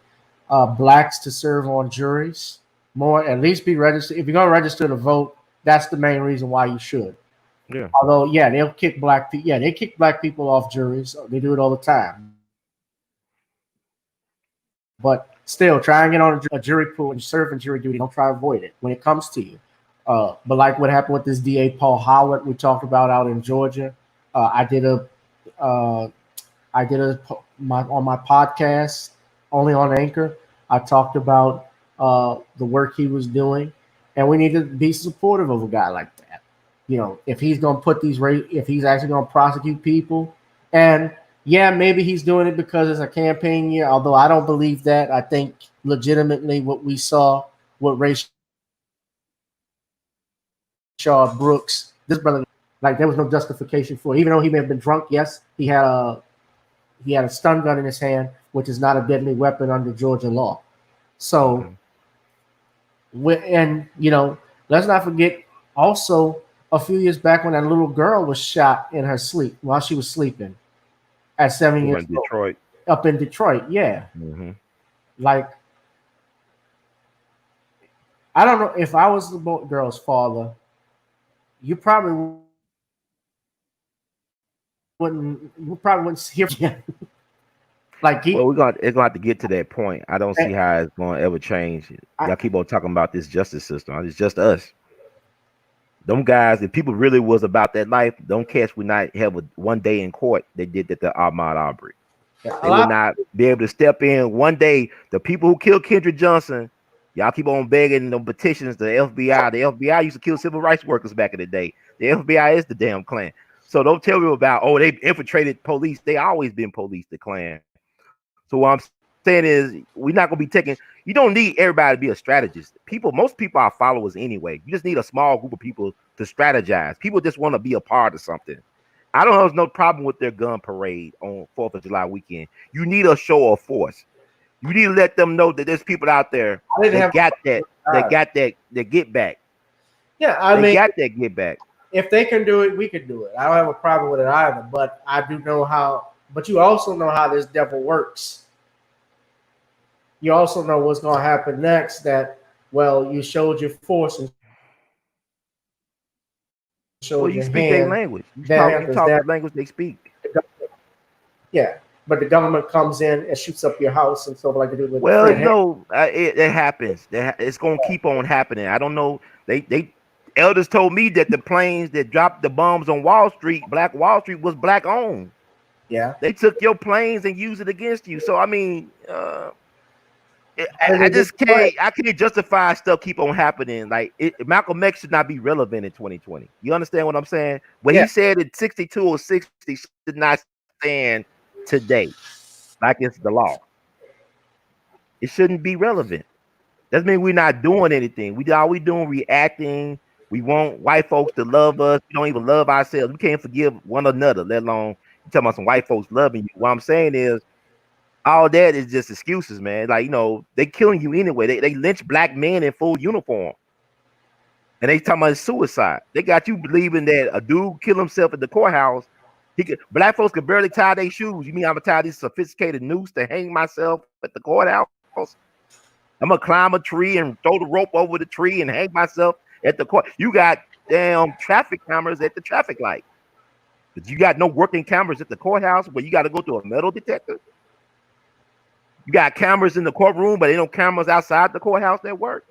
blacks to serve on juries more, at least be registered. If you're going to register to vote, that's the main reason why you should. Yeah. Although, yeah, they'll kick black people. Yeah, they kick black people off juries. They do it all the time. But still, try and get on a jury pool and serve in jury duty. Don't try to avoid it when it comes to you. But like what happened with this DA Paul Howard we talked about out in Georgia, on my podcast, only on Anchor. I talked about the work he was doing, and we need to be supportive of a guy like that. If he's going to if he's actually going to prosecute people, and yeah, maybe he's doing it because it's a campaign year. Although I don't believe that. I think legitimately what we saw with Rayshard Brooks, this brother, like there was no justification for it. Even though he may have been drunk, yes, he had a stun gun in his hand, which is not a deadly weapon under Georgia law. So, let's not forget also a few years back when that little girl was shot in her sleep while she was sleeping at 7 years old. Detroit. Up in Detroit, yeah. Mm-hmm. Like, I don't know if I was the girl's father, you probably wouldn't hear him. Like it's going to have to get to that point. I don't see how it's going to ever change. Y'all keep on talking about this justice system. It's just us. Them guys, if people really was about that life, don't catch we not have one day in court they did that to Ahmaud Arbery. Yeah, they would not be able to step in one day. The people who killed Kendrick Johnson, y'all keep on begging them petitions. The FBI. The FBI used to kill civil rights workers back in the day. The FBI is the damn Klan. So don't tell me about, they infiltrated police. They always been police, the Klan. So what I'm saying is we're not going to be taking, you don't need everybody to be a strategist. Most people are followers anyway. You just need a small group of people to strategize. People just want to be a part of something. I don't know, there's no problem with their gun parade on 4th of July weekend. You need a show of force. You need to let them know that there's people out there that got that get back. Yeah, they got that get back. If they can do it, we can do it. I don't have a problem with it either, but I do know how. But you also know how this devil works. You also know what's going to happen next. That you showed your force and showed you your speak hand. Their language. You talk the language they speak. Yeah, but the government comes in and shoots up your house and stuff like they do with. It happens. It's going to keep on happening. I don't know. They elders told me that the planes that dropped the bombs on Wall Street, Black Wall Street, was black owned. Yeah, they took your planes and used it against you. So I mean, I just can't. I can't justify stuff keep on happening. Like Malcolm X should not be relevant in 2020. You understand what I'm saying? What he said in 62 or 60 should not stand today, like it's the law. It shouldn't be relevant. Doesn't mean we're not doing anything. All we doing reacting. We want white folks to love us. We don't even love ourselves. We can't forgive one another, let alone you talking about some white folks loving you. What I'm saying is all that is just excuses, man. Like, they killing you anyway. They lynch black men in full uniform. And they talking about suicide. They got you believing that a dude killed himself at the courthouse. Black folks could barely tie their shoes. You mean I'm gonna tie this sophisticated noose to hang myself at the courthouse? I'm gonna climb a tree and throw the rope over the tree and hang myself at the court. You got damn traffic cameras at the traffic light, but you got no working cameras at the courthouse where you got to go through a metal detector. You got cameras in the courtroom, but ain't no cameras outside the courthouse that work.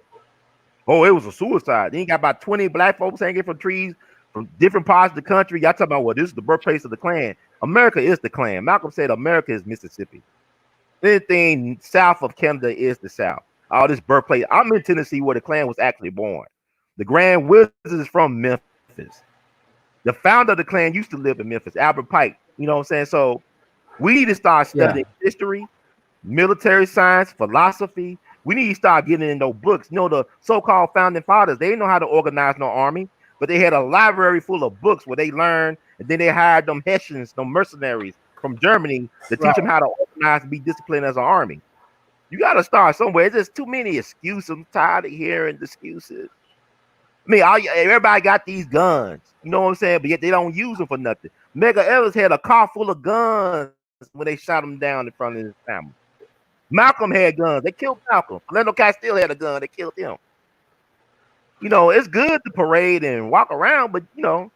Oh, it was a suicide. Then you got about 20 black folks hanging from trees from different parts of the country. Y'all talking about, well, this is the birthplace of the Klan. America is the Klan. Malcolm said America is Mississippi. Anything south of Canada is the South. All this birthplace. I'm in Tennessee where the Klan was actually born. The Grand Wizard is from Memphis. The founder of the Klan used to live in Memphis, Albert Pike. You know what I'm saying? So we need to start studying history, military science, philosophy. We need to start getting in those books. You know, the so-called founding fathers, they didn't know how to organize no army, but they had a library full of books where they learned, and then they hired them Hessians, them mercenaries from Germany to teach them how to organize and be disciplined as an army. You got to start somewhere. There's just too many excuses. I'm tired of hearing excuses. I mean, everybody got these guns. You know what I'm saying? But yet they don't use them for nothing. Medgar Evers had a car full of guns when they shot him down in front of his family. Malcolm had guns. They killed Malcolm. Orlando Castile had a gun. They killed him. You know, it's good to parade and walk around, but, you know,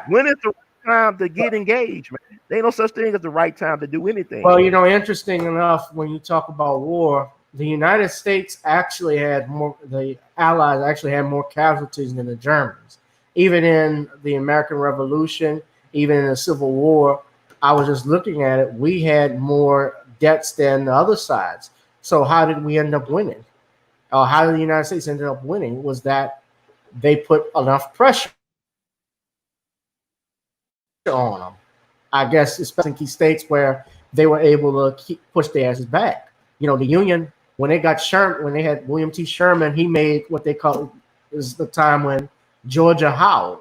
when is the right time to get engaged, man? There ain't no such thing as the right time to do anything. Well, you know, interesting enough, when you talk about war, the United States actually had more, the Allies actually had more casualties than the Germans. Even in the American Revolution, even in the Civil War, I was just looking at it, we had more deaths than the other sides. So how did we end up winning? How did the United States end up winning? Was that they put enough pressure on them. I guess especially in key states where they were able to push their asses back. You know, the Union, when they got Sherman, when they had William T. Sherman, he made what they call is the time when Georgia howled.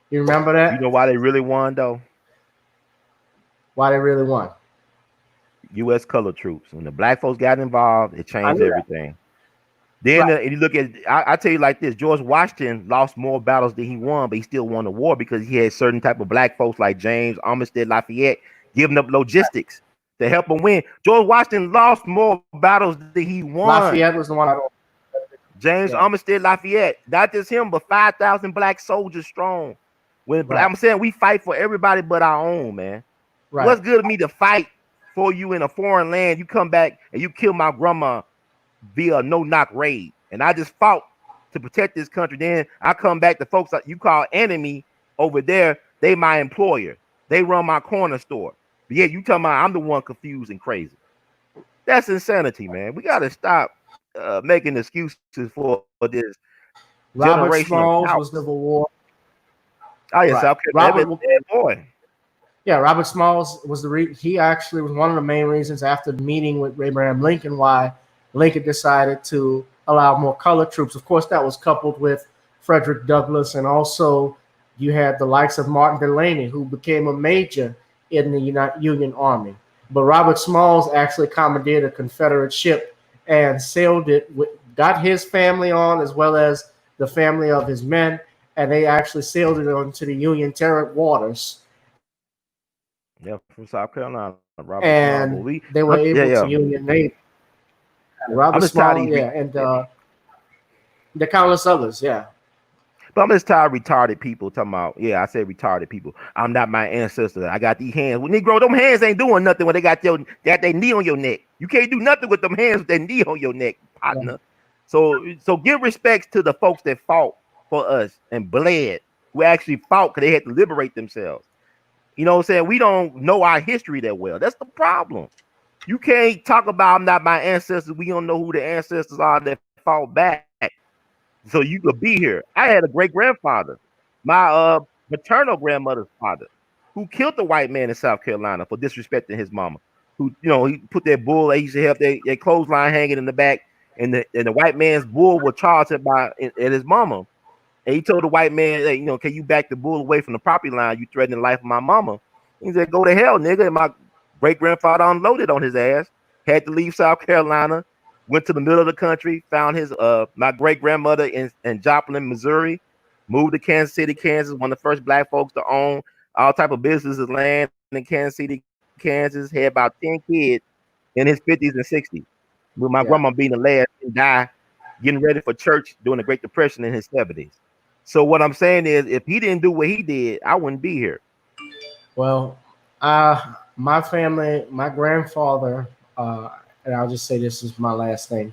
You remember that? You know why they really won, though? Why they really won? U.S. colored troops. When the black folks got involved, it changed everything. Then you look at, I tell you like this, George Washington lost more battles than he won, but he still won the war because he had certain type of black folks like James Armistead Lafayette giving up logistics to help him win. George Washington lost more battles than he won. Lafayette was the one. James Armistead Lafayette, not just him, but 5,000 black soldiers strong. When I'm saying we fight for everybody but our own, man. Right. What's good of me to fight for you in a foreign land? You come back and you kill my grandma via a no-knock raid, and I just fought to protect this country. Then I come back to folks that you call enemy over there. They my employer. They run my corner store. But yeah, you talking about I'm the one confused and crazy. That's insanity, man. We got to stop making excuses for this. Robert Smalls was Civil War. Oh yeah, South Carolina. Boy. Yeah, Robert Smalls was he actually was one of the main reasons after the meeting with Abraham Lincoln why Lincoln decided to allow more colored troops. Of course, that was coupled with Frederick Douglass, and also you had the likes of Martin Delany, who became a major in the Union Army. But Robert Smalls actually commandeered a Confederate ship and sailed it, got his family on as well as the family of his men, and they actually sailed it onto the Union territory waters. Yeah, from South Carolina. Robert and Smalls. They were able to Union Navy. Robert Smalls, and the countless others, But I'm just tired of retarded people talking about, I said retarded people. I'm not my ancestor. I got these hands. Well, Negro, them hands ain't doing nothing when they got their knee on your neck. You can't do nothing with them hands with their knee on your neck, partner. Yeah. So give respect to the folks that fought for us and bled, who actually fought because they had to liberate themselves. You know what I'm saying? We don't know our history that well. That's the problem. You can't talk about I'm not my ancestors. We don't know who the ancestors are that fought back. So you could be here. I had a great grandfather, my maternal grandmother's father, who killed the white man in South Carolina for disrespecting his mama. Who, he put that bull. They used to have their clothesline hanging in the back, and the white man's bull was charged at his mama. And he told the white man, hey, can you back the bull away from the property line? You threatening the life of my mama. He said, go to hell, nigga. And my great grandfather unloaded on his ass. Had to leave South Carolina, went to the middle of the country, found his my great grandmother in Joplin, Missouri, moved to Kansas City, Kansas, one of the first black folks to own all type of businesses, land in Kansas City, Kansas. Had about 10 kids in his 50s and 60s. With my grandma being the last and die, getting ready for church during the Great Depression in his 70s. So what I'm saying is, if he didn't do what he did, I wouldn't be here. Well, my family, my grandfather, and I'll just say this is my last thing.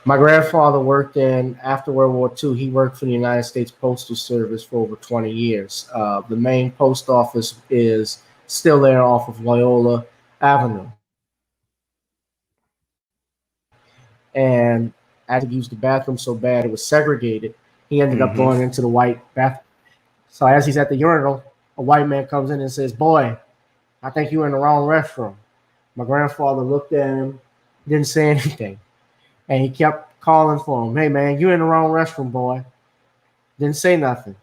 My grandfather worked after World War II, he worked for the United States Postal Service for over 20 years. The main post office is still there off of Loyola Avenue. And as he used the bathroom so bad, it was segregated. He ended up going into the white bathroom. So as he's at the urinal, a white man comes in and says, "Boy, I think you're in the wrong restroom." My grandfather looked at him, didn't say anything. And he kept calling for him. "Hey, man, you're in the wrong restroom, boy." Didn't say nothing.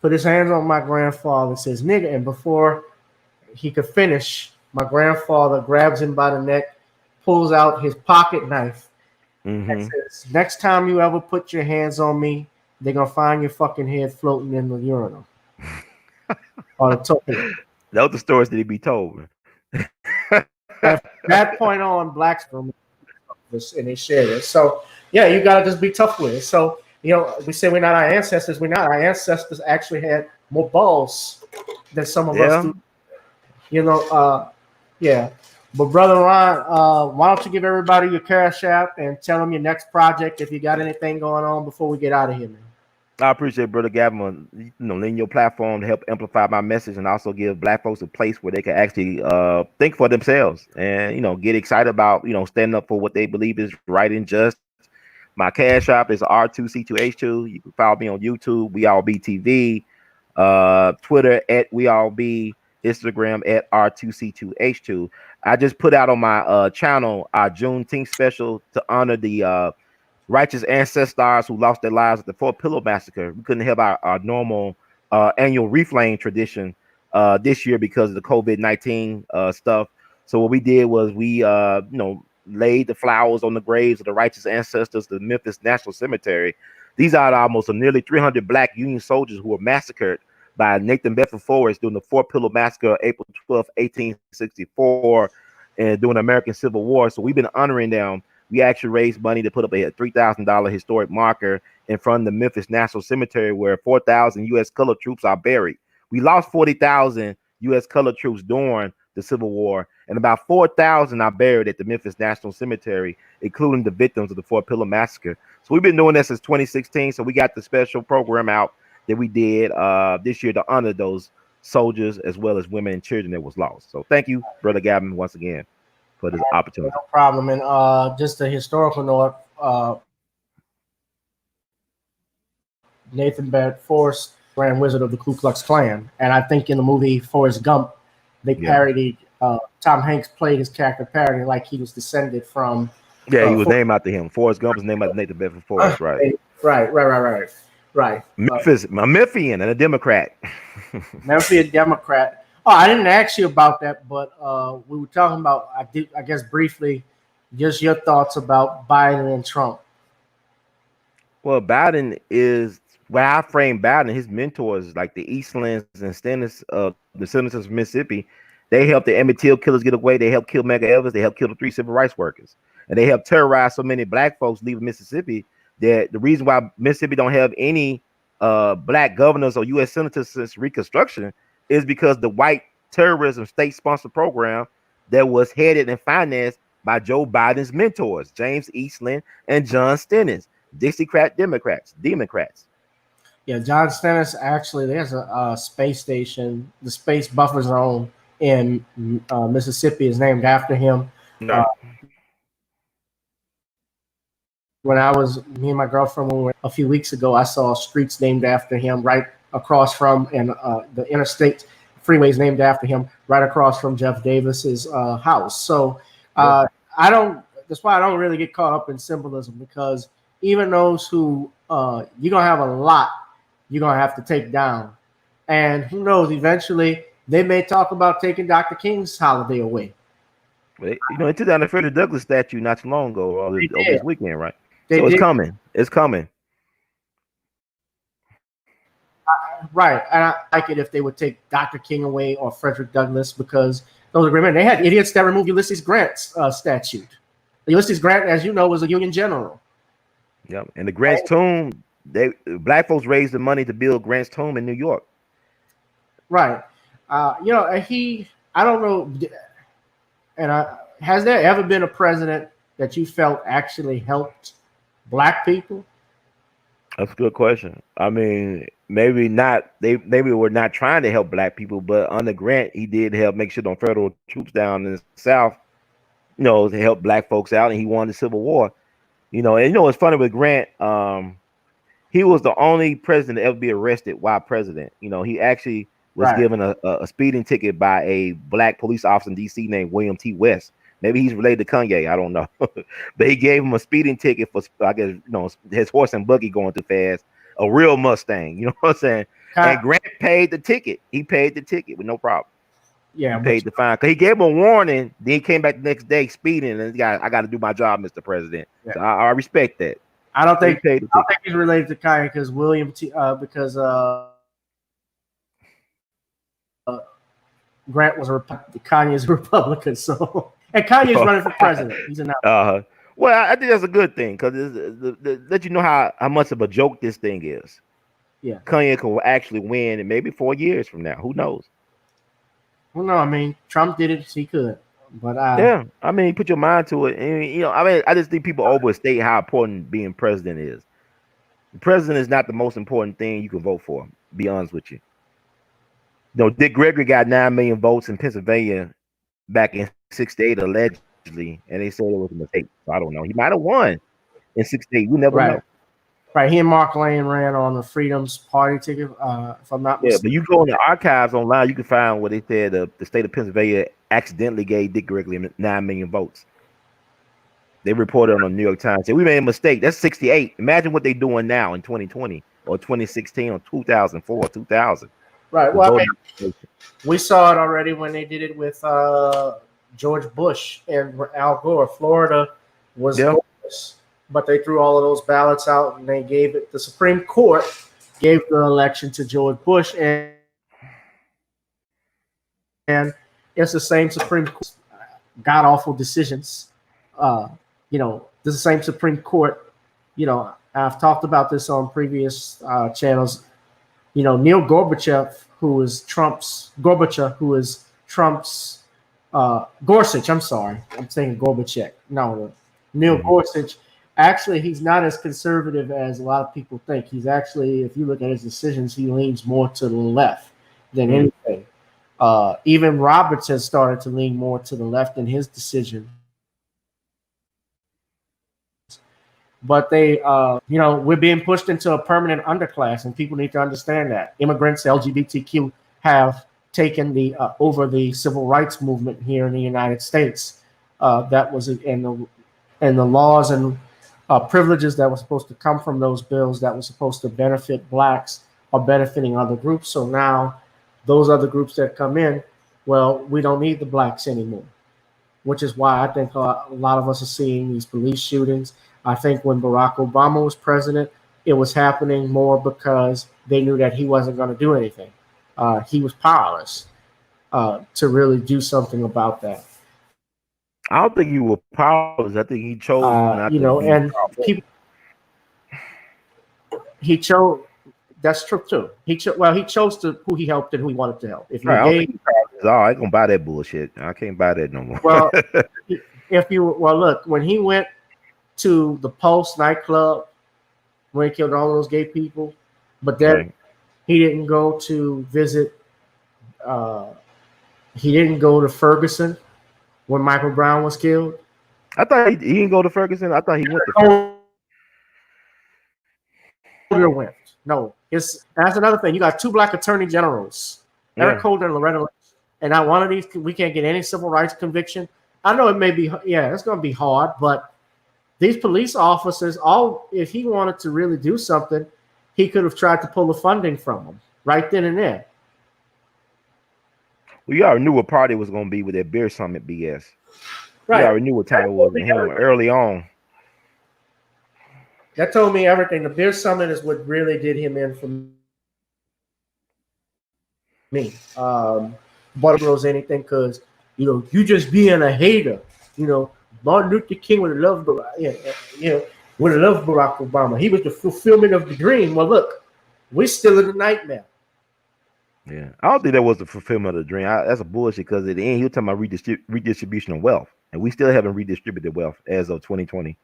Put his hands on my grandfather, says, "Nigga." And before he could finish, my grandfather grabs him by the neck, pulls out his pocket knife, and says, "Next time you ever put your hands on me, they're going to find your fucking head floating in the urinal." On the toilet. Those are the stories that he be told. At that point on, blacks from and they shared it. So yeah, you gotta just be tough with it. So we say we're not our ancestors. We're not. Our ancestors actually had more balls than some of us do. Yeah. But brother Ron, why don't you give everybody your Cash App and tell them your next project if you got anything going on before we get out of here, man. I appreciate Brother Gavin, leading your platform to help amplify my message and also give black folks a place where they can actually think for themselves and, get excited about, standing up for what they believe is right and just. My Cash App is R2C2H2. You can follow me on YouTube, We All Be TV, Twitter at We All Be, Instagram at R2C2H2. I just put out on my channel our Juneteenth special to honor the righteous ancestors who lost their lives at the Fort Pillow massacre. We couldn't have our normal annual reflame tradition this year because of the COVID-19 stuff. So what we did was we laid the flowers on the graves of the righteous ancestors, the Memphis National Cemetery. These are almost nearly 300 black Union soldiers who were massacred by Nathan Bedford Forrest during the Fort Pillow massacre, April 12, 1864, and during the American Civil War. So we've been honoring them. We actually raised money to put up a $3,000 historic marker in front of the Memphis National Cemetery where 4,000 U.S. colored troops are buried. We lost 40,000 U.S. colored troops during the Civil War, and about 4,000 are buried at the Memphis National Cemetery, including the victims of the Fort Pillow massacre. So we've been doing this since 2016. So we got the special program out that we did this year to honor those soldiers as well as women and children that was lost. So thank you, Brother Gavin, once again for this opportunity. No problem. And just a historical note, Nathan Bedford Forrest, Grand Wizard of the Ku Klux Klan. And I think in the movie Forrest Gump, they parodied, Tom Hanks played his character parody like he was descended from. Yeah, he was named after him. Forrest Gump was named after Nathan Bedford Forrest, right? Right. Memphis, a Memphian and a Democrat. Memphian Democrat. Oh, I didn't ask you about that, but we were talking about, I guess briefly, just your thoughts about Biden and Trump. Well, Biden is, where I frame Biden, his mentors, like the Eastlands and Stennis, the senators of Mississippi, they helped the Emmett Till killers get away. They helped kill Medgar Evers. They helped kill the 3 civil rights workers. And they helped terrorize so many black folks leaving Mississippi that the reason why Mississippi don't have any black governors or U.S. senators since Reconstruction is because the white terrorism state-sponsored program that was headed and financed by Joe Biden's mentors, James Eastland and John Stennis, Dixiecrat Democrats. Yeah, John Stennis, actually, there's a space station, the Space Buffer Zone in Mississippi is named after him. No. Me and my girlfriend, when we were a few weeks ago, I saw streets named after him right across from, and the interstate freeways named after him right across from Jeff Davis's house. So that's why I don't really get caught up in symbolism, because even those who you're gonna have a lot you're gonna have to take down, and who knows, eventually they may talk about taking Dr. King's holiday away. You know, it took down the Frederick Douglass statue not too long ago, or over this weekend, right? So it's coming. It's coming. Right. And I like it if they would take Dr. King away or Frederick Douglass, because those remember they had idiots that removed Ulysses Grant's statute. Ulysses Grant, as you know, was a Union general. Yep. And the Grant's tomb, black folks raised the money to build Grant's tomb in New York. Right. You know, I don't know. And has there ever been a president that you felt actually helped black people? That's a good question. I mean, maybe not. Maybe were not trying to help black people, but under Grant, he did help make sure the federal troops down in the South, you know, to help black folks out, and he won the Civil War. You know, and you know, it's funny with Grant. He was the only president to ever be arrested while president. You know, he actually was given a speeding ticket by a black police officer in D.C. named William T. West. Maybe he's related to Kanye. I don't know. But he gave him a speeding ticket for, I guess, you know, his horse and buggy going too fast. A real Mustang. You know what I'm saying? And Grant paid the ticket. He paid the ticket with no problem. Yeah. He paid the fine. Because he gave him a warning. Then he came back the next day speeding. And I got to do my job, Mr. President. Yeah. So I respect that. I don't think he's related to Kanye because Grant was Kanye's a Republican, so and Kanye's running for president. He's announced. Well, I think that's a good thing because let you know how much of a joke this thing is. Yeah, Kanye could actually win in maybe 4 years from now. Who knows? Well, no, I mean Trump did it; he could. But yeah, I mean, put your mind to it. And, you know, I mean, I just think people overstate how important being president is. The president is not the most important thing you can vote for. Be honest with you. You know, Dick Gregory got 9 million votes in Pennsylvania back in '68, allegedly, and they said it was a mistake. So I don't know. He might have won in '68. We never know. Right. He and Mark Lane ran on the Freedom's Party ticket, if I'm not mistaken. Yeah, but you go in the archives online, you can find where they said the state of Pennsylvania accidentally gave Dick Gregory 9 million votes. They reported on the New York Times. Said, we made a mistake. That's 68. Imagine what they're doing now in 2020 or 2016 or 2004 or 2000. Right. Well, I mean, we saw it already when they did it with George Bush and Al Gore. Florida was gorgeous, but they threw all of those ballots out and they gave it. The Supreme Court gave the election to George Bush, and it's the same Supreme Court. God awful decisions. You know, this is the same Supreme Court. You know, I've talked about this on previous channels. You know, Neil Gorbachev, who is Trump's Gorsuch. I'm sorry, I'm saying Gorbachev. No, Neil Gorsuch. Actually, he's not as conservative as a lot of people think. He's actually, if you look at his decisions, he leans more to the left than anything. Even Roberts has started to lean more to the left in his decision. But they, you know, we're being pushed into a permanent underclass, and people need to understand that. Immigrants, LGBTQ, have taken over the civil rights movement here in the United States. That was in the laws and privileges that were supposed to come from those bills that were supposed to benefit blacks are benefiting other groups. So now those other groups that come in, well, we don't need the blacks anymore, which is why I think a lot of us are seeing these police shootings. I think when Barack Obama was president, it was happening more because they knew that he wasn't going to do anything. He was powerless to really do something about that. I don't think he was powerless. I think he chose not you know, to and he chose. That's true too. He chose to who he helped and who he wanted to help. If you I ain't gonna buy that bullshit. I can't buy that no more. Well, look, when he went to the Pulse nightclub when he killed all those gay people, but then he didn't go to visit. He didn't go to Ferguson when Michael Brown was killed. I thought he didn't go to Ferguson. I thought he went to Ferguson. Went. No, that's another thing. You got 2 black attorney generals, Eric Holder and Loretta Lynch, and not one of these. We can't get any civil rights conviction. I know it may be, it's going to be hard, but these police officers, if he wanted to really do something, he could have tried to pull the funding from them right then and there. Well, you already knew what party was going to be with that beer summit BS. Right. We already knew what time it was with him early on. That told me everything. The beer summit is what really did him in for me. But it was anything because you just being a hater. Martin Luther King would have loved would have loved Barack Obama. He was the fulfillment of the dream. Well, look, we're still in the nightmare. Yeah, I don't think that was the fulfillment of the dream. That's a bullshit because at the end he was talking about redistribution of wealth, and we still haven't redistributed wealth as of 2020,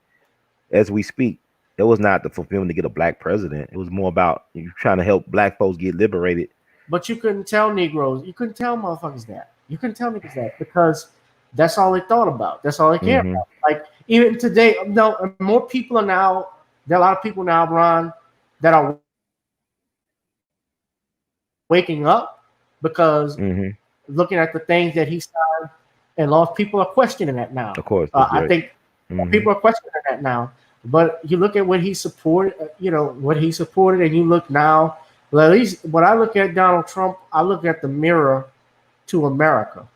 as we speak. It was not the fulfillment to get a black president. It was more about you trying to help black folks get liberated. But you couldn't tell Negroes, you couldn't tell motherfuckers that. You couldn't tell niggas that because that's all they thought about. That's all they cared about. Like even today, no, more people are now. There are a lot of people now, Ron, that are waking up because looking at the things that he signed and lost, people are questioning that now. Of course, I think people are questioning that now. But you look at what he supported, what he supported, and you look now. Well, at least when I look at Donald Trump, I look at the mirror to America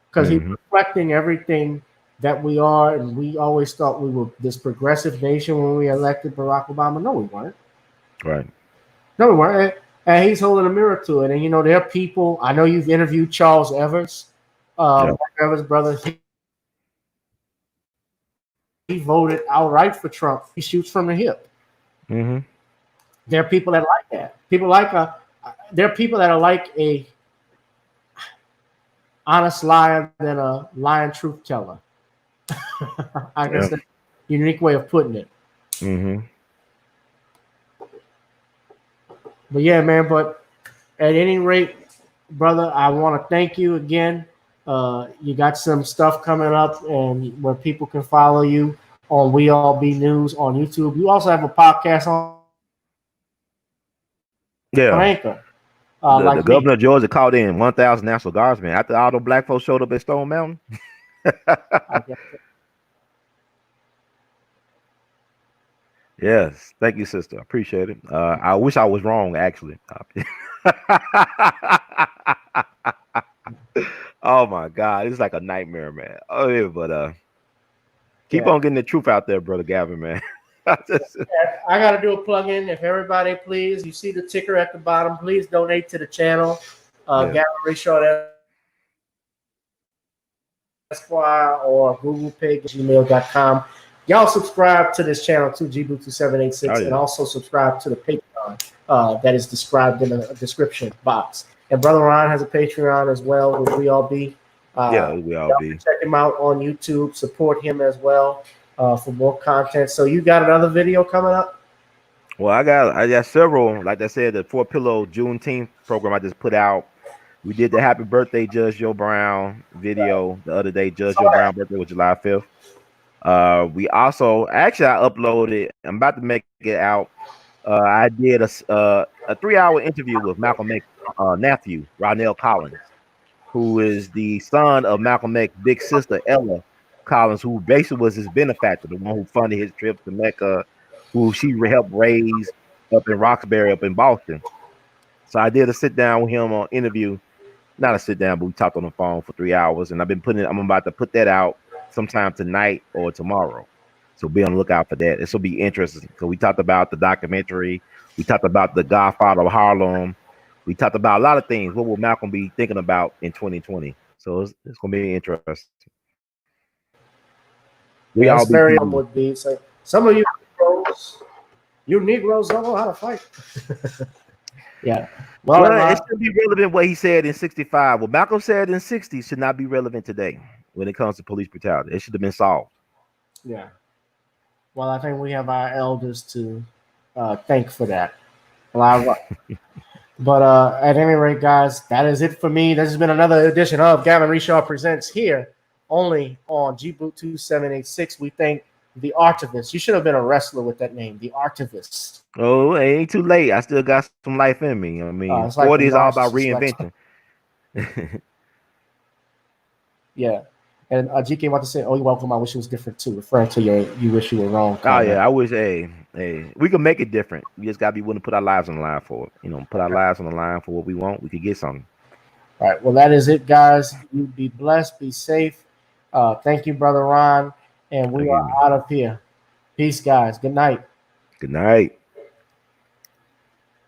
because he's reflecting everything that we are, and we always thought we were this progressive nation when we elected Barack Obama. No, we weren't. Right. No, we weren't. And he's holding a mirror to it. And there are people. I know you've interviewed Charles Evers, Evers' brother. He voted outright for Trump. He shoots from the hip. There are people that like that. There are people that are like a honest liar than a lying truth teller. I guess that's a unique way of putting it. But yeah, man. But at any rate, brother, I want to thank you again. You got some stuff coming up, and where people can follow you on We All Be News on YouTube. You also have a podcast on Anchor. The governor of Georgia called in 1,000 National Guardsmen after all the black folks showed up at Stone Mountain. Yes, thank you, sister. I appreciate it. I wish I was wrong, actually. Oh my God, it's like a nightmare, man. Oh yeah, but keep on getting the truth out there, brother Gavin, man. I got to do a plug-in. If everybody, please, you see the ticker at the bottom, please donate to the channel. Gavin Reshaw Esquire or Google Pay, gmail.com. Y'all subscribe to this channel too, Gboot2786, and also subscribe to the Patreon that is described in the description box. And Brother Ron has a Patreon as well, which We All Be. We All Be. Check him out on YouTube. Support him as well for more content. So you got another video coming up? Well, I got several. Like I said, the 4 Pillow Juneteenth program I just put out. We did the Happy Birthday Judge Joe Brown video the other day. Judge Joe Brown birthday was July 5th. We also I uploaded. I'm about to make it out. I did a 3-hour interview with Malcolm X's nephew, Ronald Collins, who is the son of Malcolm X's big sister, Ella Collins, who basically was his benefactor, the one who funded his trip to Mecca, who she helped raise up in Roxbury, up in Boston. So I did a sit down with him on interview, not a sit down, but we talked on the phone for 3 hours, and I'm about to put that out sometime tonight or tomorrow. So be on the lookout for that. This will be interesting because we talked about the documentary, we talked about the Godfather of Harlem, we talked about a lot of things. What will Malcolm be thinking about in 2020? So it's going to be interesting. We all very would be. So some of you Negroes don't know how to fight. Yeah. Well, it should be relevant what he said in 65. What Malcolm said in 60 should not be relevant today when it comes to police brutality. It should have been solved. Yeah. Well, I think we have our elders to thank for that. But at any rate, guys, that is it for me. This has been another edition of Gavin Reshaw Presents here only on Gboot2786. We thank the Artivist. You should have been a wrestler with that name, the Artivist. Oh, it ain't too late. I still got some life in me. I mean, 40 is all about reinvention. Yeah. And GK about to say, "Oh, you're welcome. I wish it was different too," referring to you wish you were wrong. Oh yeah, I wish. Hey, we can make it different. We just gotta be willing to put our lives on the line for it. Put our lives on the line for what we want. We could get something. All right. Well, that is it, guys. You be blessed. Be safe. Thank you, Brother Ron. And we are out of here. Peace, guys. Good night. Good night.